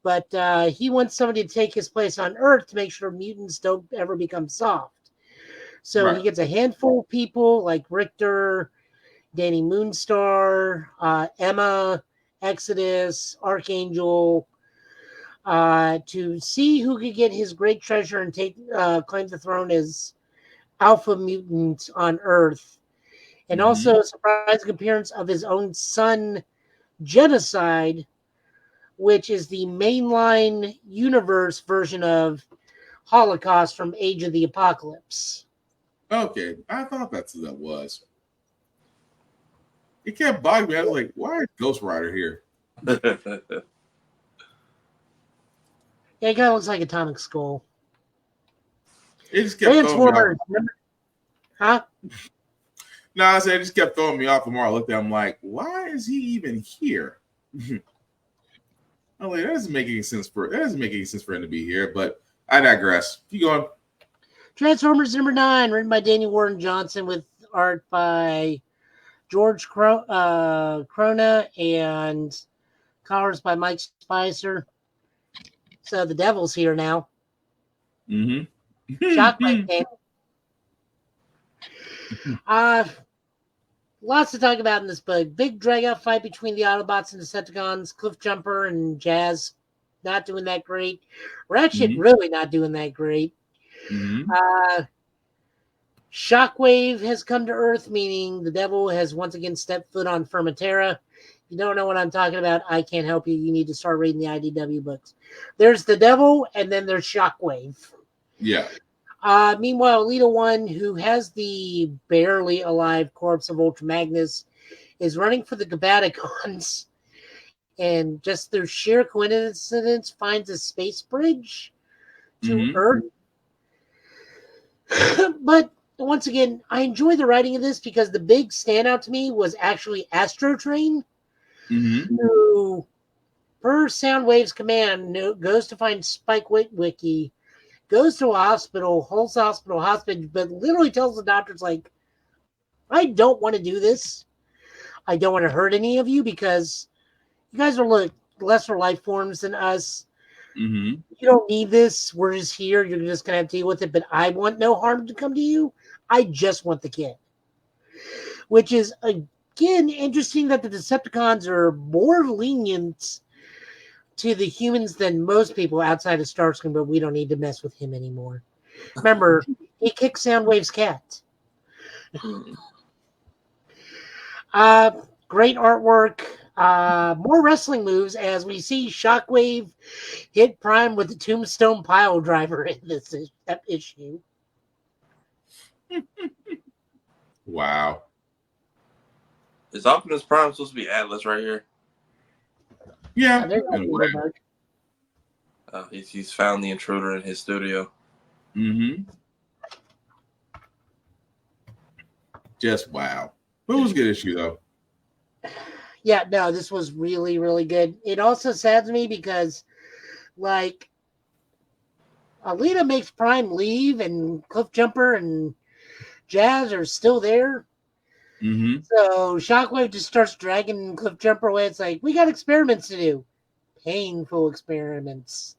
Speaker 3: but he wants somebody to take his place on Earth to make sure mutants don't ever become soft. So he gets a handful of people like Richter, Danny Moonstar, Emma, Exodus, Archangel, to see who could get his great treasure and claim the throne as alpha mutant on Earth. And also a surprising appearance of his own son, Genocide, which is the mainline universe version of Holocaust from Age of the Apocalypse.
Speaker 1: Okay, I thought that's what that was. It kept bugging me. I was like, why is Ghost Rider here?
Speaker 3: Yeah, it kind of looks like Atomic Skull.
Speaker 1: It just kept
Speaker 3: Transformers. Huh?
Speaker 1: No, I said it just kept throwing me off. The more I looked at him, like, why is he even here? I'm like, that doesn't make any sense for him to be here. But I digress. Keep going.
Speaker 3: Transformers #9, written by Danny Warren Johnson with art by George Crona and colors by Mike Spicer. So the Devil's here now. Shockwave came. Lots to talk about in this book. Big drag-out fight between the Autobots and Decepticons. Cliffjumper and Jazz not doing that great. Ratchet really not doing that great. Shockwave has come to Earth, meaning the Devil has once again stepped foot on Fermentera. If you don't know what I'm talking about, I can't help you. You need to start reading the IDW books. There's the Devil, and then there's Shockwave.
Speaker 1: Yeah.
Speaker 3: Meanwhile, Alita 1, who has the barely alive corpse of Ultra Magnus, is running for the Gabaticons, and just through sheer coincidence finds a space bridge to Earth. But once again, I enjoy the writing of this because the big standout to me was actually Astro Train, who, per Soundwave's command, goes to find Spike Witwicky, goes to a hospital, holds the hospital hostage, but literally tells the doctors, like, I don't want to do this. I don't want to hurt any of you because you guys are lesser life forms than us. You don't need this. We're just here. You're just going to have to deal with it. But I want no harm to come to you. I just want the kid. Which is, again, interesting that the Decepticons are more lenient to the humans than most people outside of Starscream, but we don't need to mess with him anymore. Remember, he kicked Soundwave's cat. Great artwork. More wrestling moves as we see Shockwave hit Prime with the Tombstone Pile Driver in this issue.
Speaker 1: Wow.
Speaker 2: Is Optimus Prime supposed to be Atlas right here?
Speaker 1: Yeah.
Speaker 2: He's found the intruder in his studio.
Speaker 1: Mm-hmm. Just wow. But it was a good issue, though.
Speaker 3: Yeah, no, this was really, really good. It also saddens me because, like, Alita makes Prime leave and Cliffjumper and Jazz are still there.
Speaker 1: Mm-hmm.
Speaker 3: So Shockwave just starts dragging Cliffjumper away. It's like, we got experiments to do. Painful experiments.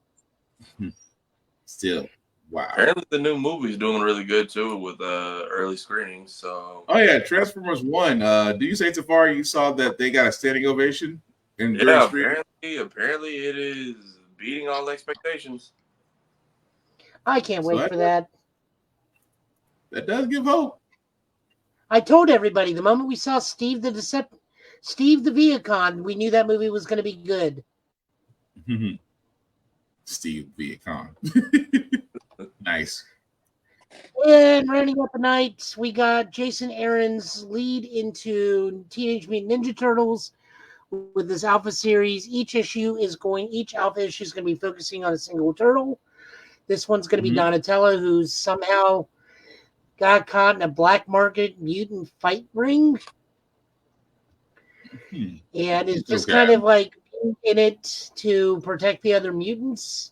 Speaker 1: Still, wow.
Speaker 2: Apparently, the new movie's doing really good too with early screenings. So,
Speaker 1: oh yeah, Transformers 1. Do you say Tafari you saw that they got a standing ovation in
Speaker 2: yeah,
Speaker 1: streaming?
Speaker 2: apparently it is beating all expectations.
Speaker 3: I can't wait for that.
Speaker 1: That does give hope.
Speaker 3: I told everybody the moment we saw Steve the Viacon, we knew that movie was going to be good.
Speaker 1: Steve Viacon. Nice.
Speaker 3: And rounding up the night, we got Jason Aaron's lead into Teenage Mutant Ninja Turtles with this Alpha series. Each alpha issue is going to be focusing on a single turtle. This one's going to be Donatello, who's somehow got caught in a black market mutant fight ring. And it's just kind of like in it to protect the other mutants.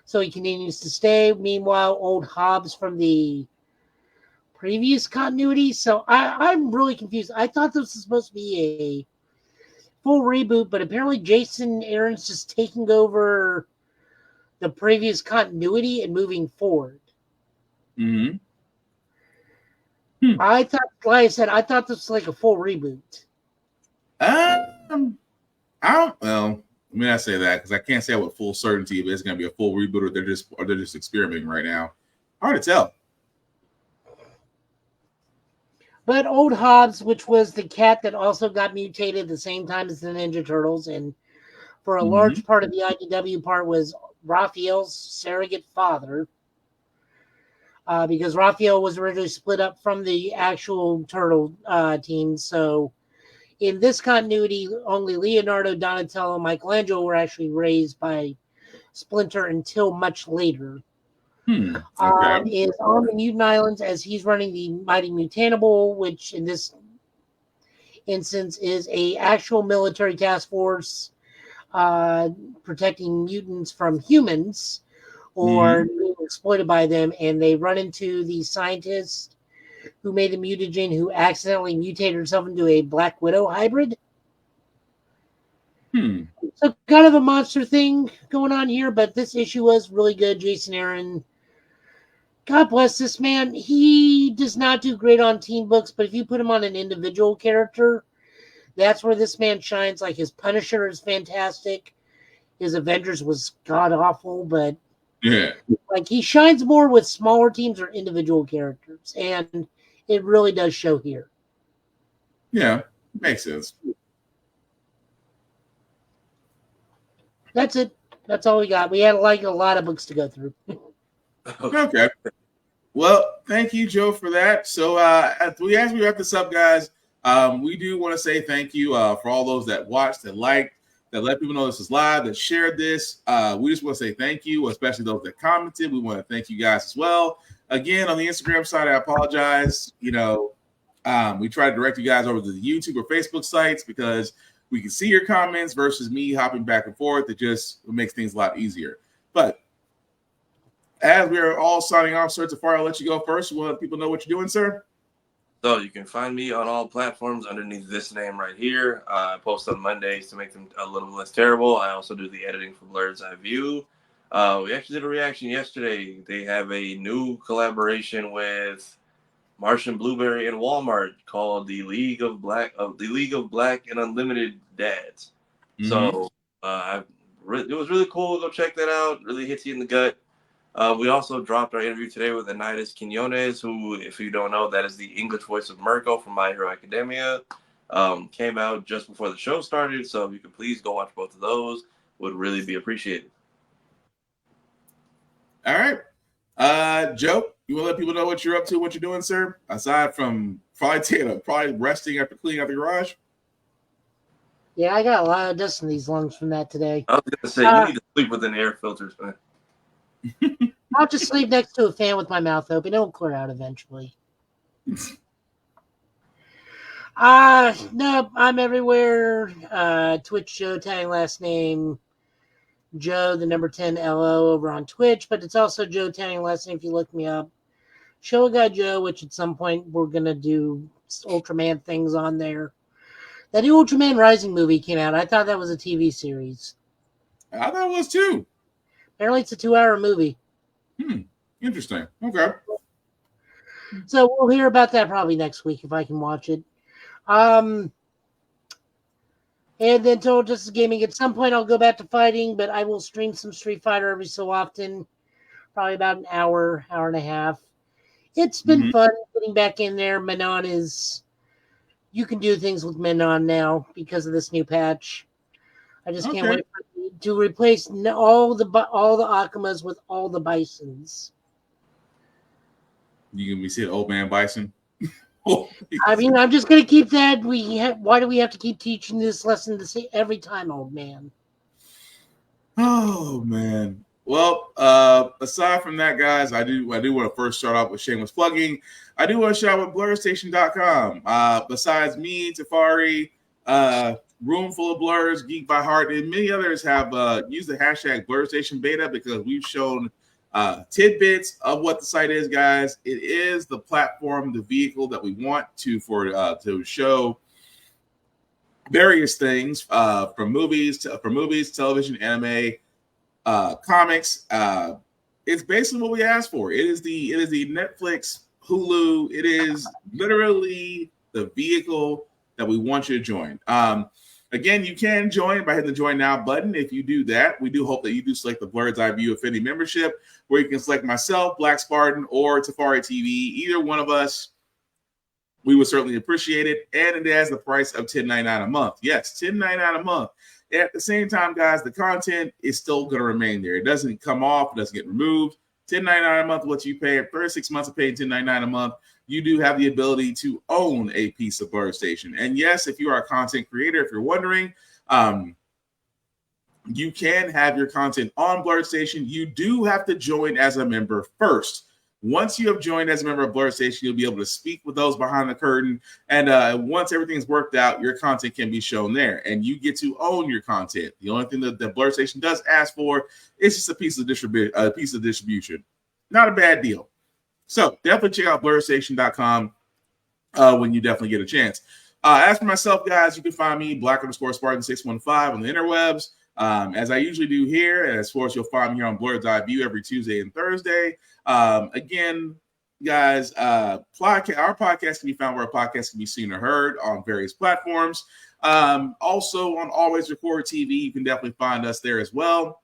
Speaker 3: So he continues to stay. Meanwhile, old Hobbs from the previous continuity. So I'm really confused. I thought this was supposed to be a full reboot, but apparently Jason Aaron's just taking over the previous continuity and moving forward.
Speaker 1: Mm-hmm.
Speaker 3: I thought, like I said, I thought this was like a full reboot.
Speaker 1: I don't. Well, I mean, I say that because I can't say with full certainty if it's going to be a full reboot or they're just experimenting right now. Hard to tell.
Speaker 3: But old Hobbs, which was the cat that also got mutated at the same time as the Ninja Turtles, and for a large part of the IDW part was Raphael's surrogate father, because Raphael was originally split up from the actual Turtle team. So in this continuity, only Leonardo, Donatello, and Michelangelo were actually raised by Splinter until much later. Is on the Mutant Islands as he's running the Mighty Mutanable, which in this instance is a actual military task force protecting mutants from humans or being exploited by them. And they run into the scientist who made the mutagen who accidentally mutated herself into a Black Widow hybrid. So kind of a monster thing going on here, but this issue was really good. Jason Aaron, God bless this man. He does not do great on team books, but if you put him on an individual character, that's where this man shines. Like his Punisher is fantastic. His Avengers was god awful, but like he shines more with smaller teams or individual characters, and it really does show here.
Speaker 1: Yeah, makes sense.
Speaker 3: That's it. That's all we got. We had like a lot of books to go through.
Speaker 1: Okay. Well, thank you, Joe, for that. So as we wrap this up, guys, we do want to say thank you for all those that watched, that liked, that let people know this is live, that shared this. We just want to say thank you, especially those that commented. We want to thank you guys as well. Again, on the Instagram side, I apologize. We try to direct you guys over to the YouTube or Facebook sites because we can see your comments versus me hopping back and forth. It makes things a lot easier. But as we are all signing off, Sir Tafari, I'll let you go first. You want to let people know what you're doing, sir?
Speaker 2: So you can find me on all platforms underneath this name right here. I post on Mondays to make them a little less terrible. I also do the editing for Blurred's Eye View. We actually did a reaction yesterday. They have a new collaboration with Martian Blueberry and Walmart called the League of Black and Unlimited Dads. So it was really cool. Go check that out. Really hits you in the gut. We also dropped our interview today with Anidas Quinones, who, if you don't know, that is the English voice of Mirko from My Hero Academia. came out just before the show started. So if you could please go watch both of those, would really be appreciated.
Speaker 1: All right. Joe, you want to let people know what you're up to, what you're doing, sir? Aside from probably resting after cleaning out the garage.
Speaker 3: Yeah, I got a lot of dust in these lungs from that today.
Speaker 2: I was gonna say you need to sleep within air filters, man.
Speaker 3: I'll just sleep next to a fan with my mouth open. It'll clear out eventually. No, I'm everywhere. Twitch Joe Tang, last name Joe, the number 10 LO over on Twitch, but it's also Joe Tang, last name if you look me up. Show a Guy Joe, which at some point we're gonna do Ultraman things on there. That new Ultraman Rising movie came out. I thought that was a TV series.
Speaker 1: I thought it was too.
Speaker 3: Apparently it's a 2-hour movie.
Speaker 1: Interesting. Okay.
Speaker 3: So we'll hear about that probably next week if I can watch it. And then Total Justice Gaming. At some point I'll go back to fighting, but I will stream some Street Fighter every so often. Probably about an hour and a half. It's been fun getting back in there. Manon is... You can do things with Manon now because of this new patch. I just can't wait to replace all the Akumas with all the Bisons.
Speaker 1: You can be seeing old man Bison.
Speaker 3: I mean, I'm just going to keep that. Why do we have to keep teaching this lesson every time, old man?
Speaker 1: Oh, man. Well, aside from that, guys, I do want to first start off with shameless plugging. I do want to shout out with BlurStation.com. Besides me, Tafari, Room Full of Blurs, Geek by Heart, and many others have used the hashtag BlurStation Beta because we've shown tidbits of what the site is, guys. It is the platform, the vehicle that we want to show various things from movies, television, anime, comics. It's basically what we asked for. It is the Netflix, Hulu. It is literally the vehicle that we want you to join. Again, you can join by hitting the Join Now button. If you do that, we do hope that you do select the Blurred's Eye View Affinity membership, where you can select myself, Black Spartan, or Tafari TV. Either one of us, we would certainly appreciate it. And it has the price of $10.99 a month. Yes, $10.99 a month. At the same time, guys, the content is still going to remain there. It doesn't come off. It doesn't get removed. $10.99 a month, what you pay. 36 months of paying $10.99 a month, you do have the ability to own a piece of Blur Station. And yes, if you are a content creator, if you're wondering, you can have your content on Blur Station. You do have to join as a member first. Once you have joined as a member of Blur Station, you'll be able to speak with those behind the curtain. And once everything's worked out, your content can be shown there. And you get to own your content. The only thing that the Blur Station does ask for is just a piece of distribution. Not a bad deal. So definitely check out BlurStation.com when you definitely get a chance. As for myself, guys, you can find me, Black_Spartan615 on the interwebs. As I usually do here, and as far as you'll find me here on Blurred's Eye View every Tuesday and Thursday. Again, guys, our podcast can be found where a podcast can be seen or heard on various platforms. Also on Always Record TV, you can definitely find us there as well.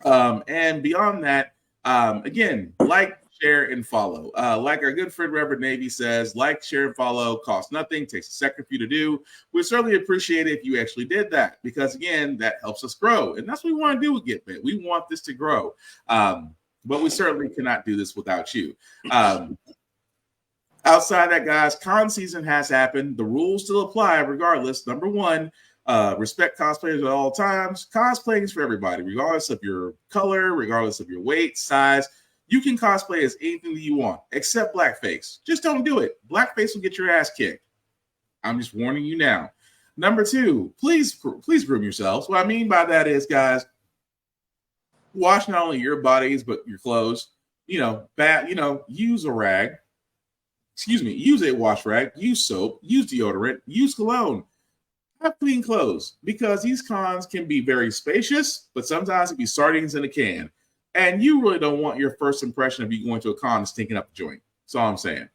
Speaker 1: And beyond that, again, like, share, and follow. Like our good friend Reverend Navy says, like, share, and follow costs nothing, takes a second for you to do. We certainly appreciate it if you actually did that, because again, that helps us grow. And that's what we want to do with GetBit. We want this to grow. But we certainly cannot do this without you. Outside that, guys, con season has happened. The rules still apply regardless. Number one, respect cosplayers at all times. Cosplaying is for everybody, regardless of your color, regardless of your weight, size. You can cosplay as anything that you want, except blackface. Just don't do it. Blackface will get your ass kicked. I'm just warning you now. Number two, please groom yourselves. What I mean by that is, guys, wash not only your bodies but your clothes. Use a rag. Use a wash rag. Use soap. Use deodorant. Use cologne. Have clean clothes, because these cons can be very spacious, but sometimes it can be sardines in a can. And you really don't want your first impression of you going to a con stinking up the joint. That's all I'm saying.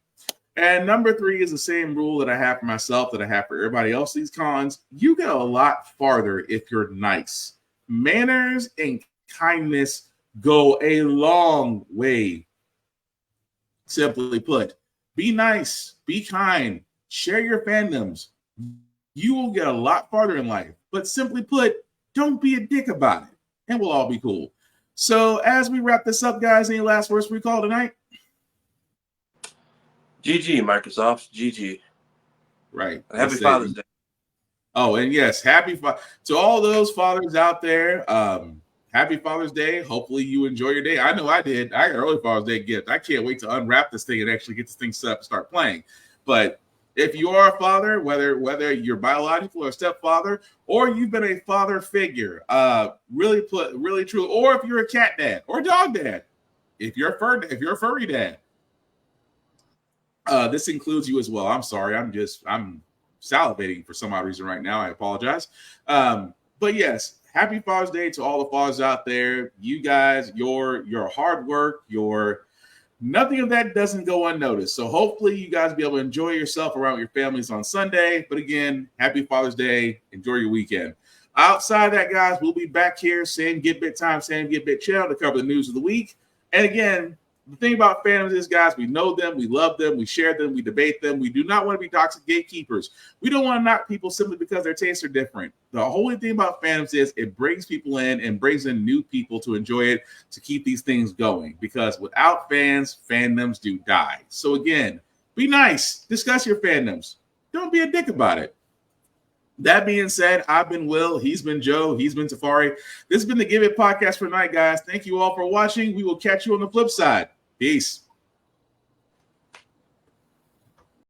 Speaker 1: And number three is the same rule that I have for myself, that I have for everybody else. These cons, you get a lot farther if you're nice. Manners and kindness go a long way. Simply put, be nice, be kind, share your fandoms. You will get a lot farther in life. But simply put, don't be a dick about it, and we'll all be cool. So as we wrap this up, guys, any last words we call tonight?
Speaker 2: GG, Microsoft. GG.
Speaker 1: Right.
Speaker 2: Happy Father's Day.
Speaker 1: Oh, and yes, to all those fathers out there. Happy Father's Day. Hopefully you enjoy your day. I know I did. I got an early Father's Day gift. I can't wait to unwrap this thing and actually get this thing set up and start playing. But if you are a father, whether you're biological or stepfather, or you've been a father figure, really true, or if you're a cat dad or a dog dad, if you're a furry dad, this includes you as well. I'm sorry. I'm salivating for some odd reason right now. I apologize. But yes, happy Father's Day to all the fathers out there. You guys, your hard work, nothing of that doesn't go unnoticed. So hopefully you guys be able to enjoy yourself around your families on Sunday. But again, happy Father's Day. Enjoy your weekend. Outside that, guys, we'll be back here, same Get Bit time, same Get Bit channel to cover the news of the week. And again, the thing about fandoms is, guys, we know them, we love them, we share them, we debate them. We do not want to be toxic gatekeepers. We don't want to knock people simply because their tastes are different. The whole thing about fandoms is it brings people in and brings in new people to enjoy it, to keep these things going. Because without fans, fandoms do die. So again, be nice. Discuss your fandoms. Don't be a dick about it. That being said, I've been Will. He's been Joe. He's been Tafari. This has been the Give It Podcast for tonight, guys. Thank you all for watching. We will catch you on the flip side. Peace.